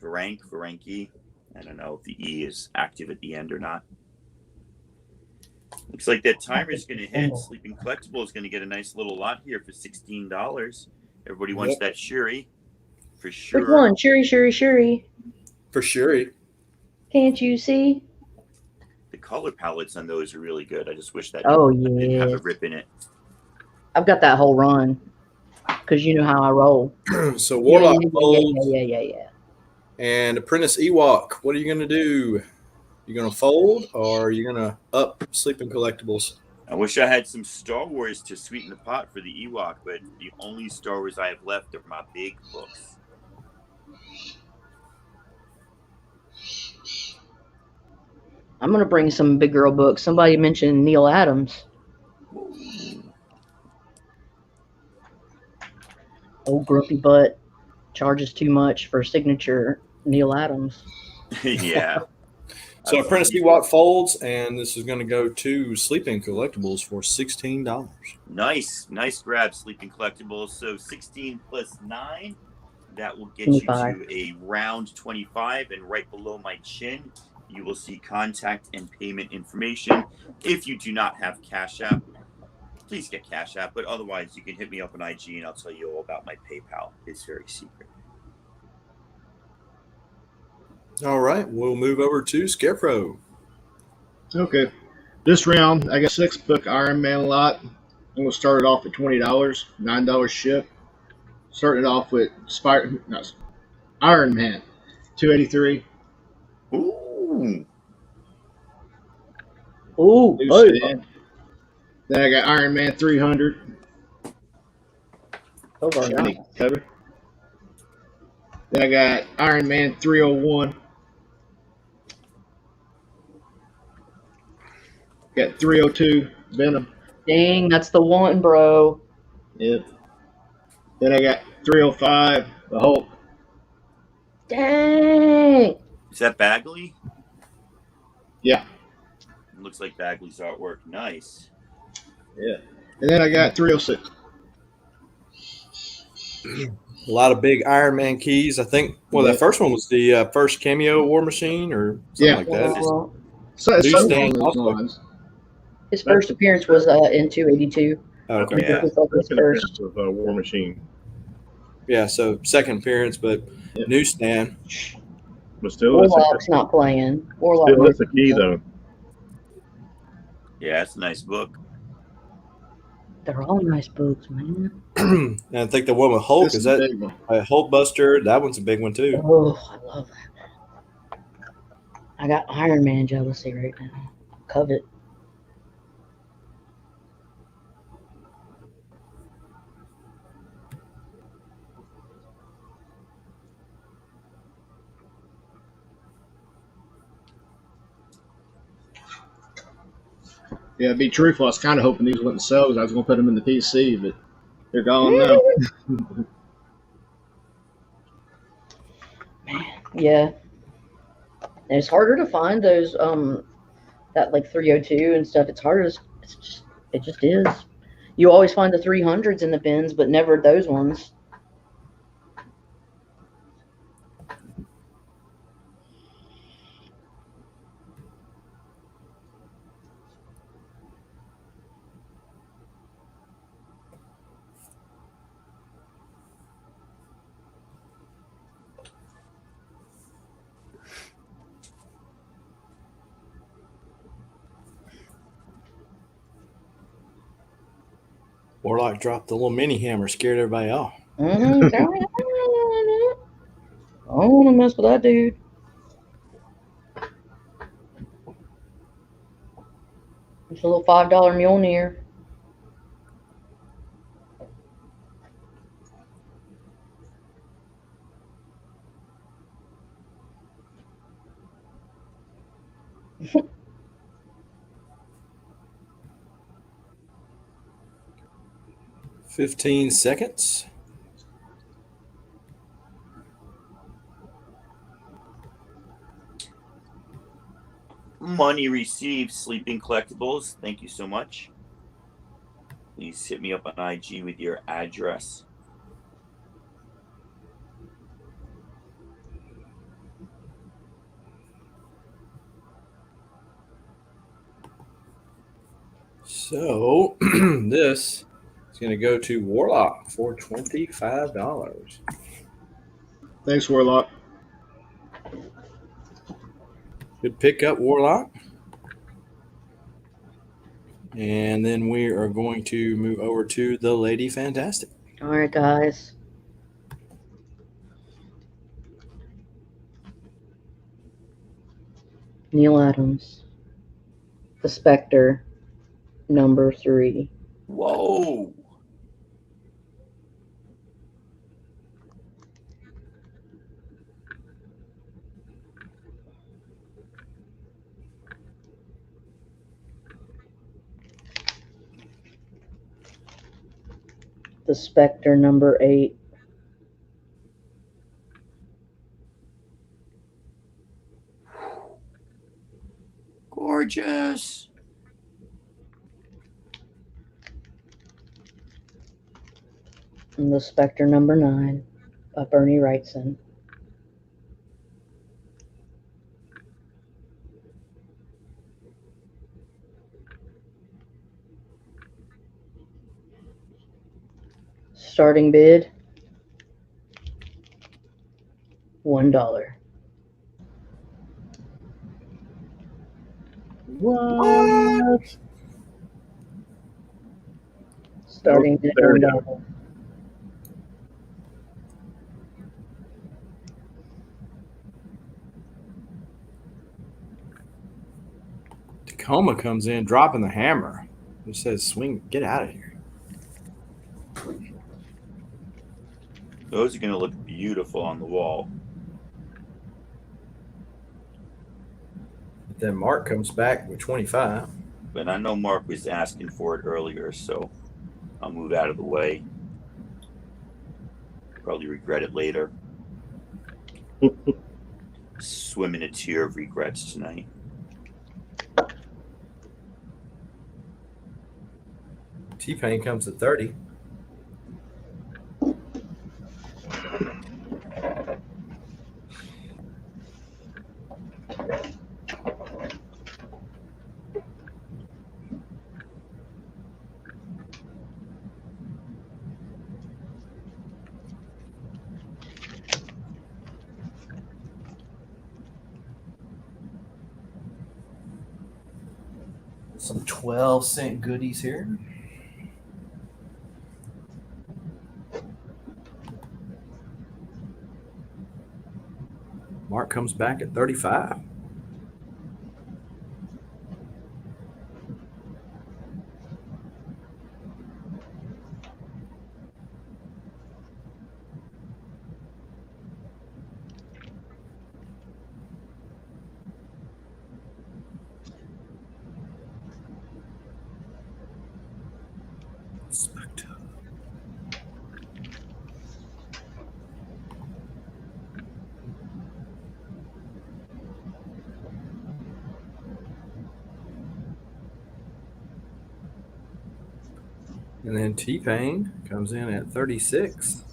Varanki. I don't know if the E is active at the end or not. Looks like that timer is going to hit. Sleeping Collectible is going to get a nice little lot here for $16. Everybody wants that Shuri. For sure. Which one? Shuri. For Shuri. Can't you see? The color palettes on those are really good. I just wish that didn't have a rip in it. I've got that whole run. Because you know how I roll. So Warlock Yeah. And Apprentice Ewok, what are you going to do? You going to fold or are you going to up Sleeping Collectibles? I wish I had some Star Wars to sweeten the pot for the Ewok, but the only Star Wars I have left are my big books. I'm gonna bring some big girl books. Somebody mentioned Neil Adams. Old grumpy butt charges too much for signature Neil Adams. Yeah. So I've Apprentice seen Ewok folds, and this is going to go to Sleeping Collectibles for $16. Nice grab, Sleeping Collectibles. So 16 plus 9, that will get you 25. to a round 25. And right below my chin, you will see contact and payment information. If you do not have Cash App, please get Cash App. But otherwise, you can hit me up on IG and I'll tell you all about my PayPal. It's very secret. All right, we'll move over to Scarecrow. Okay. This round, I got 6-book Iron Man lot. I'm going to start it off at $20, $9 ship. Starting it off with Iron Man, $283. Ooh. Ooh, Newsstand. Then I got Iron Man 300. those are Shiny nice. cover. Then I got Iron Man 301. Got 302 Venom. Dang, that's the one, bro. Yep. Then I got 305 the Hulk. Dang. Is that Bagley? Yeah. It looks like Bagley's artwork. Nice. Yeah. And then I got 306. A lot of big Iron Man keys. I think, well, that first one was the first cameo War Machine or something like that. Well, So it's something along Newsstand those also. lines. his first appearance was in 282. Okay. Yeah. This was his Second first. appearance of War Machine, Yeah, so second appearance, but Yep. Newsstand. but still, Warlock's not playing. Warlock. still it's a key though. Yeah, it's a nice book. They're all nice books, man. And I think the one with Hulk, This is a that big one. Hulk Buster? That one's a big one too. Oh, I love that. I got Iron Man jealousy right now. Covet. Yeah, to be truthful, I was kind of hoping these wouldn't sell because I was going to put them in the PC, but they're gone now. Man, yeah. And it's harder to find those that like 302 and stuff. It's harder. It just is. You always find the 300s in the bins, but never those ones. Warlock dropped the little mini hammer, scared everybody off. Mm-hmm. I don't want to mess with that dude. It's a little $5 Mjolnir. $15 seconds. Money received, Sleeping Collectibles. Thank you so much. Please hit me up on IG with your address. So this is going to go to Warlock for $25. Thanks, Warlock. Good pickup, Warlock. And then we are going to move over to the Lady Fantastic. All right, guys. Neil Adams. The Spectre. Number 3. Whoa. the Spectre number 8. Gorgeous. And the Spectre number 9 by Bernie Wrightson. Starting bid $1. What? Starting at There we $1. go. Tacoma comes in, dropping the hammer. It says, "Swing, get out of here." Those are going to look beautiful on the wall. But then Mark comes back with 25. But I know Mark was asking for it earlier, so I'll move out of the way. Probably regret it later. Swim in a tear of regrets tonight. T-Pain comes at 30. Some 12-cent goodies here. Mark comes back at 35. Spectre. And then T-Pain comes in at 36.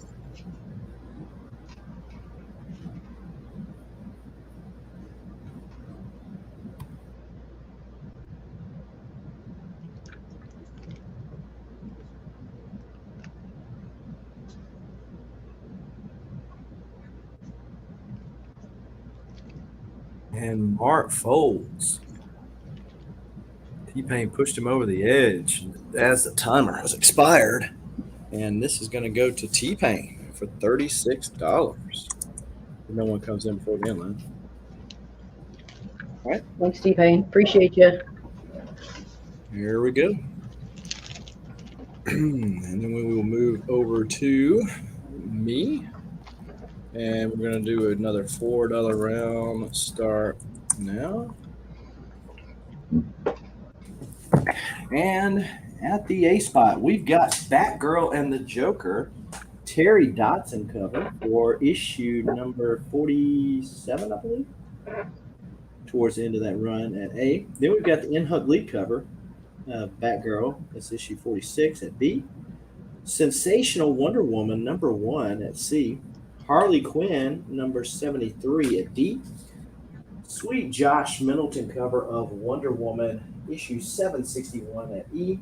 And Mark folds. T-Pain pushed him over the edge as the timer has expired. And this is going to go to T-Pain for $36. No one comes in before the end line. All right. Thanks, T-Pain. Appreciate you. Here we go. And then we will move over to me. And we're going to do another $4 round. Start now. And at the A spot, we've got Batgirl and the Joker, Terry Dotson cover for issue number 47, I believe, towards the end of that run at A. Then we've got the In-Hug lead cover, Batgirl, that's issue 46 at B. Sensational Wonder Woman number 1 at C. Harley Quinn number 73 at D. Sweet Josh Middleton cover of Wonder Woman issue 761 at E.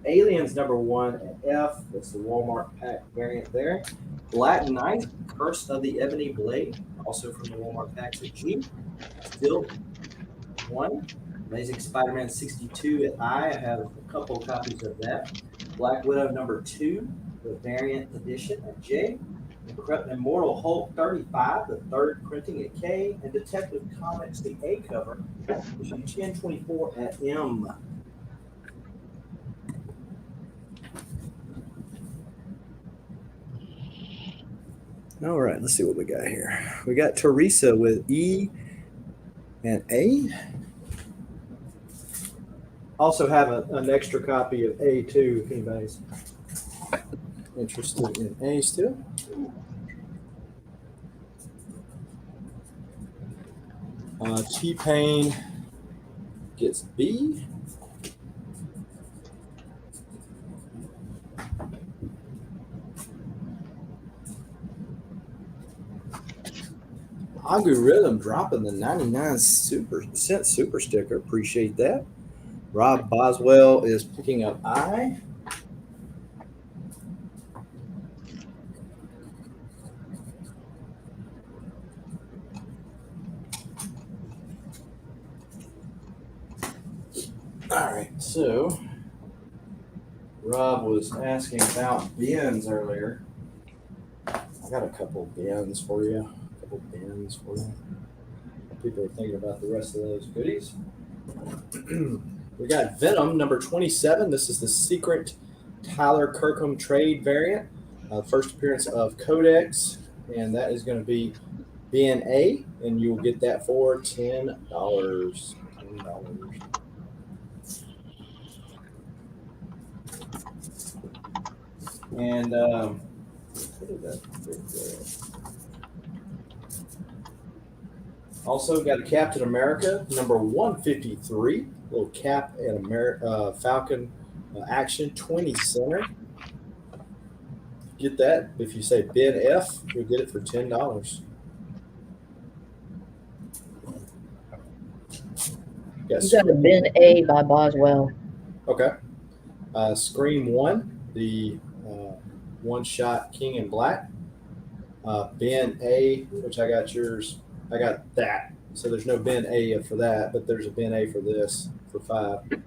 Aliens number 1 at F. That's the Walmart pack variant there. Black Knight, Curse of the Ebony Blade, also from the Walmart packs at G. Still 1. Amazing Spider-Man 62 at I. I have a couple of copies of that. Black Widow number 2, the variant edition at J. Immortal Hulk 35, the third printing at K. And Detective Comics, the A cover, issue 1024 at M. All right, let's see what we got here. We got Teresa with E and A. Also have an extra copy of A too, if anybody's interested in A still. T-Pain gets B. Agu Rhythm dropping the 99 cent super sticker. Appreciate that. Rob Boswell is picking up I. All right, so Rob was asking about bins earlier. I got a couple bins for you. People are thinking about the rest of those goodies. We got Venom number 27. This is the secret Tyler Kirkham trade variant. First appearance of Codex, and that is going to be bin A, and you'll get that for $10. $10. And what is that? Also got a Captain America number 153, little Cap and Falcon action 20 center. Get that if you say bin F, you'll get it for $10. You got a bin A by Boswell. Okay. Scream 1, the one-shot King in Black. Bin A, which I got yours. I got that. So there's no bin A for that, but there's a bin A for this for $5.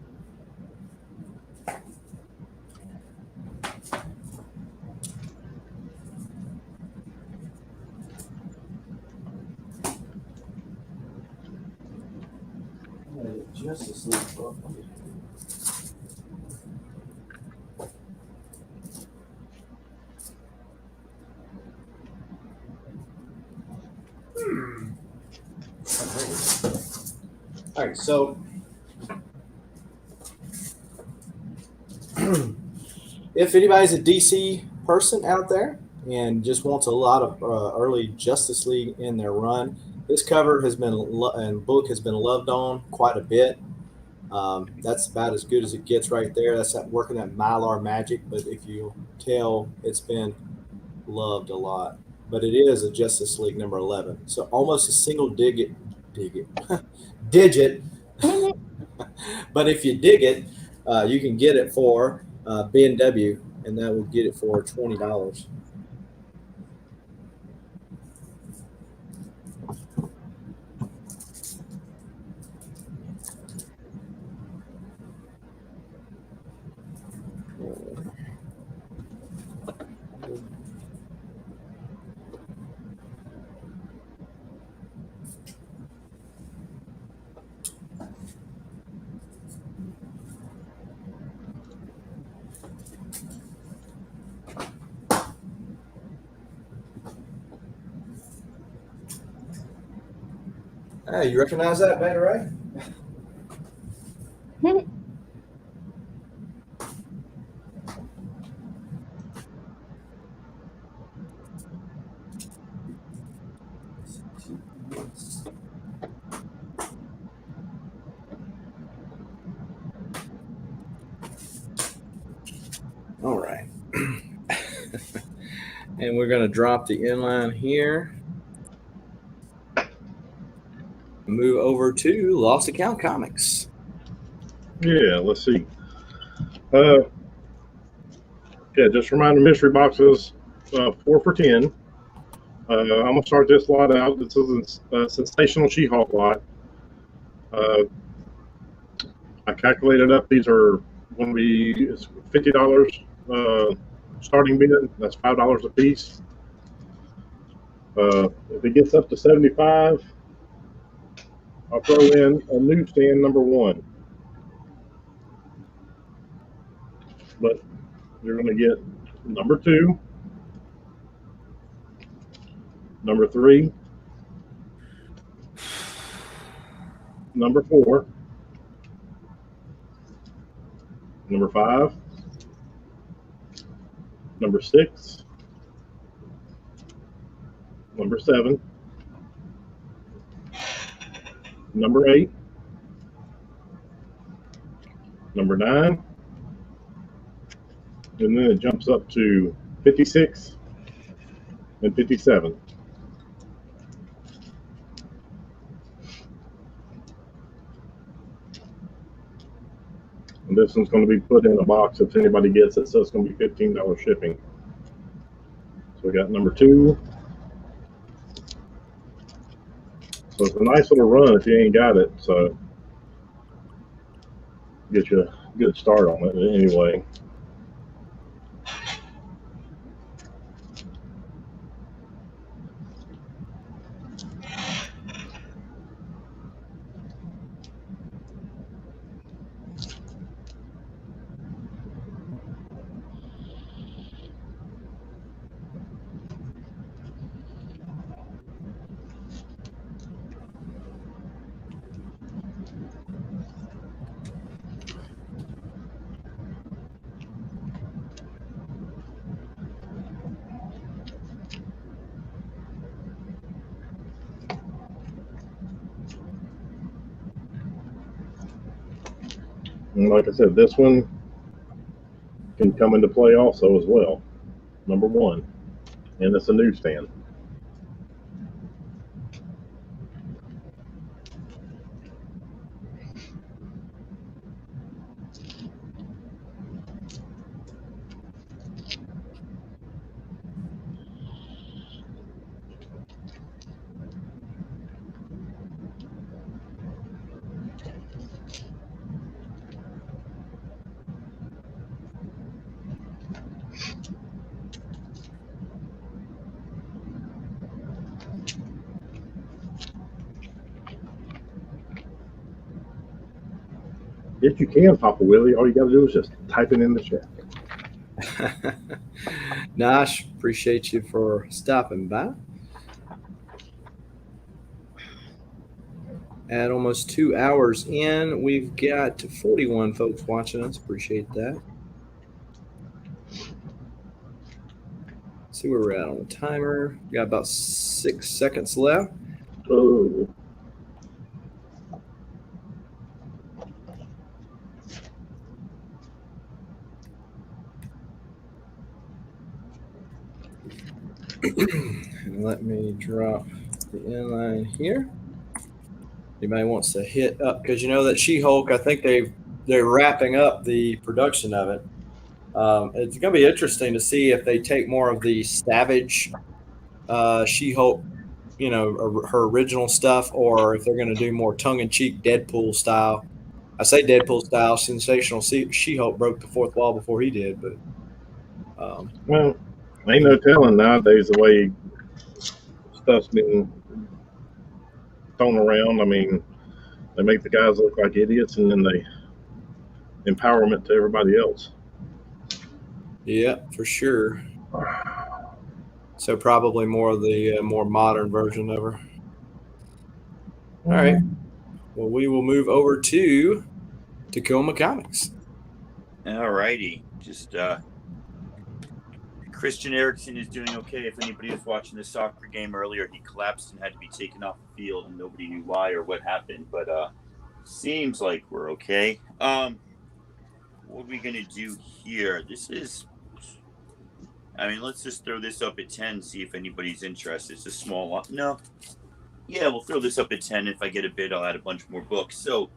Justice League book. All right, so if anybody's a DC person out there and just wants a lot of early Justice League in their run, this cover has been and book has been loved on quite a bit. That's about as good as it gets right there. That's working at Mylar Magic, but if you tell, it's been loved a lot. But it is a Justice League number 11, so almost a single digit. But if you dig it, you can get it for B&W, and that will get it for $20. Hey, you recognize that, Beta Ray? All right. And we're going to drop the inline here. Move over to Lost Account Comics. Yeah, let's see. Yeah, just reminder, mystery boxes, 4 for $10. I'm gonna start this lot out. This is a sensational She-Hulk lot. I calculated up. These are going to be $50 starting bid. That's $5 a piece. If it gets up to 75, I'll throw in a newsstand number 1. But you're going to get number 2, number 3, number 4, number 5, number 6, number 7, number 8, number 9, and then it jumps up to 56 and 57. And this one's going to be put in a box if anybody gets it, so it's going to be $15 shipping. So we got number 2. So it's a nice little run if you ain't got it, so get you a good start on it anyway. And like I said, this one can come into play also as well. Number 1. And it's a newsstand. If you can, Papa Willie, all you got to do is just type it in the chat. Nash, appreciate you for stopping by. At almost 2 hours in, we've got 41 folks watching us. Appreciate that. See where we're at on the timer. We got about 6 seconds left. Oh. And let me drop the inline here. Anybody wants to hit up, because you know that She-Hulk, I think they're wrapping up the production of it. It's going to be interesting to see if they take more of the savage She-Hulk, her original stuff, or if they're going to do more tongue-in-cheek Deadpool style. I say Deadpool style. Sensational She-Hulk broke the fourth wall before he did, but Well, ain't no telling nowadays the way stuff's been thrown around. I mean, they make the guys look like idiots, and then they empowerment to everybody else. yeah, for sure. So probably more of the more modern version of her. All right. Well, we will move over to Tacoma Comics. All righty. Just Christian Eriksen is doing okay. If anybody was watching the soccer game earlier, he collapsed and had to be taken off the field, and nobody knew why or what happened. But seems like we're okay. What are we gonna do here? Let's just throw this up at 10. See if anybody's interested. It's a small lot. No. Yeah, we'll throw this up at 10. If I get a bid, I'll add a bunch more books. So,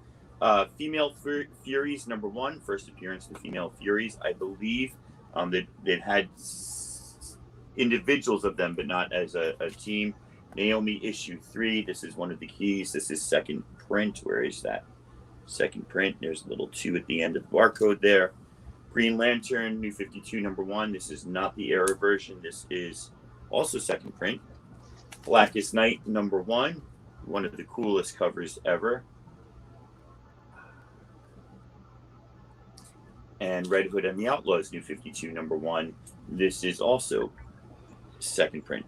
Female Furies #1, first appearance of the Female Furies. I believe they've had individuals of them, but not as a team. Naomi #3. This is one of the keys. This is second print. Where is that? Second print. There's a little 2 at the end of the barcode there. Green Lantern, New 52 #1. This is not the error version. This is also second print. Blackest Night #1. One of the coolest covers ever. And Red Hood and the Outlaws, New 52 #1. This is also second print.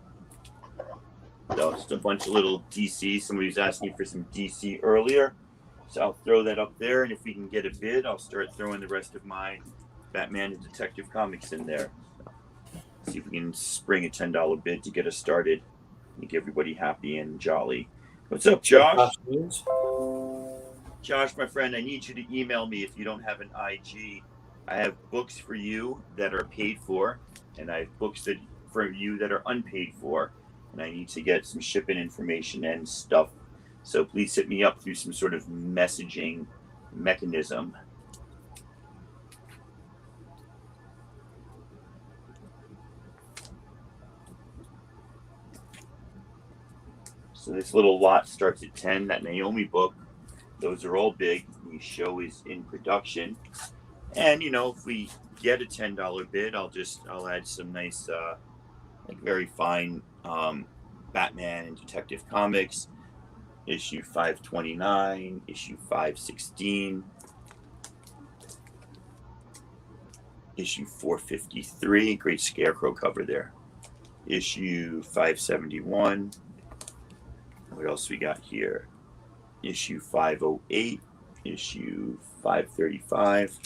So just a bunch of little DC. Somebody was asking for some DC earlier. So I'll throw that up there. And if we can get a bid, I'll start throwing the rest of my Batman and Detective Comics in there. See if we can spring a $10 bid to get us started. Make everybody happy and jolly. What's up, Josh? Josh, my friend, I need you to email me if you don't have an IG. I have books for you that are paid for, and I have books for you that are unpaid for, and I need to get some shipping information and stuff. So please hit me up through some sort of messaging mechanism. So this little lot starts at 10. That Naomi book, those are all big. The show is in production. And, if we get a $10 bid, I'll add some nice, very fine Batman and Detective Comics, issue 529, issue 516, issue 453, great Scarecrow cover there, issue 571. What else we got here? Issue 508, issue 535.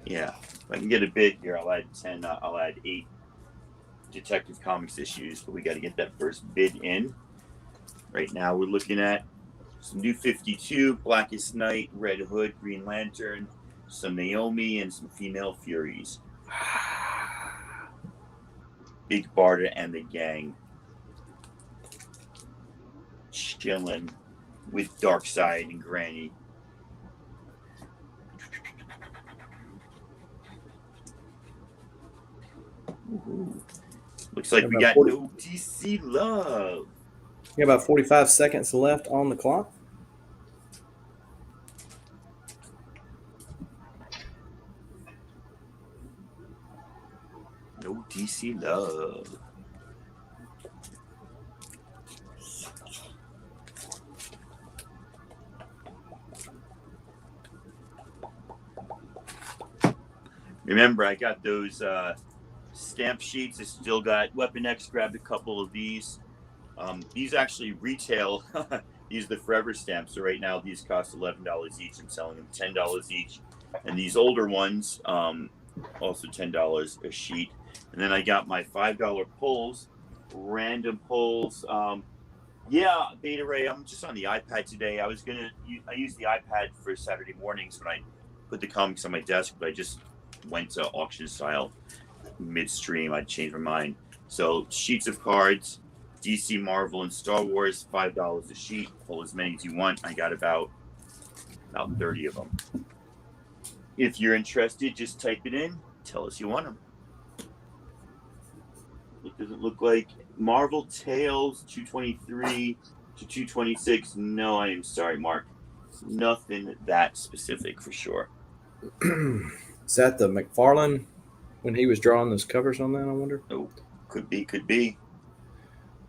Yeah, if I can get a bid here, I'll add 10. I'll add 8 Detective Comics issues, but we got to get that first bid in. Right now, we're looking at some New 52, Blackest Night, Red Hood, Green Lantern, some Naomi, and some Female Furies. Big Barda and the gang chilling with Darkseid and Granny. Ooh. Looks like we got no DC love. We got about 45 seconds left on the clock. No DC love. Remember, I got those stamp sheets. I still got Weapon X. Grabbed a couple of these. These actually retail. These are the Forever stamps. So right now, these cost $11 each. I'm selling them $10 each. And these older ones, also $10 a sheet. And then I got my $5 pulls, random pulls. Yeah, Beta Ray, I'm just on the iPad today. I use the iPad for Saturday mornings when I put the comics on my desk, but I just went to auction style midstream. I changed my mind. So sheets of cards, DC, Marvel, and Star Wars, $5 a sheet. Pull as many as you want. I got about 30 of them. If you're interested, just type it in. Tell us you want them. It doesn't look like Marvel Tales 223 to 226. No, I am sorry, Mark. Nothing that specific for sure. Is that the McFarlane when he was drawing those covers on that, I wonder? Oh, could be.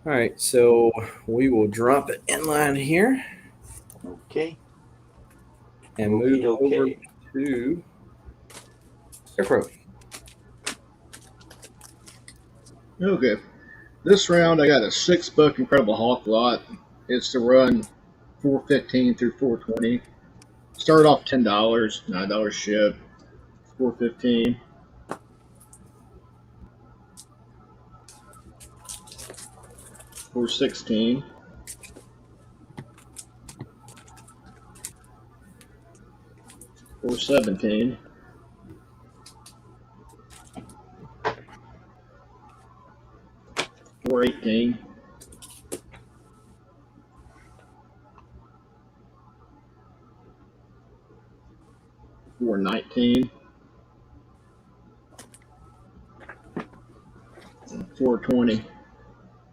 All right, so we will drop it in line here. Okay. And move over to Scarecrow. Okay. This round, I got a 6-book Incredible Hulk lot. It's to run 415 through 420. Start off $10, $9 ship, 415. $416. $417. $418. $419. And $420.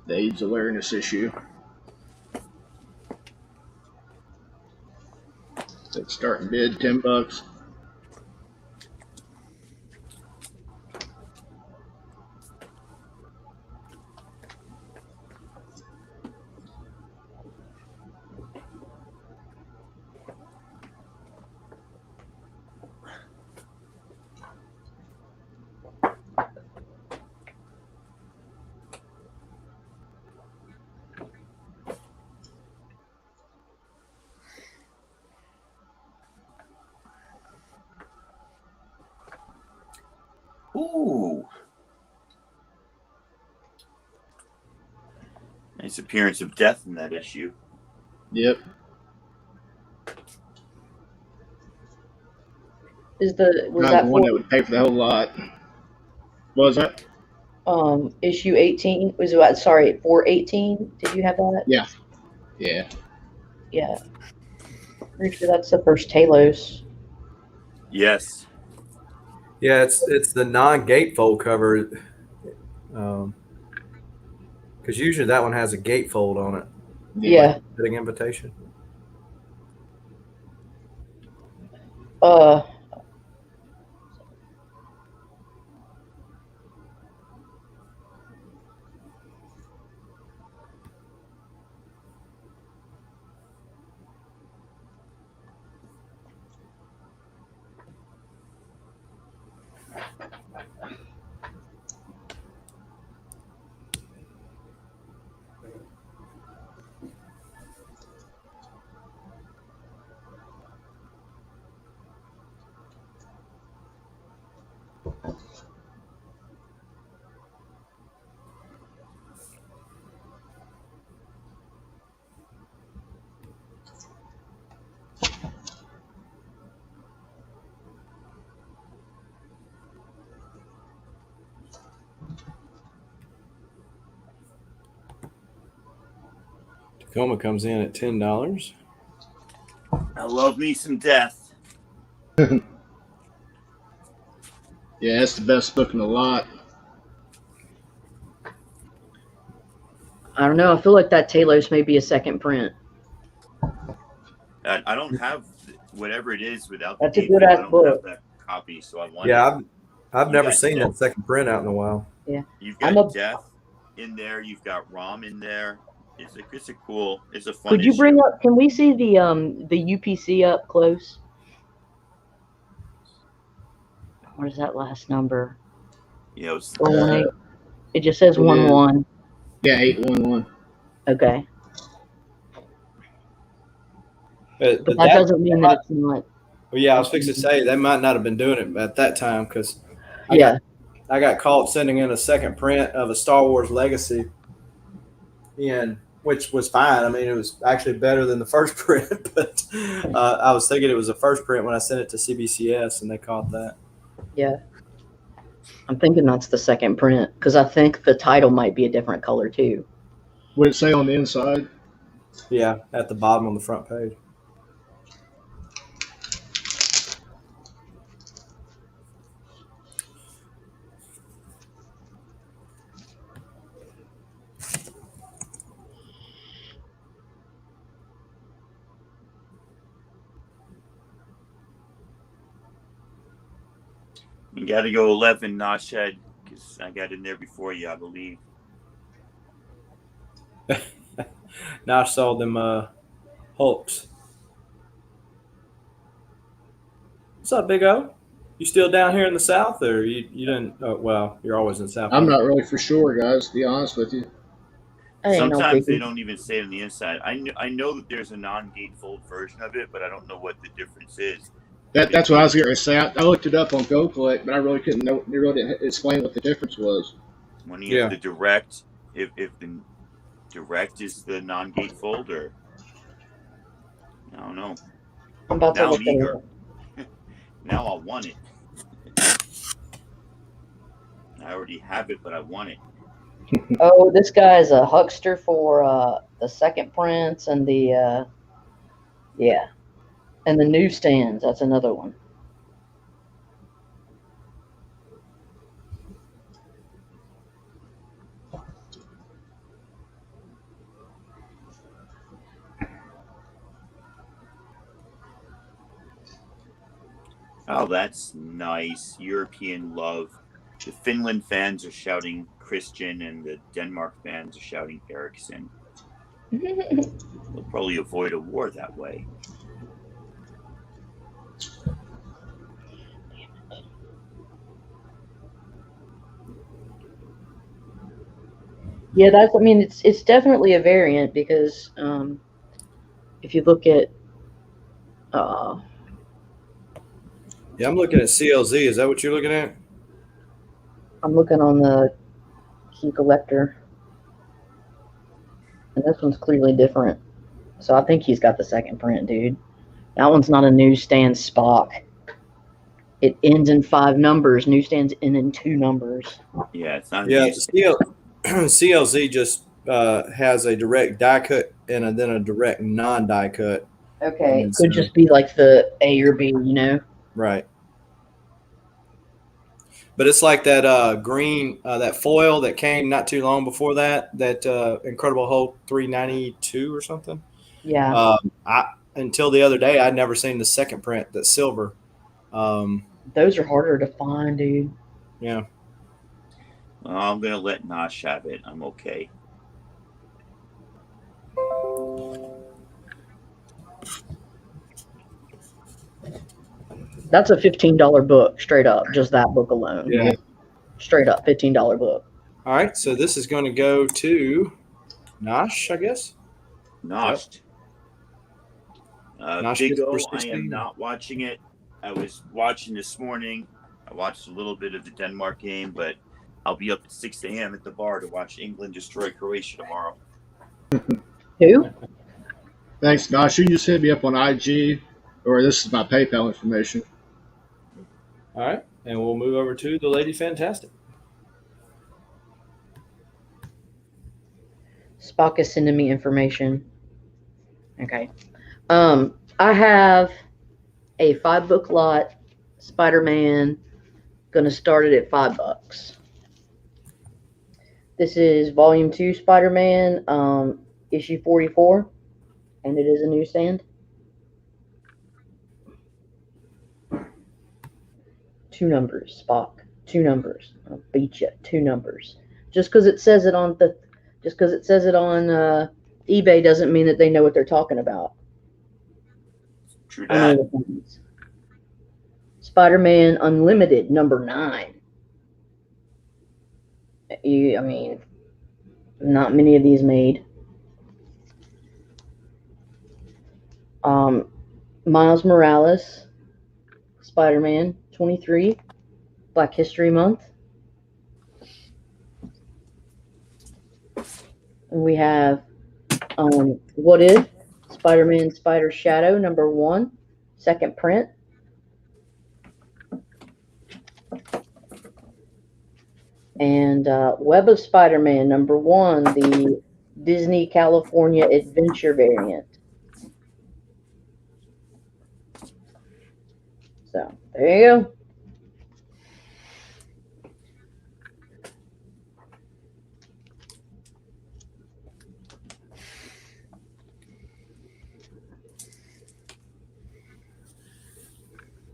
The AIDS awareness issue. So starting bid $10. Ooh. Nice appearance of death in that issue. Yep. Was Not that the one for that would pay for the whole lot. What was that? issue 18? Was it, sorry, 418? Did you have that? Yeah. Yeah. Yeah. Pretty sure that's the first Talos. Yes. Yeah, it's the non-gatefold cover. Because usually that one has a gatefold on it. Yeah. Fitting invitation. Tacoma comes in at $10. I love me some death. Yeah, that's the best book in the lot. I don't know. I feel like that Talos may be a second print. I don't have whatever it is without the That's a gatefold. good-ass I don't book. have that copy, so I want it. Yeah, I've You never got seen death. that second print out in a while. Yeah. You've I'm got a- Death in there. You've got Rom in there. It's a fun Could you issue. bring up? Can we see the UPC up close? What is that last number? You know, 418. It just says it is. 11. Yeah, 811. Okay, But but that doesn't mean that it's not. Well, yeah, I was fixing to say they might not have been doing it at that time because Yeah. I got caught sending in a second print of a Star Wars Legacy, which was fine. I mean, it was actually better than the first print, but I was thinking it was the first print when I sent it to CBCS, and they caught that. Yeah. I'm thinking that's the second print because I think the title might be a different color too. What did it say on the inside? Yeah, at the bottom on the front page. you got to go 11, Notchhead, because I got in there before you, I believe. Now I saw them Hulks. What's up, Big O? You still down here in the South, or you didn't? Oh, well, you're always in the South. I'm not really for sure, guys, to be honest with you. Ain't no Sometimes biggie. they don't even say it on the inside. I know that there's a non-gatefold version of it, but I don't know what the difference is. That's what I was going to say. I looked it up on GoCollect, but I really couldn't know. They really didn't explain what the difference was. When you have the direct, if the direct is the non-gatefold, or I don't know. I'm about to Now look I'm at eager. it. Now I want it. I already have it, but I want it. Oh, this guy is a huckster for the second prints and the yeah, and the newsstands. That's another one. Oh, that's nice. European love. The Finland fans are shouting Christian, and the Denmark fans are shouting Eriksson. They'll probably avoid a war that way. Yeah, that's. I mean, it's definitely a variant because if you look at Yeah, I'm looking at CLZ. Is that what you're looking at? I'm looking on the key collector. And this one's clearly different. So I think he's got the second print, dude. That one's not a newsstand Spock. It ends in 5 numbers. Newsstands end in 2 numbers. Yeah, it's not. Yeah, CLZ just has a direct die cut and then a direct non-die cut. Okay, it could just be like the A or B, you know? Right. But it's like that green, that foil that came not too long before that Incredible Hulk 392 or something. Yeah. Until the other day, I'd never seen the second print, that's silver. Those are harder to find, dude. Yeah. Well, I'm gonna let Nosh have it. I'm okay. That's a $15 book, straight up. Just that book alone. Yeah. Straight up, $15 book. All right, so this is going to go to Nosh, I guess. Nosh. Nosh Big gets O, number I 16. am not watching it. I was watching this morning. I watched a little bit of the Denmark game, but I'll be up at 6 a.m. at the bar to watch England destroy Croatia tomorrow. Who? Thanks, Nosh. You can just hit me up on IG, or this is my PayPal information. All right, and we'll move over to the Lady Fantastic. Spock is sending me information. Okay. I have a 5-book lot, Spider-Man, gonna start it at $5. This is Volume 2 Spider-Man, issue 44, and it is a newsstand. 2 numbers, Spock. 2 numbers. I'll beat you. 2 numbers. Just because it says it on eBay doesn't mean that they know what they're talking about. True I know that. the things. Spider-Man Unlimited, number 9. I mean, not many of these made. Miles Morales, Spider-Man 23, Black History Month. And we have What If, Spider-Man Spider Shadow, number 1, second print. And Web of Spider-Man, number 1, the Disney California Adventure variant. So, there you go.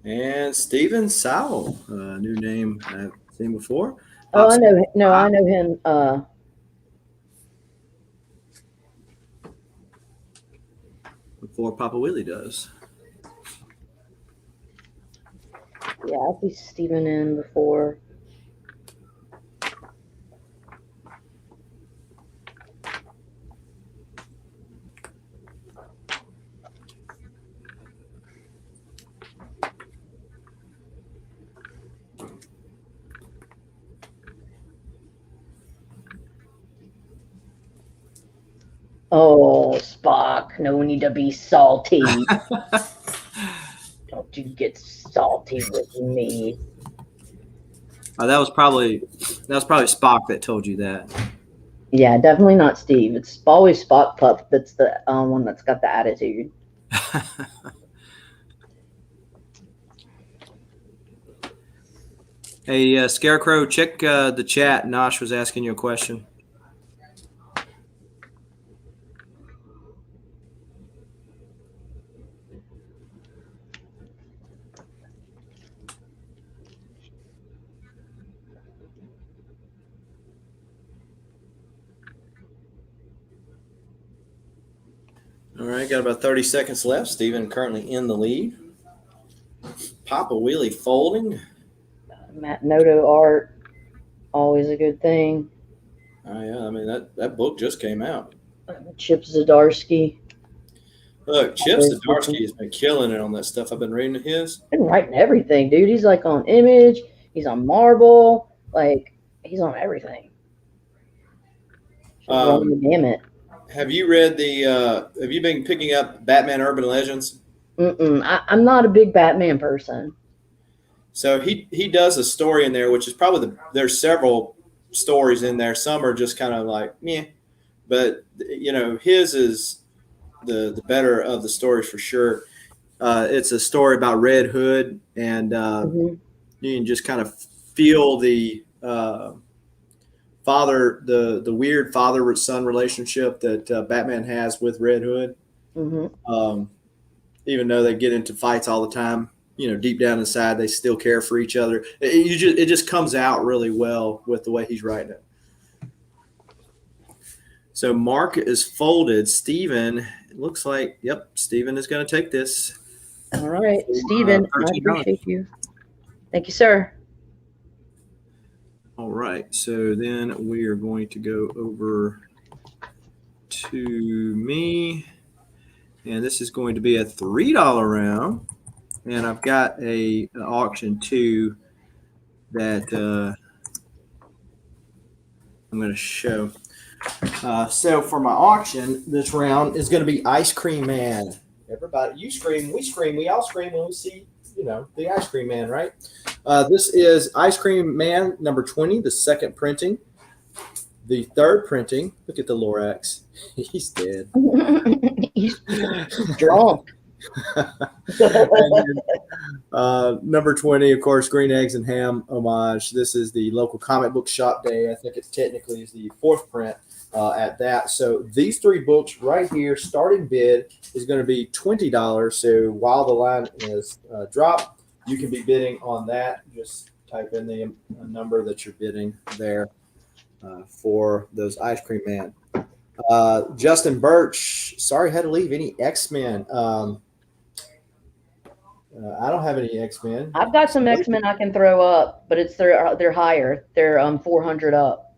And Steven Sowell, new name I've seen before. Oh, I know. No, I know him. Before Papa Willie does. Yeah, I see Steven in before. Oh, Spock, no need to be salty. Don't you get salty with me. That was probably Spock that told you that. Yeah, definitely not Steve. It's always Spock Pup that's the one that's got the attitude. Hey, Scarecrow, check the chat. Nosh was asking you a question. All right, got about 30 seconds left. Steven currently in the lead. Papa Wheelie folding. Matt Noto art, always a good thing. Oh yeah, I mean that book just came out. Chip Zdarsky. Look, Chip Zdarsky has been killing it on that stuff. I've been reading his. Been writing everything, dude. He's like on Image. He's on Marvel. Like he's on everything. Run the gamut. Have you read the? Have you been picking up Batman Urban Legends? I'm not a big Batman person. So he does a story in there, which is probably there's several stories in there. Some are just kind of like meh, but his is the better of the stories for sure. It's a story about Red Hood, and you can just kind of feel the the weird father son relationship that Batman has with Red Hood. Even though they get into fights all the time, deep down inside they still care for each other. It just comes out really well with the way he's writing it. So Mark is folded. Steven, it looks like, yep, Steven is going to take this. All right, Steven, I appreciate you. Thank you, sir. All right, so then we are going to go over to me, and this is going to be a $3 round, and I've got an auction too that I'm going to show. So for my auction, this round is going to be Ice Cream Man. Everybody, you scream, we all scream when we see, the Ice Cream Man, right? This is Ice Cream Man number 20, the second printing. The third printing, look at the Lorax. He's dead. He's drunk. Number 20, of course, Green Eggs and Ham homage. This is the local comic book shop day. I think it's technically is the fourth print at that. So these three books right here, starting bid is going to be $20. So while the line is dropped, you can be bidding on that. Just type in the number that you're bidding there for those Ice Cream Man. Justin Birch, sorry, had to leave. Any X-Men? I don't have any X-Men. I've got some X-Men I can throw up, but they're higher. They're 400 up.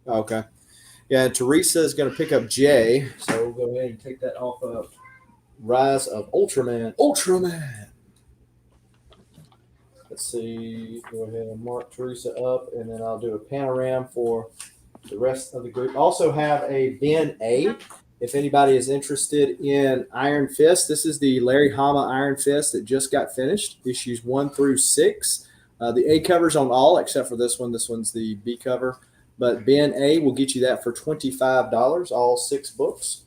Okay. Yeah, Teresa is going to pick up J, so we'll go ahead and take that off of Rise of Ultraman. Ultraman! Let's see. Go ahead and mark Teresa up, and then I'll do a panorama for the rest of the group. Also have a Ben A. If anybody is interested in Iron Fist, this is the Larry Hama Iron Fist that just got finished, issues 1 through 6. The A cover's on all except for this one. This one's the B cover. But Ben A will get you that for $25, all 6 books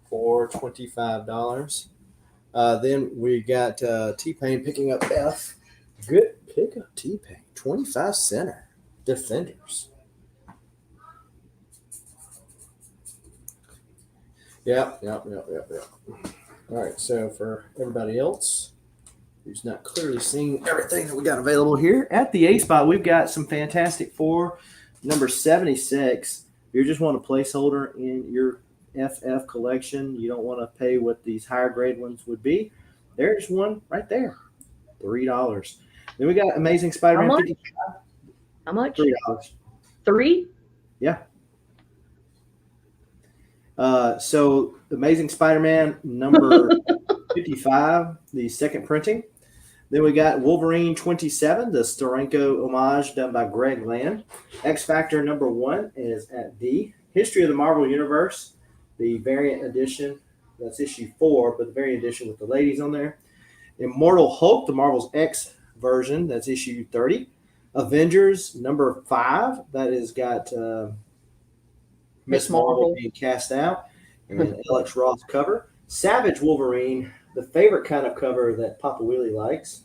for $25. Then we got T-Pain picking up F. Good pickup, T-Pain. 25 center. Defenders. Yep. All right, so for everybody else who's not clearly seeing everything that we got available here, at the A spot, we've got some Fantastic Four, number 76. If you just want a placeholder in your FF collection, you don't want to pay what these higher grade ones would be, there's one right there, $3. Then we got Amazing Spider-Man 55. How much? $3. 3? Yeah. So Amazing Spider-Man number 55, the second printing. Then we got Wolverine 27, the Steranko homage done by Greg Land. X-Factor number 1 is at D. History of the Marvel Universe, the variant edition. That's issue 4, but the variant edition with the ladies on there. Immortal Hulk, the Marvel's X version. That's issue 30. Avengers number 5. That has got Miss Marvel being cast out, and Alex Ross cover. Savage Wolverine, the favorite kind of cover that Papa Willie likes,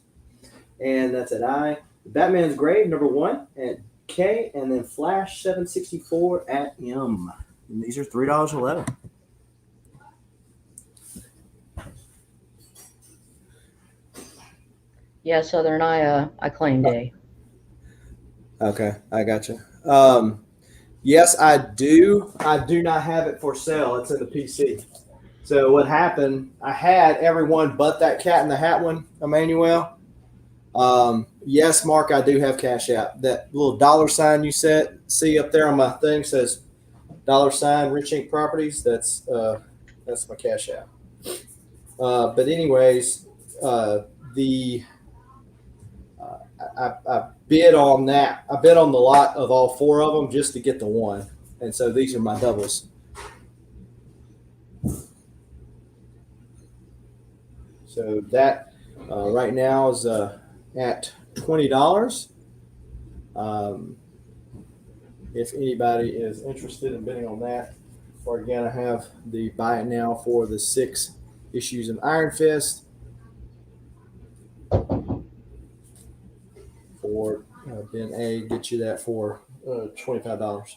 and that's at I. Batman's Grave number 1 at K, and then Flash 764 at M. And these are $3.11. Yeah, Southern, I claimed A. Okay, I got you. Yes, I do. I do not have it for sale. It's in the PC. So what happened, I had everyone but that Cat in the Hat one, Emmanuel. Yes, Mark, I do have Cash App. That little $ you see up there on my thing says $ Rich Ink Properties. That's my Cash App. But anyways, I bid on that. I bid on the lot of all 4 of them just to get the one. And so these are my doubles. So that right now is at $20. If anybody is interested in bidding on that, or again, I have the buy it now for the 6 issues of Iron Fist for Ben A. Get you that for $25.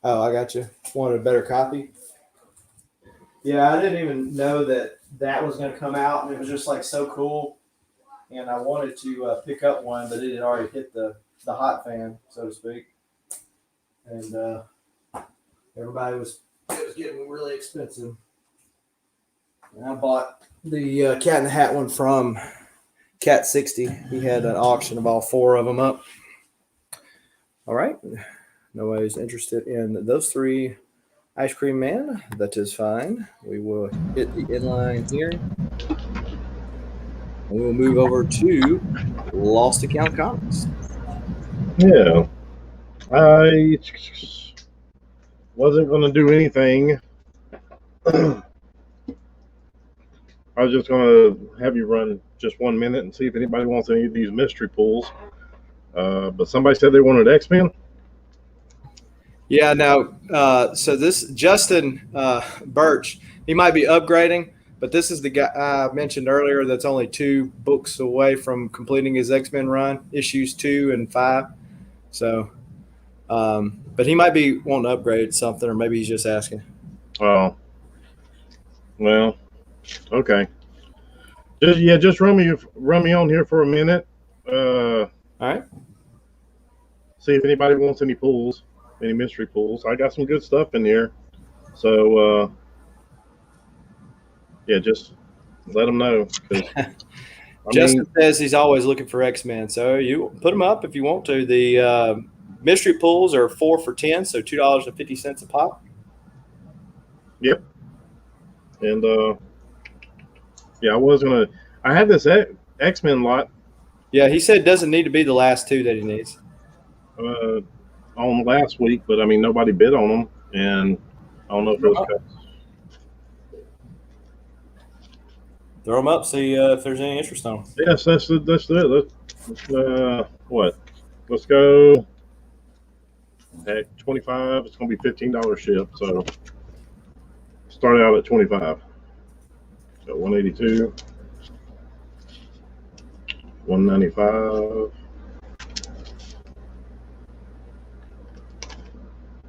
Oh, I got you. Wanted a better copy? Yeah, I didn't even know that that was going to come out, and it was just like so cool. And I wanted to pick up one, but it had already hit the hot fan, so to speak. And everybody it was getting really expensive. And I bought the Cat in the Hat one from Cat 60. He had an auction of all 4 of them up. All right. Nobody's interested in those 3 Ice Cream Man. That is fine. We will hit the inline here. And we will move over to Lost Account Comics. Yeah. I wasn't going to do anything. I was just going to have you run just 1 minute and see if anybody wants any of these mystery pulls. But somebody said they wanted X-Men. Yeah, no. So this Justin Birch, he might be upgrading, but this is the guy I mentioned earlier that's only 2 books away from completing his X-Men run, issues 2 and 5. So, but he might be wanting to upgrade something, or maybe he's just asking. Oh, well, okay. Just run me on here for a minute. All right. See if anybody wants any pulls, any mystery pulls. I got some good stuff in here. So, yeah, just let them know. Justin says he's always looking for X-Men, so you put them up if you want to. The mystery pulls are 4 for $10, so $2.50 a pop. Yep. And yeah, I had this X-Men lot. Yeah, he said it doesn't need to be the last 2 that he needs. On last week, but I mean nobody bid on them, and I don't know if it was Throw them up, see if there's any interest on them. Yes, that's it. What? Let's go at 25. It's going to be $15 ship. So start out at 25. So 182, 195,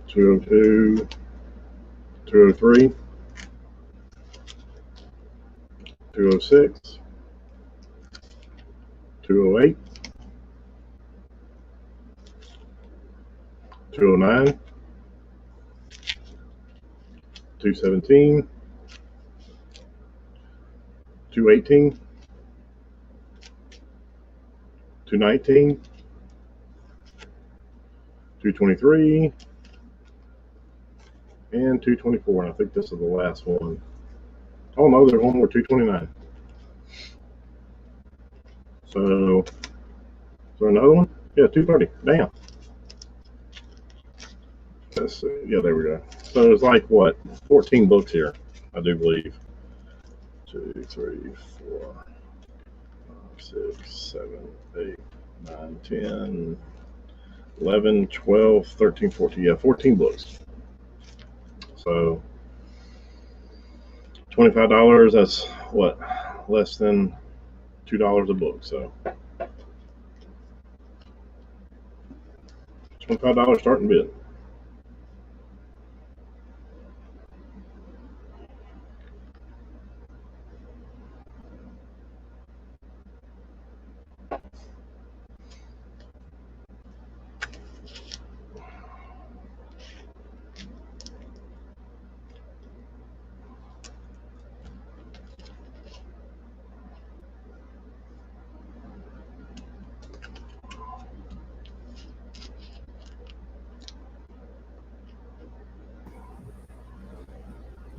202, 203, 206, 208, 209, 217, 218, 219, 223, and 224. And I think this is the last one. Oh no, there's one more, 229. So, is there another one? Yeah, 230. Damn. Let's see. Yeah, there we go. So it's like what? 14 books here, I do believe. 2, 3, 4, 5, 6, 7, 8, 9, 10, 11, 12, 13, 14. Yeah, 14 books. So $25, that's what? Less than $2 a book. So $25 starting bid.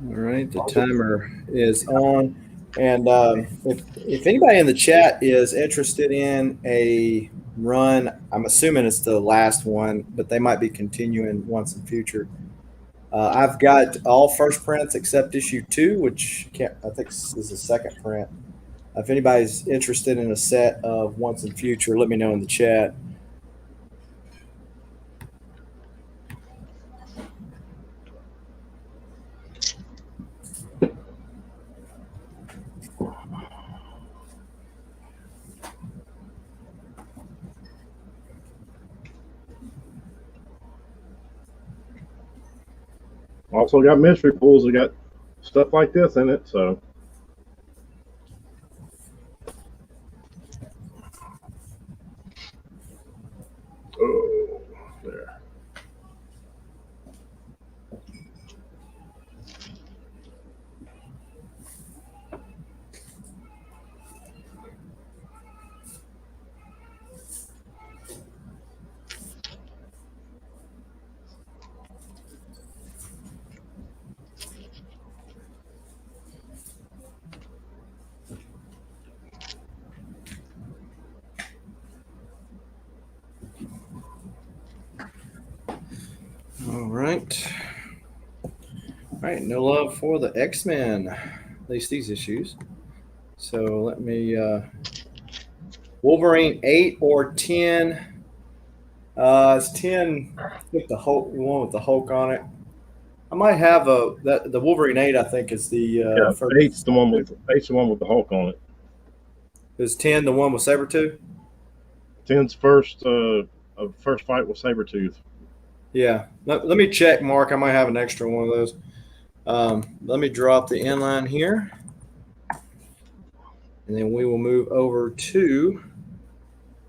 All right, the timer is on. And if anybody in the chat is interested in a run, I'm assuming it's the last one, but they might be continuing once in future. I've got all first prints except issue 2, which I think is the second print. If anybody's interested in a set of once in future, let me know in the chat. Also got mystery pools. We got stuff like this in it. So. Oh, there. All right. All right. No love for the X-Men, at least these issues. So let me Wolverine 8 or 10. It's 10 with the Hulk, the one with the Hulk on it. I might have the Wolverine 8. I think is the first. Eight's the one with the Hulk on it. Is 10 the one with Sabretooth? 10's first fight with Sabretooth. Yeah. Let me check, Mark. I might have an extra one of those. Let me drop the inline here. And then we will move over to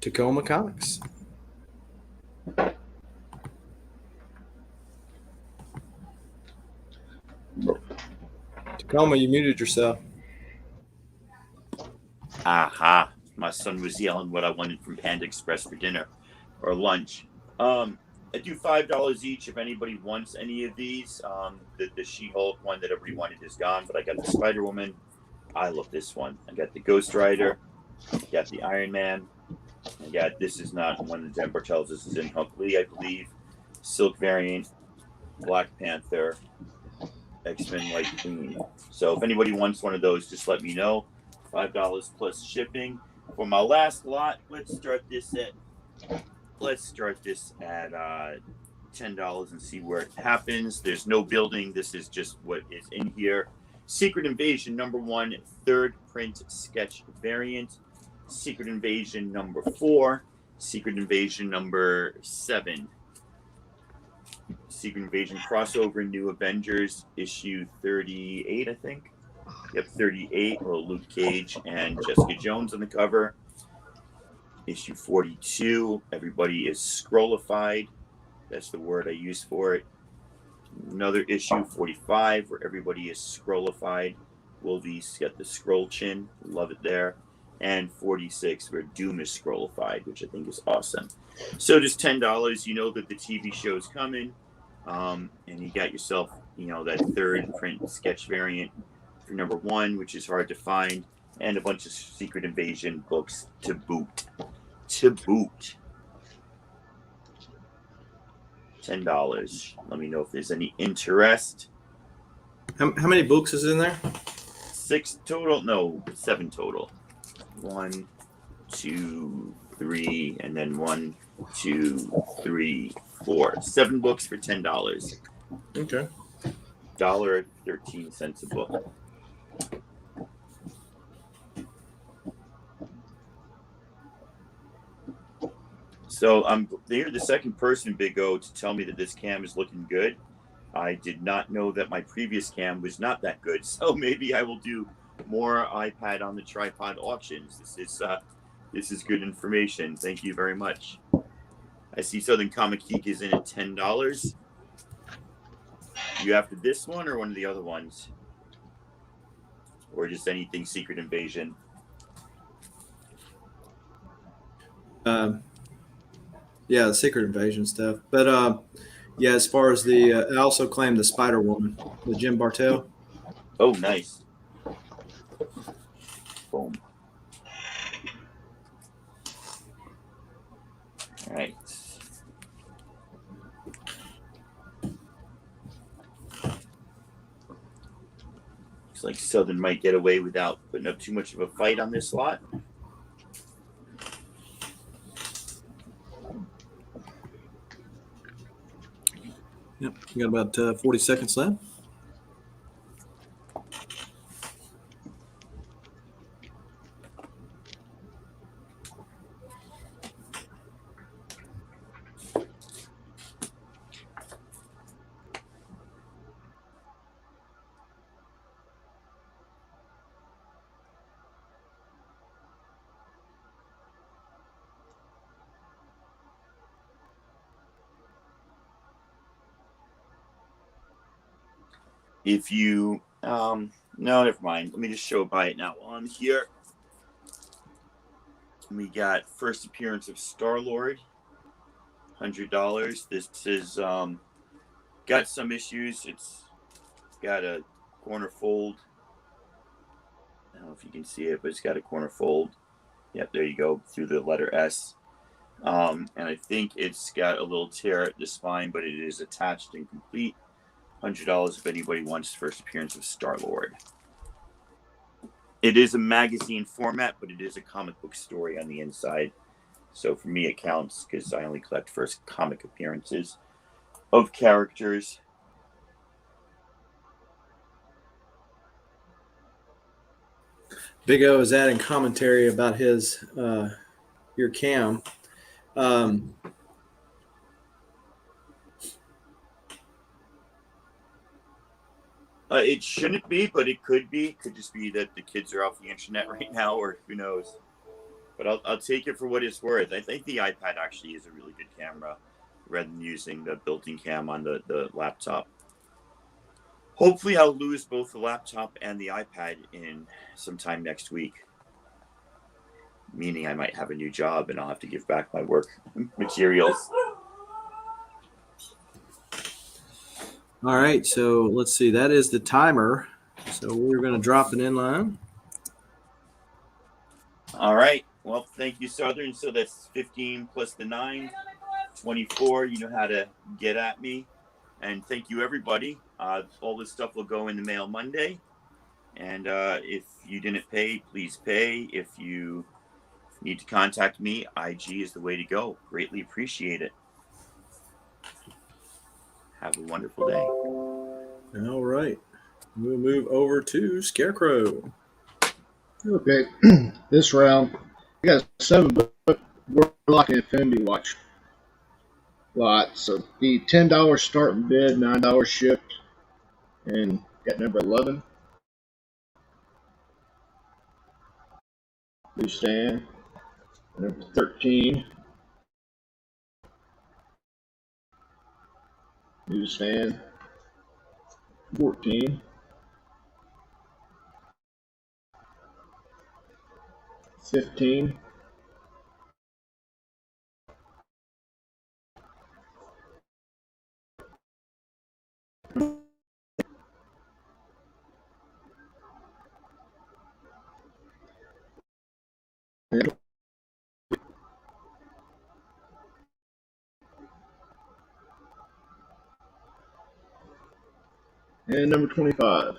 Tacoma Comics. Tacoma, you muted yourself. Aha. My son was yelling what I wanted from Panda Express for dinner or lunch. I do $5 each if anybody wants any of these. The She-Hulk one that everybody wanted is gone, but I got the Spider-Woman. I love this one. I got the Ghost Rider. I got the Iron Man. I got, this is not one that Denver tells us is in Hulk Lee, I believe. Silk variant, Black Panther, X-Men White Queen. So if anybody wants one of those, just let me know. $5 plus shipping. For my last lot, let's start this at $10 and see where it happens. There's no building. This is just what is in here. Secret Invasion #1, third print sketch variant. Secret Invasion #4. Secret Invasion #7. Secret Invasion crossover New Avengers issue 38, I think. Yep, 38. Little Luke Cage and Jessica Jones on the cover. Issue 42. Everybody is scrollified. That's the word I use for it. Another issue 45 where everybody is scrollified. Wolvie's got the scroll chin. Love it there. And 46 where Doom is scrollified, which I think is awesome. So just $10. You know that the TV show is coming. And you got yourself, that third print sketch variant for #1, which is hard to find. And a bunch of Secret Invasion books to boot. $10. Let me know if there's any interest. How many books is in there? 6 total? No, 7 total. 1, 2, 3, and then 1, 2, 3, 4. 7 books for $10. Okay. $1.13 a book. So you're the second person, Big O, to tell me that this cam is looking good. I did not know that my previous cam was not that good, so maybe I will do more iPad on the tripod auctions. This is good information. Thank you very much. I see Southern Comic Geek is in at $10. You after this one or one of the other ones? Or just anything Secret Invasion? Yeah, the Secret Invasion stuff. But yeah, as far as I also claim the Spider-Woman, the Jim Bartel. Oh, nice. foam. All right. Looks like Southern might get away without putting up too much of a fight on this lot. Yep, you got about 40 seconds left. If you, no, never mind. Let me just show buy it now while I'm here. We got first appearance of Star-Lord, $100. This is got some issues. It's got a corner fold. I don't know if you can see it, but it's got a corner fold. Yep, there you go, through the letter S. And I think it's got a little tear at the spine, but it is attached and complete. $100 if anybody wants first appearance of Star-Lord. It is a magazine format, but it is a comic book story on the inside. So for me, it counts because I only collect first comic appearances of characters. Big O is adding commentary about his your cam. It shouldn't be, but it could be. It could just be that the kids are off the internet right now, or who knows. But I'll take it for what it's worth. I think the iPad actually is a really good camera rather than using the built-in cam on the laptop. Hopefully I'll lose both the laptop and the iPad in sometime next week. Meaning I might have a new job and I'll have to give back my work materials. All right, so let's see. That is the timer. So we're going to drop an inline. All right. Well, thank you, Southern. So that's 15 plus the 9, 24. You know how to get at me. And thank you, everybody. All this stuff will go in the mail Monday. And if you didn't pay, please pay. If you need to contact me, IG is the way to go. Greatly appreciate it. Have a wonderful day. All right. We'll move over to Scarecrow. Okay, this round, we got a 7-book Warlock Infinity Watch lot. So the $10 start bid, $9 shipped, and got number 11. Newsstand, number 13. Newsstand, 14. 15. And number 25.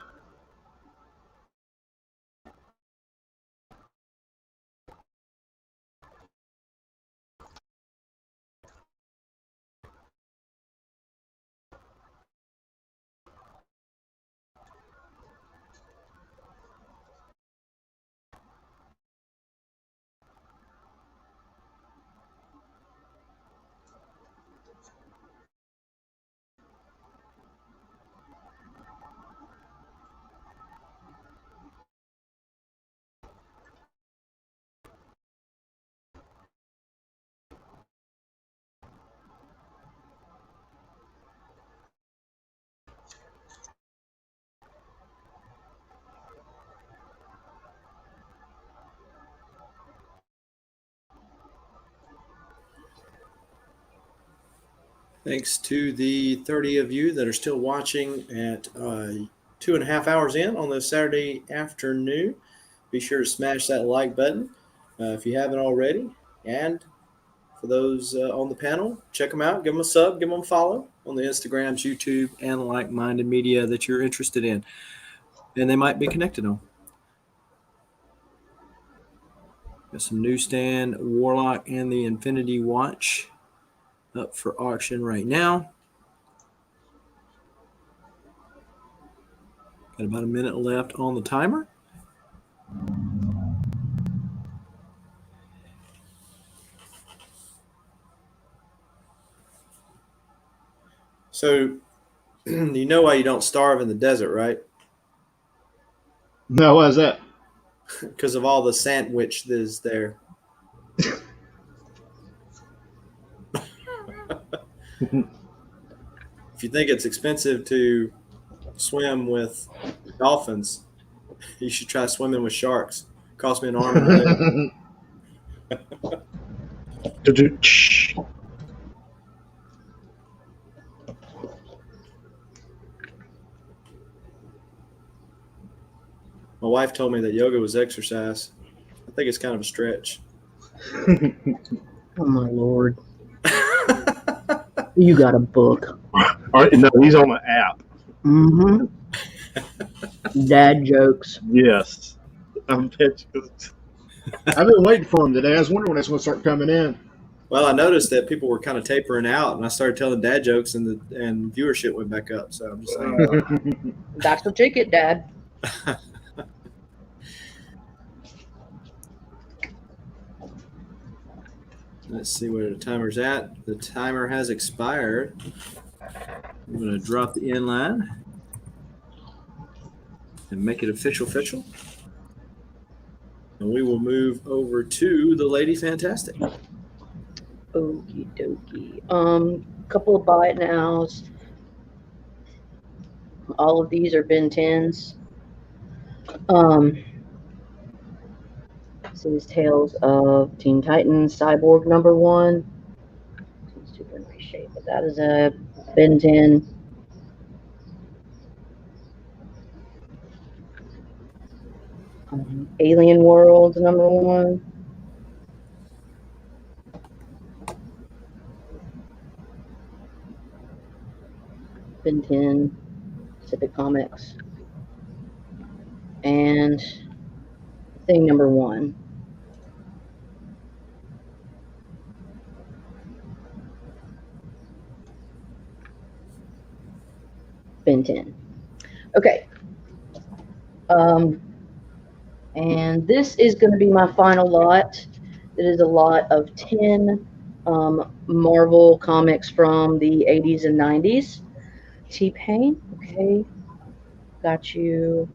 Thanks to the 30 of you that are still watching at 2.5 hours in on this Saturday afternoon. be sure to smash that like button if you haven't already. And for those on the panel, check them out. Give them a sub. Give them a follow on the Instagrams, YouTube, and like-minded media that you're interested in. And they might be connected on. Got some newsstand Warlock and the Infinity Watch up for auction right now. Got about a minute left on the timer. So, you know why you don't starve in the desert, right? No, why is that? Because of all the sandwich that is there. If you think it's expensive to swim with dolphins, you should try swimming with sharks. Cost me an arm and a leg. My wife told me that yoga was exercise. I think it's kind of a stretch. Oh my Lord. You got a book. All right, no, he's on the app. Mm-hmm. Dad jokes. Yes. I bet you. I've been waiting for him today. I was wondering when that's going to start coming in. Well, I noticed that people were kind of tapering out, and I started telling dad jokes, and viewership went back up. So I'm just saying. That's the ticket, Dad. Let's see where the timer's at. The timer has expired. I'm going to drop the inline and make it official. And we will move over to the Lady Fantastic. Okie dokie. Couple of buy it nows. All of these are bin 10s. This is Tales of Teen Titans Cyborg #1. It's super nice shape, but that is a bin 10. Alien Worlds #1. Bin 10. Pacific Comics. And Thing #1. Bin 10. Okay. And this is going to be my final lot. It is a lot of 10 Marvel comics from the 80s and 90s. T-Pain, okay. Got you.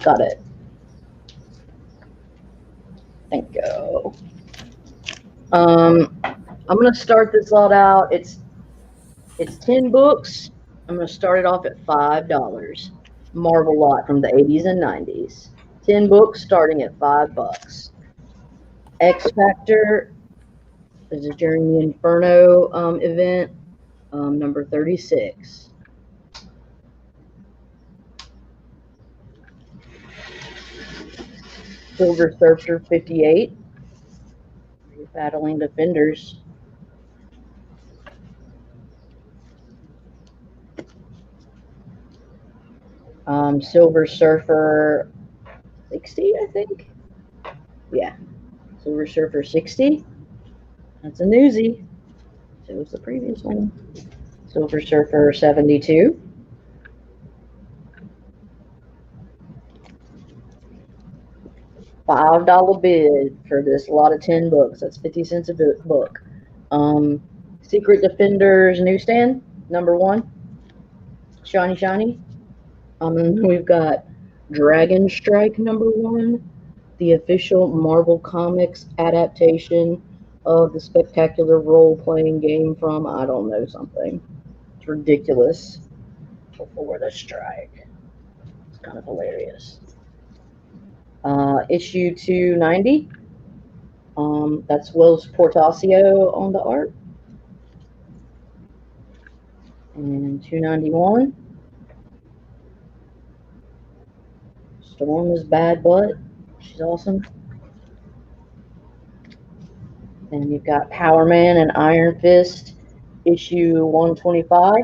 Got it. Thank you. I'm gonna start this lot out. It's 10 books. I'm gonna start it off at $5. Marvel lot from the 80s and 90s. 10 books starting at $5. X Factor is a During the Inferno event, number 36. Silver Surfer 58. Battling Defenders. Silver Surfer 60, I think. Yeah. Silver Surfer 60. That's a newsie. So was the previous one. Silver Surfer 72. $5 bid for this lot of 10 books. That's 50 cents a book. Secret Defenders newsstand, #1. Shiny. We've got Dragon Strike #1, the official Marvel Comics adaptation of the spectacular role-playing game from, I don't know, something. It's ridiculous. Before the strike. It's kind of hilarious. Issue 290, That's Will Portacio on the art. And 291. Storm is bad butt. She's awesome. And you've got Power Man and Iron Fist, issue 125.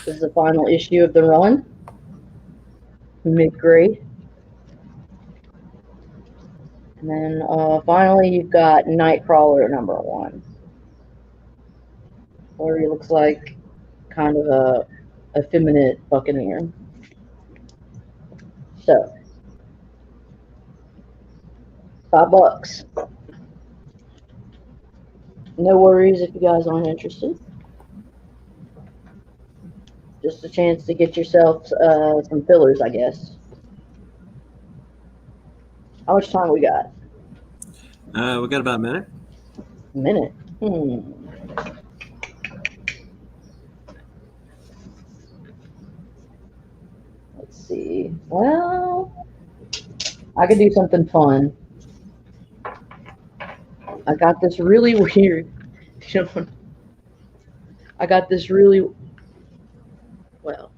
This is the final issue of the run. Mid-grade. And then finally you've got Nightcrawler #1. Where he looks like kind of a effeminate Buccaneer. So, $5. No worries if you guys aren't interested. Just a chance to get yourself some fillers, I guess. How much time we got? We got about a minute. A minute? Let's see. Well, I could do something fun. I got this really weird. I got this really. Well.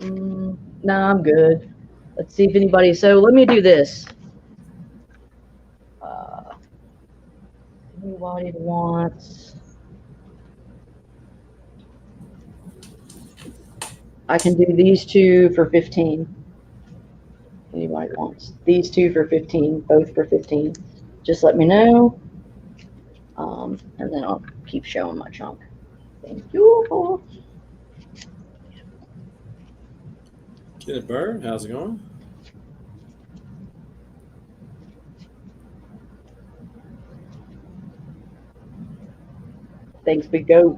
Nah, I'm good. Let's see if anybody. So let me do this. Anybody wants? I can do these two for 15. Anybody wants these two for 15? Both for 15. Just let me know. And then I'll keep showing my chunk. Thank you. Kenneth Bird, how's it going? Thanks, Big Goat.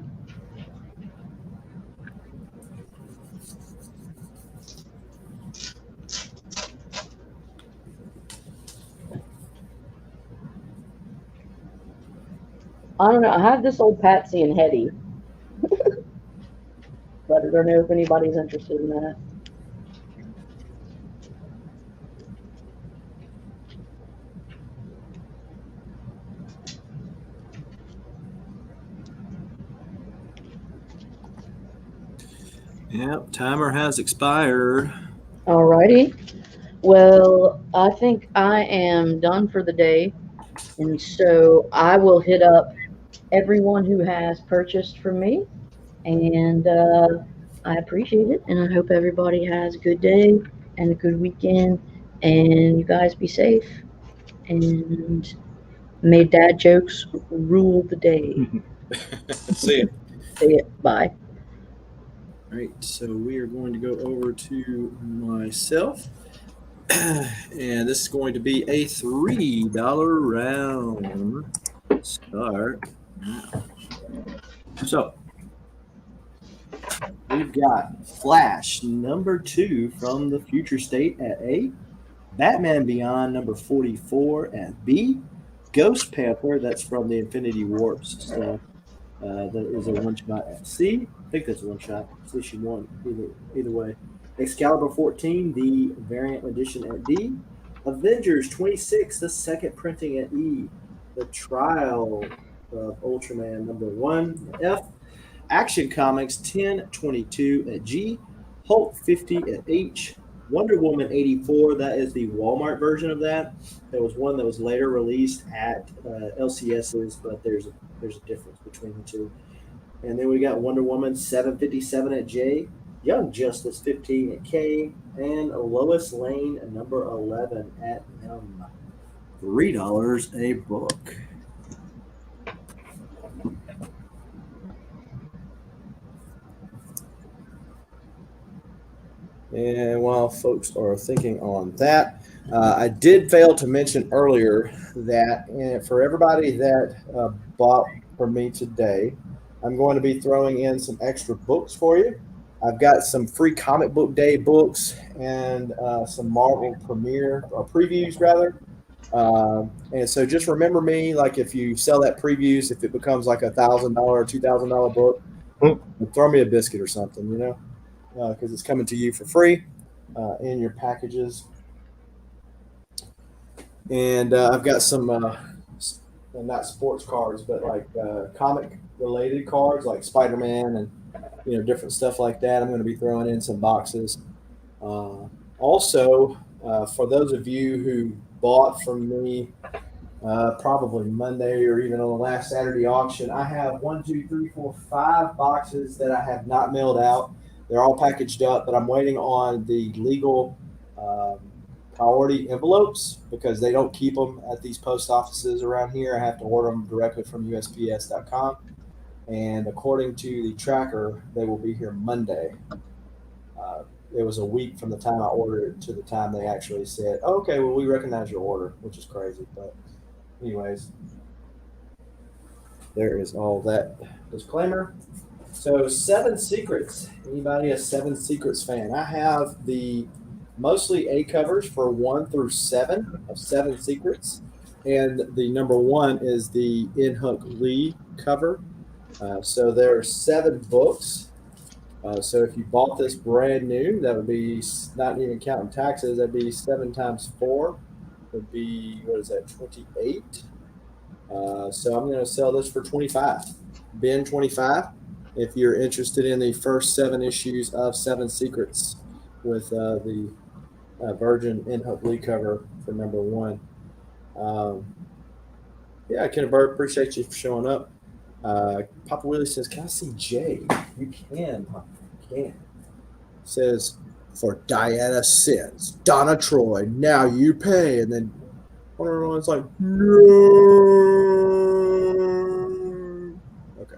I don't know. I have this old Patsy and Hetty. But I don't know if anybody's interested in that. Yep, timer has expired. Alrighty. Well, I think I am done for the day. And so I will hit up everyone who has purchased from me. And I appreciate it. And I hope everybody has a good day and a good weekend. And you guys be safe. And may dad jokes rule the day. See ya. See it. Bye. All right, so we are going to go over to myself. And this is going to be a $3 round. Start now. So we've got Flash #2 from the Future State at A. Batman Beyond #44 at B. Ghost Panther, that's from the Infinity Warps stuff. That is a one-shot at C. I think that's a one-shot. It's issue 1, either way. Excalibur 14, the variant edition at D. Avengers 26, the second printing at E. The Trial of Ultraman #1 at F. Action Comics 1022 at G. Hulk 50 at H. Wonder Woman 84, that is the Walmart version of that. There was one that was later released at LCS's, but there's a difference between the two. And then we got Wonder Woman 757 at J, Young Justice 15 at K, and Lois Lane #11 at M. $3 a book. And while folks are thinking on that, I did fail to mention earlier that for everybody that bought from me today, I'm going to be throwing in some extra books for you. I've got some free Comic Book Day books and some Marvel premiere or previews rather. And so just remember me, like if you sell that previews, if it becomes like $1,000 or $2,000 book, throw me a biscuit or something, you know, because it's coming to you for free in your packages. And I've got some, not sports cards, but like comic related cards like Spider-Man and, different stuff like that. I'm going to be throwing in some boxes. Also, for those of you who bought from me probably Monday or even on the last Saturday auction, I have 5 boxes that I have not mailed out. They're all packaged up, but I'm waiting on the legal um, priority envelopes because they don't keep them at these post offices around here. I have to order them directly from USPS.com. And according to the tracker, they will be here Monday. It was a week from the time I ordered it to the time they actually said, oh, okay, well, we recognize your order, which is crazy. But anyways, there is all that disclaimer. So 7 Secrets. Anybody a 7 Secrets fan? I have the mostly A covers for 1 through 7 of 7 Secrets. And the number 1 is the In-Hook Lee cover. So there are 7 books. So if you bought this brand new, that would be, not even counting taxes, that'd be 7 times 4. Would be, what is that, 28? So I'm going to sell this for 25. Ben 25. If you're interested in the first 7 issues of 7 Secrets with the Virgin In-Hook Lee cover for number 1. Yeah, Ken Bird, appreciate you for showing up. Papa Willie says, can I see Jay? You can, Papa. You can. Says, for Diana Sins, Donna Troy, now you pay. And then everyone's like, no. Okay.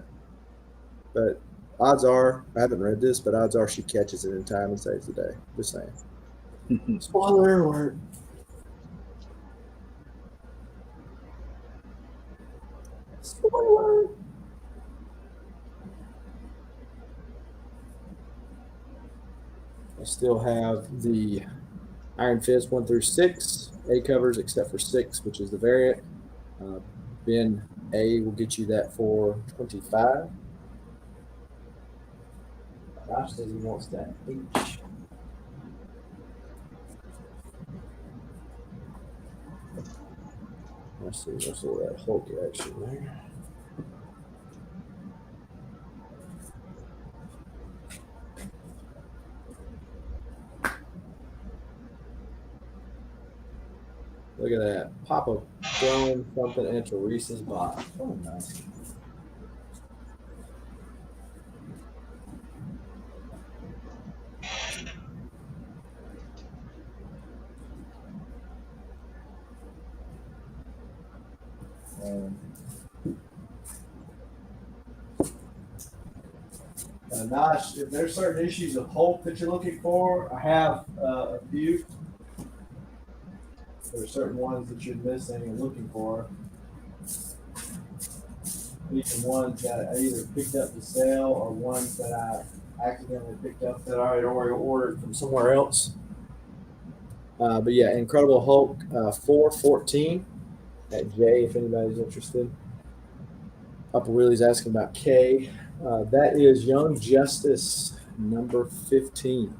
But odds are, I haven't read this, but odds are she catches it in time and saves the day. Just saying. Spoiler alert. Spoiler. I still have the Iron Fist 1 through 6 A covers, except for 6, which is the variant. Ben A will get you that for 25. Josh says he wants that H. Let's see, what's all that Hulk action there? Look at that. Papa throwing something into Reese's box. Oh, nice. Nash, if there's certain issues of Hulk that you're looking for, I have a few. There's certain ones that you're missing and looking for. Even ones that I either picked up to sell or ones that I accidentally picked up that I had already ordered from somewhere else. But yeah, Incredible Hulk 414 at J if anybody's interested. Papa Willie's asking about K. That is Young Justice number 15.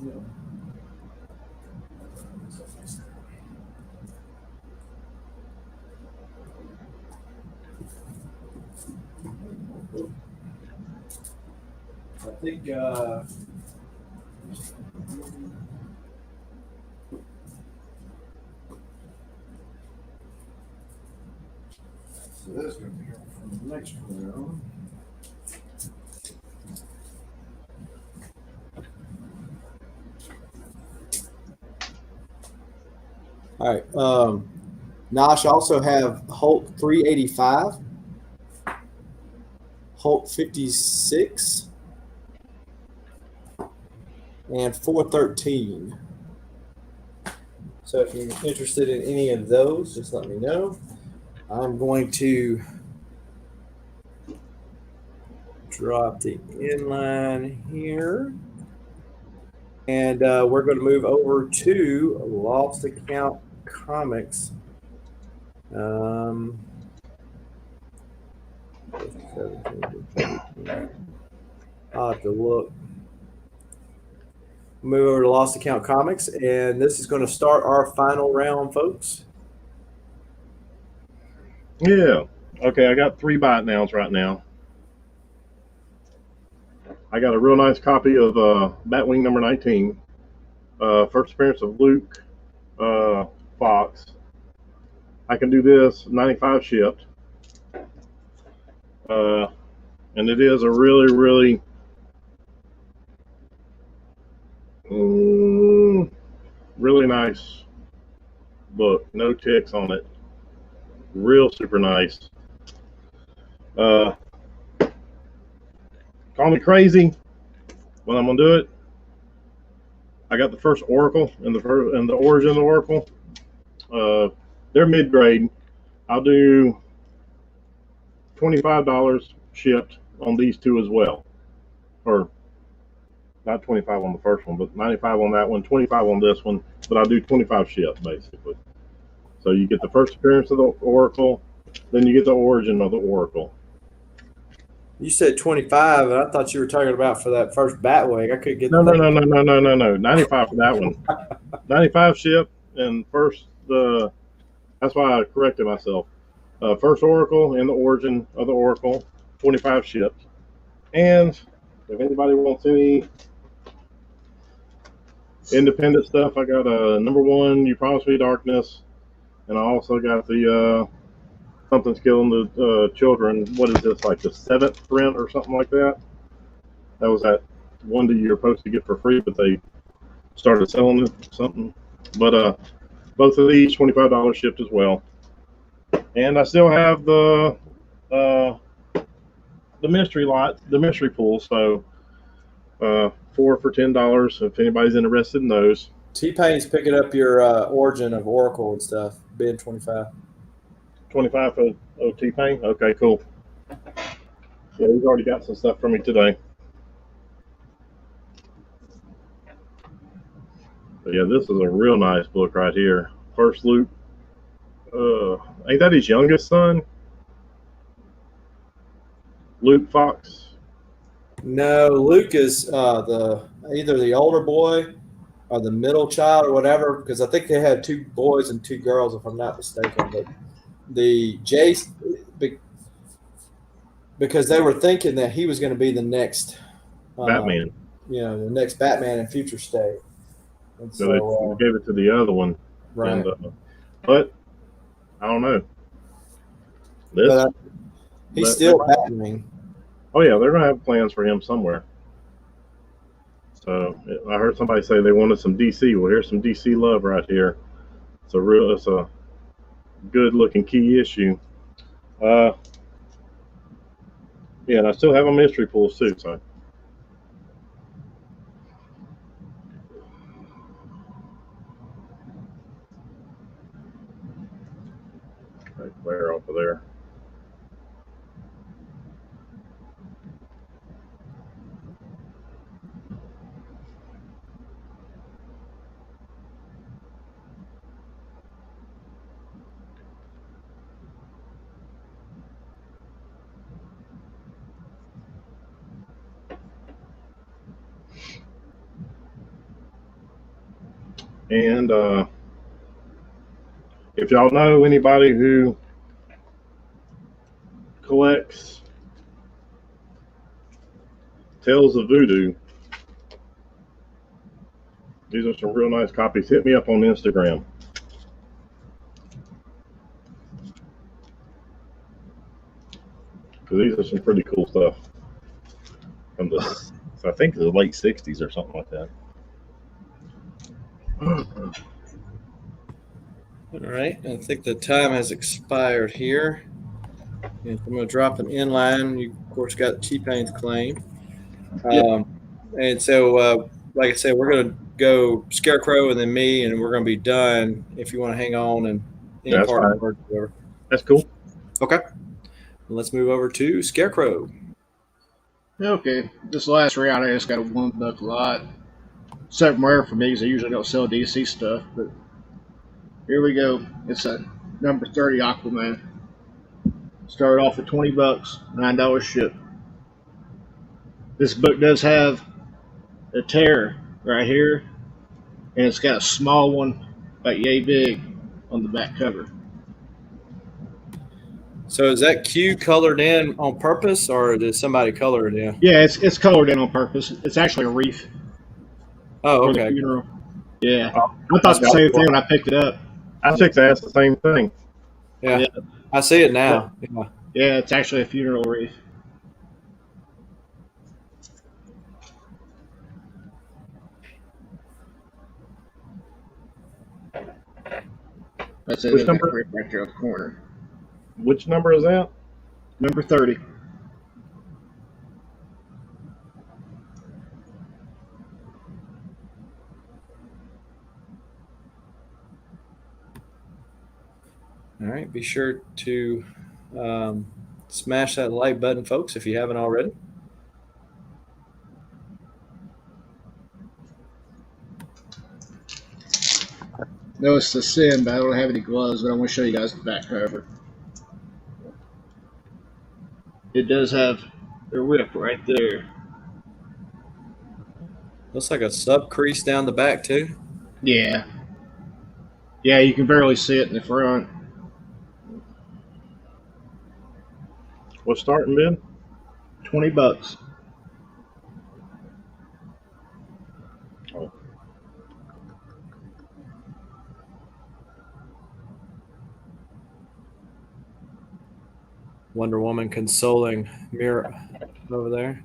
I think so that's going to be from the next round. All right. Nosh also have Hulk 385, Hulk 56, and 413. So if you're interested in any of those, just let me know. I'm going to drop the inline here. And we're going to move over to Lost Account Comics. I'll have to look. Move over to Lost Account Comics, and this is going to start our final round, folks. Yeah. Okay, I got 3 buy it nows right now. I got a real nice copy of Batwing number 19. First appearance of Luke Fox. I can do this 95 shipped. And it is a really, really really nice book. No ticks on it. Real super nice. Call me crazy when I'm gonna do it. I got the first Oracle and the origin of the Oracle. They're mid grade. I'll do $25 shipped on these two as well, or not 25 on the first one, but 95 on that one, 25 on this one. But I'll do 25 shipped basically. So you get the first appearance of the Oracle, then you get the origin of the Oracle. You said 25, and I thought you were talking about for that first Batwing. I couldn't get No. 95 for that one. 95 shipped, and first that's why I corrected myself. First Oracle and the origin of the Oracle, 25 shipped. And if anybody wants any independent stuff, I got number 1, You Promised Me Darkness, and I also got the Something's Killing the Children. What is this, like the 7th print or something like that? That was that one that you're supposed to get for free, but they started selling it or something. But both of these $25 shipped as well. And I still have the mystery lot, the mystery pool. So 4 for $10 if anybody's interested in those. T-Pain's picking up your origin of Oracle and stuff. Bid 25. 25 for T-Pain? Okay, cool. Yeah, he's already got some stuff from me today. But yeah, this is a real nice book right here. First Luke. Ain't that his youngest son? Luke Fox? No, Luke is either the older boy or the middle child or whatever, because I think they had 2 boys and 2 girls, if I'm not mistaken. But the Jace, because they were thinking that he was going to be the next Batman. The next Batman in Future State. And so they gave it to the other one. Right. And, but I don't know. He's still Batman. Oh yeah, they're gonna have plans for him somewhere. So I heard somebody say they wanted some DC. Well, here's some DC love right here. It's a good looking key issue. Yeah, and I still have a mystery pool too. So clear off of there. And if y'all know anybody who collects Tales of Voodoo, these are some real nice copies. Hit me up on Instagram. Because these are some pretty cool stuff. From the, I think the late 60s or something like that. All right, I think the time has expired here. And I'm going to drop an inline. You, of course, got T-Pain's claim. And so, like I said, we're going to go Scarecrow and then me, and we're going to be done if you want to hang on and any That's part fine. of the whatever. That's cool. Okay. Let's move over to Scarecrow. Okay, this last round I just got a $1 lot. Something rare for me because I usually don't sell DC stuff, but here we go. It's a number 30 Aquaman. Started off at $20, $9 ship. This book does have a tear right here, and it's got a small one, about yay big, on the back cover. So is that Q colored in on purpose, or did somebody color it in? Yeah, it's colored in on purpose. It's actually a wreath Oh, for okay. the funeral. Yeah, Oh, I thought the same thing when I picked it up. I was fixing to ask the same thing. Yeah. Yeah. I see it now. Yeah. Yeah, it's actually a funeral wreath. That's it. Which There's that number? print right there on the corner. Which number is that? Number 30. All right. Be sure to smash that like button, folks, if you haven't already. No, it's the sin, but I don't have any gloves, but I want to show you guys the back cover. It does have a whip right there. Looks like a sub crease down the back, too. Yeah. Yeah, you can barely see it in the front. What's starting bid? $20. Oh. Wonder Woman consoling Mira over there.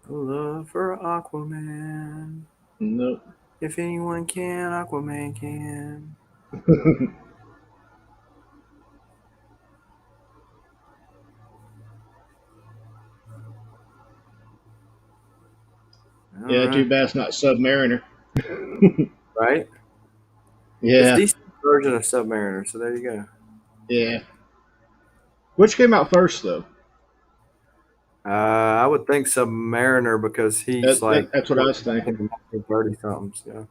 Love for Aquaman. Nope. If anyone can, Aquaman can. All Yeah, too right. bad it's not Submariner. Right? Yeah, It's DC version of Submariner, so there you go. yeah. Which came out first, though? I would think Submariner because he's like That's what I was thinking. 30 something. So.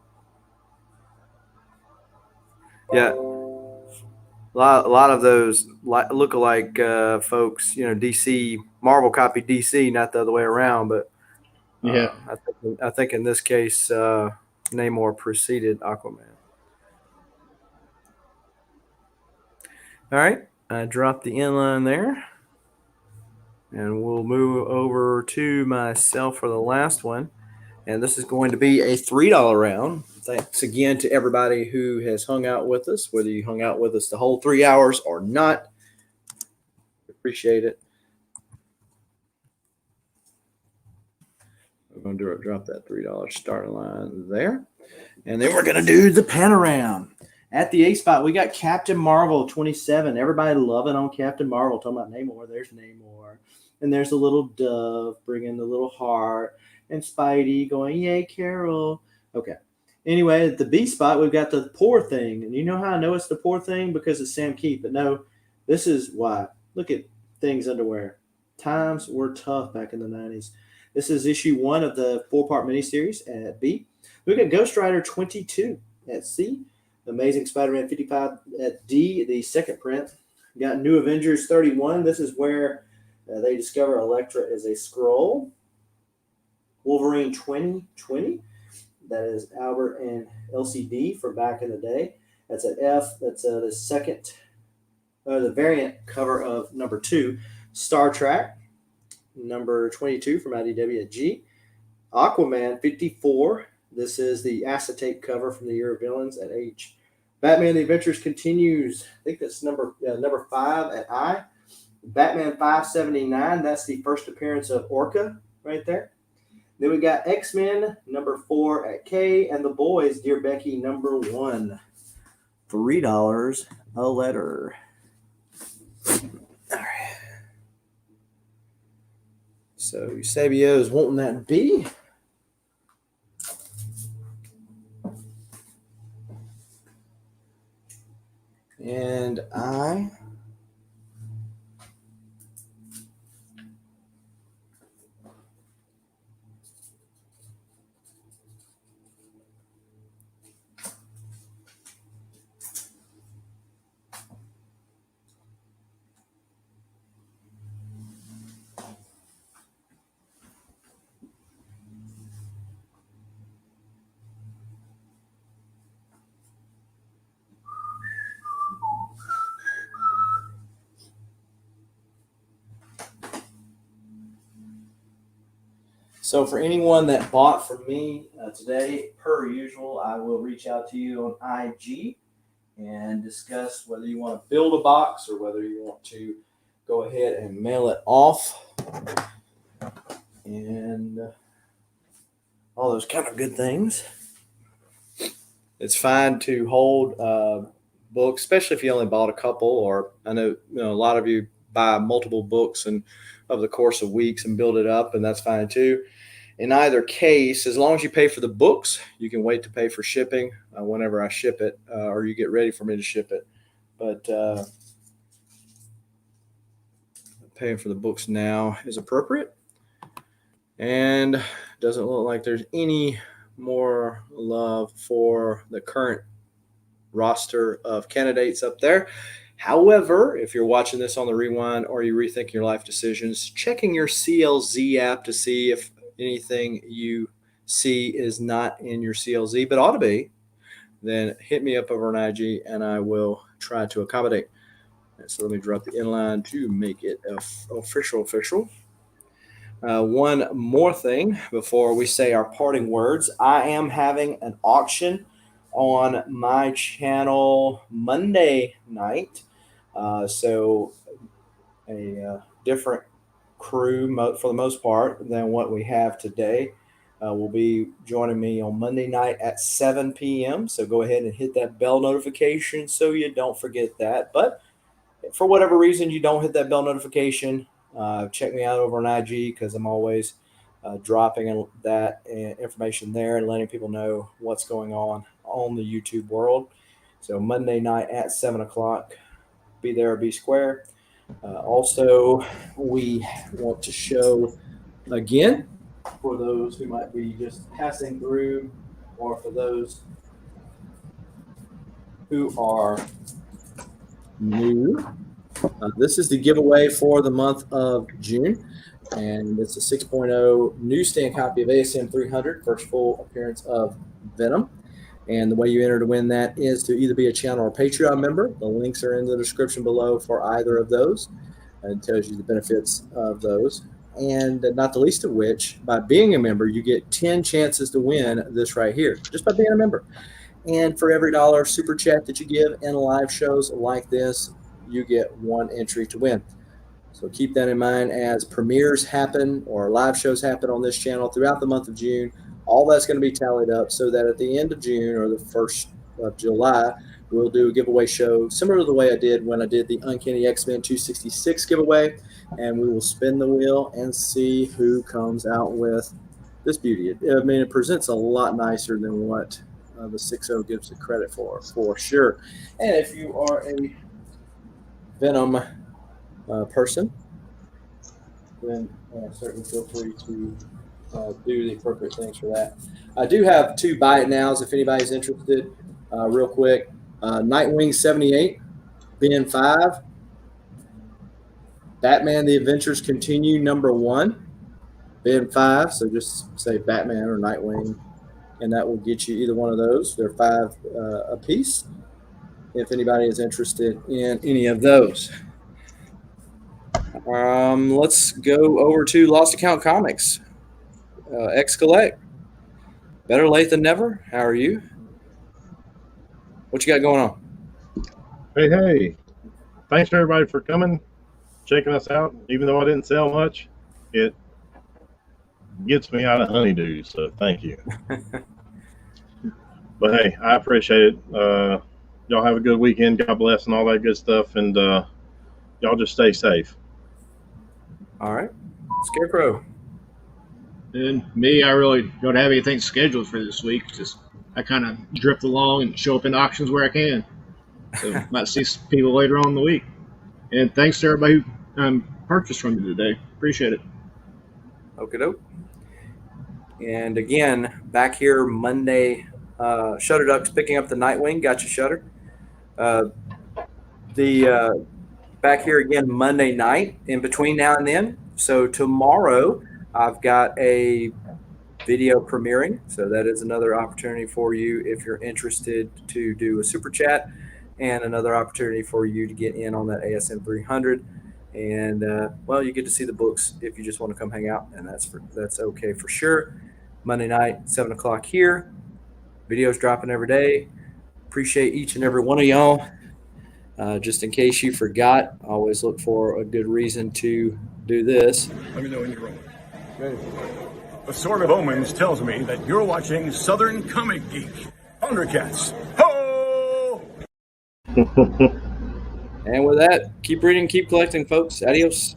Yeah, a lot of those look-alike folks, DC Marvel copied DC, not the other way around. But Yeah. I think in this case, Namor preceded Aquaman. All right, I dropped the inline there, and we'll move over to myself for the last one. And this is going to be a $3 round. Thanks again to everybody who has hung out with us, whether you hung out with us the whole 3 hours or not. Appreciate it. We're going to drop that $3 starting line there. And then we're going to do the panorama. At the A spot, we got Captain Marvel 27. Everybody loving on Captain Marvel. Talking about Namor. There's Namor. And there's a little dove bringing the little heart. And Spidey going, yay, Carol. Okay. Anyway, at the B spot, we've got the Poor Thing. And you know how I know it's the Poor Thing? Because it's Sam Keith. But no, this is why. Look at Thing's underwear. Times were tough back in the 90s. This is issue 1 of the 4-part miniseries at B. We've got Ghost Rider 22 at C. Amazing Spider-Man 55 at D, the second print. We got New Avengers 31. This is where they discover Elektra is a Skrull. Wolverine 2020. That is Albert and LCD from back in the day. That's at F. That's the second, the variant cover of number 2. Star Trek, number 22 from IDW at G. Aquaman 54. This is the acetate cover from the Year of Villains at H. Batman The Adventures continues. I think that's number 5 at I. Batman 579. That's the first appearance of Orca right there. Then we got X-Men number 4 at K, and The Boys, Dear Becky, number 1. $3 a letter. All right. So Eusebio is wanting that B. And I. So for anyone that bought from me today, per usual, I will reach out to you on IG and discuss whether you want to build a box or whether you want to go ahead and mail it off and all those kind of good things. It's fine to hold books, especially if you only bought a couple, or I know, a lot of you buy multiple books and over the course of weeks and build it up, and that's fine too. In either case, as long as you pay for the books, you can wait to pay for shipping whenever I ship it, or you get ready for me to ship it. But paying for the books now is appropriate. And doesn't look like there's any more love for the current roster of candidates up there. However, if you're watching this on the rewind or you rethink your life decisions, checking your CLZ app to see if anything you see is not in your CLZ, but ought to be, then hit me up over on IG and I will try to accommodate. And so let me drop the inline to make it official. One more thing before we say our parting words. I am having an auction on my channel Monday night. So a different crew for the most part than what we have today will be joining me on Monday night at 7 p.m. So go ahead and hit that bell notification so you don't forget that. But for whatever reason you don't hit that bell notification, check me out over on IG because I'm always dropping that information there and letting people know what's going on the YouTube world. So Monday night at 7 o'clock, be there or be square. Also, we want to show again for those who might be just passing through, or for those who are new. This is the giveaway for the month of June, and it's a 6.0 newsstand copy of ASM 300, first full appearance of Venom. And the way you enter to win that is to either be a channel or Patreon member. The links are in the description below for either of those. It tells you the benefits of those. And not the least of which, by being a member, you get 10 chances to win this right here, just by being a member. And for every $1 super chat that you give in live shows like this, you get 1 entry to win. So keep that in mind as premieres happen or live shows happen on this channel throughout the month of June. All that's going to be tallied up so that at the end of June or the 1st of July, we'll do a giveaway show similar to the way I did when I did the Uncanny X-Men 266 giveaway. And we will spin the wheel and see who comes out with this beauty. I mean, it presents a lot nicer than what the 6.0 gives it credit for sure. And if you are a Venom person, then certainly feel free to do the appropriate things for that. I do have 2 buy it nows if anybody's interested. Real quick, Nightwing 78, Ben 5, Batman The Adventures Continue #1, Ben 5. So just say Batman or Nightwing, and that will get you either one of those. They're 5 a piece. If anybody is interested in any of those. Let's go over to Lost Account Comics. X-Collect. Better late than never. How are you? What you got going on? Hey. Thanks to everybody for coming, checking us out. Even though I didn't sell much, it gets me out of honeydew, so thank you. But hey, I appreciate it. Y'all have a good weekend. God bless and all that good stuff. And y'all just stay safe. All right. Scarecrow. And me, I really don't have anything scheduled for this week. Just I kind of drift along and show up in auctions where I can. So might see some people later on in the week. And thanks to everybody who purchased from me today. Appreciate it. Okie doke. And again, back here Monday, Shutter Duck's picking up the Nightwing. Got you, Shutter. Back here again Monday night in between now and then. So tomorrow I've got a video premiering. So that is another opportunity for you if you're interested to do a super chat, and another opportunity for you to get in on that ASM 300. And well, you get to see the books if you just want to come hang out, and that's okay for sure. Monday night, 7 o'clock here. Videos dropping every day. Appreciate each and every one of y'all. Just in case you forgot, always look for a good reason to do this. Let me know when you're rolling. A sort of omens tells me that you're watching Southern Comic Geek. Thundercats. Ho! And with that, keep reading, keep collecting, folks. Adios.